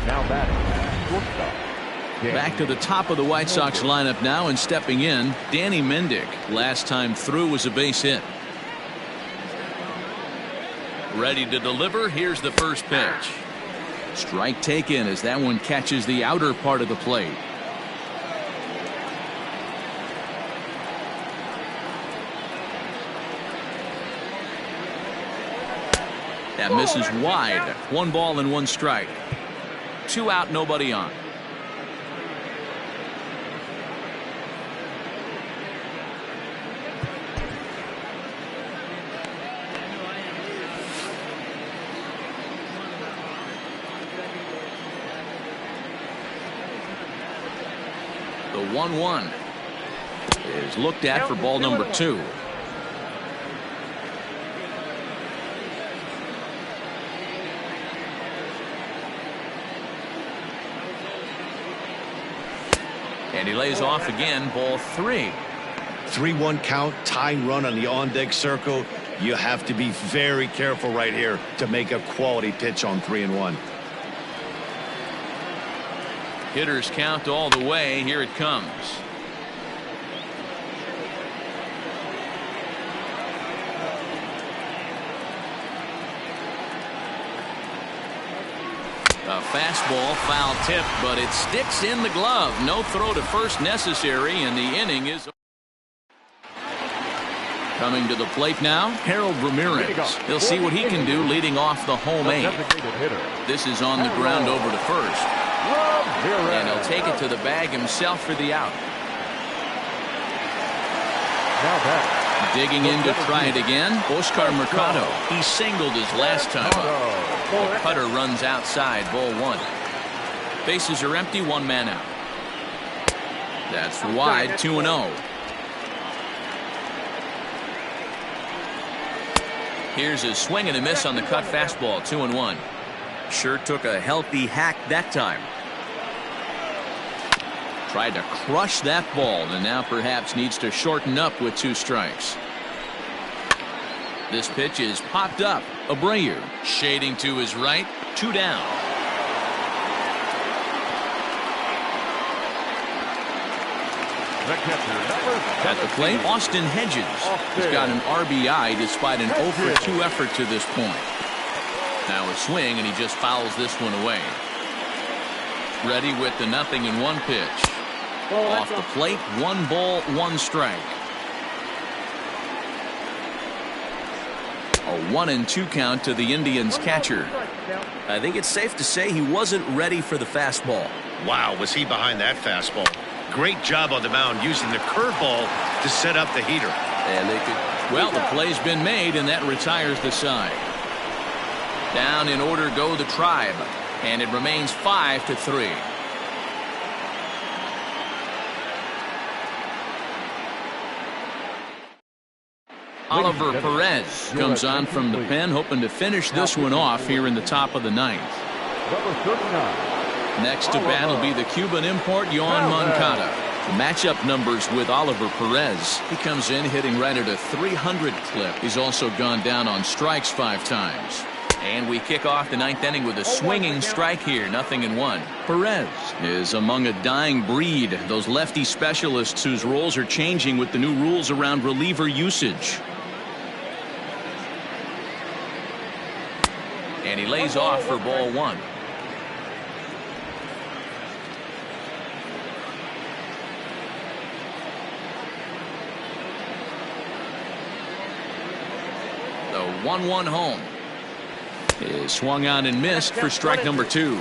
Now batting, shortstop. Back to the top of the White Sox lineup now, and stepping in, Danny Mendick. Last time through was a base hit. Ready to deliver. Here's the first pitch. Strike taken as that one catches the outer part of the plate. That misses wide. 1 ball and 1 strike. 2 out, nobody on. The 1-1 is looked at for ball number 2. And he lays off again, ball 3. 3-1 count, tying run on the on-deck circle. You have to be very careful right here to make a quality pitch on 3-1. Hitters count all the way. Here it comes. A fastball foul tip, but it sticks in the glove. No throw to first necessary, and the inning is coming to the plate now. Harold Ramirez. He'll see what he can do leading off the home eighth. This is on the ground over to first. And he'll take it to the bag himself for the out. Digging in to try it again, Oscar Mercado. He singled his last time up. The cutter runs outside, ball one. Bases are empty, one man out. That's wide, 2-0. Here's a swing and a miss on the cut fastball, 2-1. Sure took a healthy hack that time. Tried to crush that ball, and now perhaps needs to shorten up with 2 strikes. This pitch is popped up. Abreu shading to his right, 2 down. At the plate, Austin Hedges has got an RBI despite an 0-for-2 effort to this point. Now a swing, and he just fouls this one away. Ready with the 0-1 pitch. Off the plate, 1 ball, 1 strike. A 1-2 count to the Indians catcher. I think it's safe to say he wasn't ready for the fastball. Wow, was he behind that fastball. Great job on the mound using the curveball to set up the heater. And they could. Well, the play's been made, and that retires the side. Down in order go the Tribe, and it remains 5-3. Oliver Perez comes on from the pen, hoping to finish this one off here in the top of the 9th. Next to bat will be the Cuban import, Yoan Moncada. The matchup numbers with Oliver Perez. He comes in hitting right at a 300 clip. He's also gone down on strikes 5 times. And we kick off the 9th inning with a swinging strike here, 0-1. Perez is among a dying breed, those lefty specialists whose roles are changing with the new rules around reliever usage. And he lays off for ball 1. The 1-1 home is swung on and missed for strike number 2.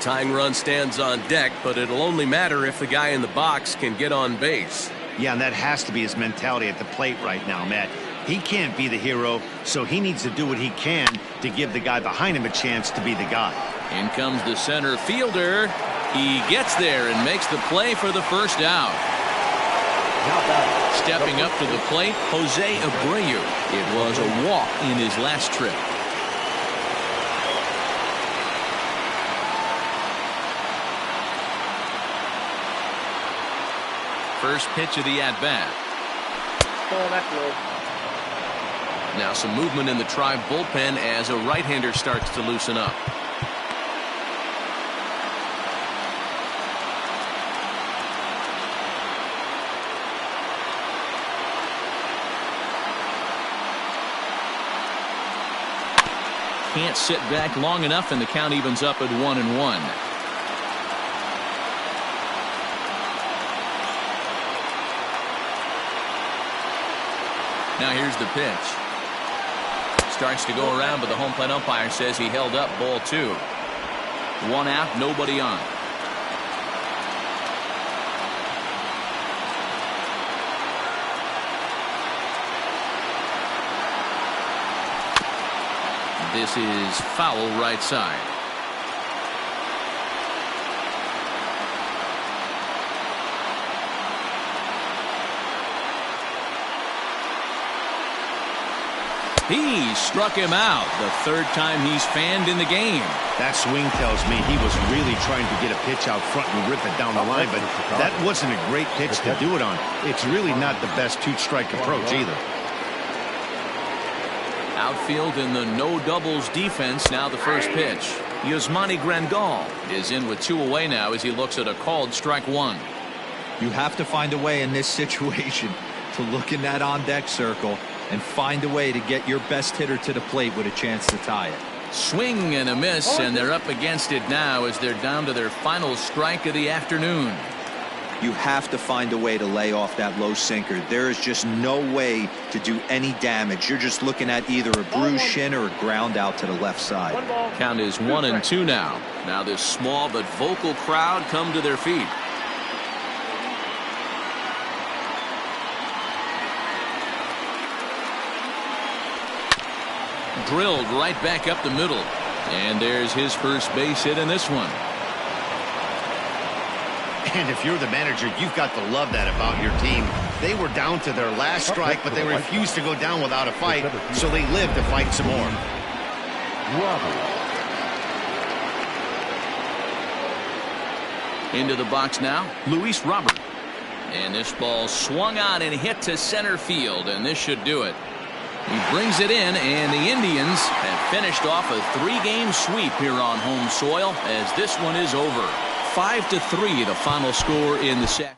Tying run stands on deck, but it'll only matter if the guy in the box can get on base. Yeah, and that has to be his mentality at the plate right now, Matt. He can't be the hero, so he needs to do what he can to give the guy behind him a chance to be the guy. In comes the center fielder. He gets there and makes the play for the first out. Stepping up to the plate, Jose Abreu. It was a walk in his last trip. First pitch of the at-bat. Oh, that's low. Now some movement in the Tribe bullpen as a right-hander starts to loosen up. Can't sit back long enough, and the count evens up at 1-1. Now here's the pitch. Starts to go around, but the home plate umpire says he held up, ball 2. 1 out, nobody on. This is foul right side. He struck him out, the 3rd time he's fanned in the game. That swing tells me he was really trying to get a pitch out front and rip it down the line, but that wasn't a great pitch to do it on. It's really not the best 2-strike approach either. Outfield in the no doubles defense. Now the first pitch. Yasmani Grandal is in with 2 away now as he looks at a called strike 1. You have to find a way in this situation to look in that on-deck circle and find a way to get your best hitter to the plate with a chance to tie it. Swing and a miss, and they're up against it now as they're down to their final strike of the afternoon. You have to find a way to lay off that low sinker. There is just no way to do any damage. You're just looking at either a bruised shin or a ground out to the left side. Count is 1-2 now. Now this small but vocal crowd come to their feet. Drilled right back up the middle. And there's his first base hit in this one. And if you're the manager, you've got to love that about your team. They were down to their last strike, but they refused to go down without a fight, so they lived to fight some more. Into the box now, Luis Robert. And this ball swung on and hit to center field, and this should do it. He brings it in, and the Indians have finished off a 3-game sweep here on home soil as this one is over. 5-3 the final score in the second.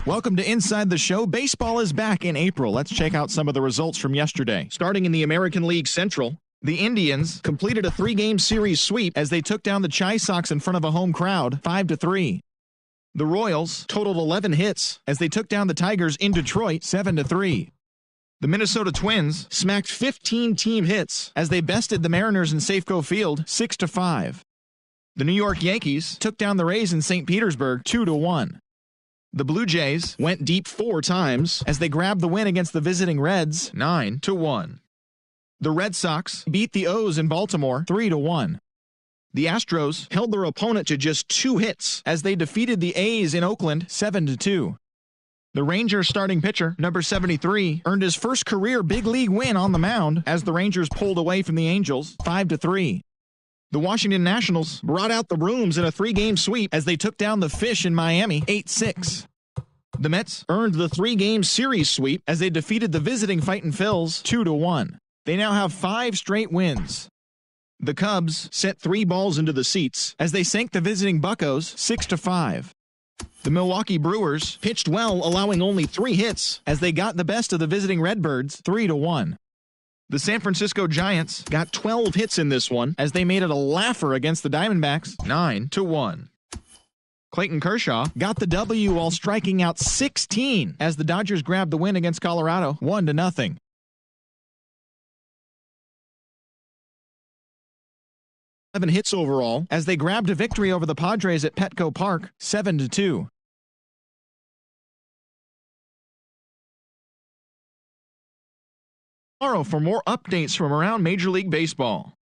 Welcome to Inside the Show. Baseball is back in April. Let's check out some of the results from yesterday. Starting in the American League Central, the Indians completed a 3-game series sweep as they took down the Chi Sox in front of a home crowd, 5-3. The Royals totaled 11 hits as they took down the Tigers in Detroit, 7-3. The Minnesota Twins smacked 15 team hits as they bested the Mariners in Safeco Field, 6-5. The New York Yankees took down the Rays in St. Petersburg, 2-1. The Blue Jays went deep 4 times as they grabbed the win against the visiting Reds, 9-1. The Red Sox beat the O's in Baltimore, 3-1. The Astros held their opponent to just 2 hits as they defeated the A's in Oakland, 7-2. The Rangers starting pitcher, number 73, earned his first career big league win on the mound as the Rangers pulled away from the Angels, 5-3. The Washington Nationals brought out the brooms in a 3-game sweep as they took down the Fish in Miami, 8-6. The Mets earned the 3-game series sweep as they defeated the visiting Fightin' Phils, 2-1. They now have 5 straight wins. The Cubs sent 3 balls into the seats as they sank the visiting Buccos, 6-5. The Milwaukee Brewers pitched well, allowing only 3 hits as they got the best of the visiting Redbirds, 3-1. The San Francisco Giants got 12 hits in this one as they made it a laugher against the Diamondbacks, 9-1. Clayton Kershaw got the W while striking out 16 as the Dodgers grabbed the win against Colorado, 1-0. Hits overall as they grabbed a victory over the Padres at Petco Park, 7-2. Tomorrow for more updates from around Major League Baseball.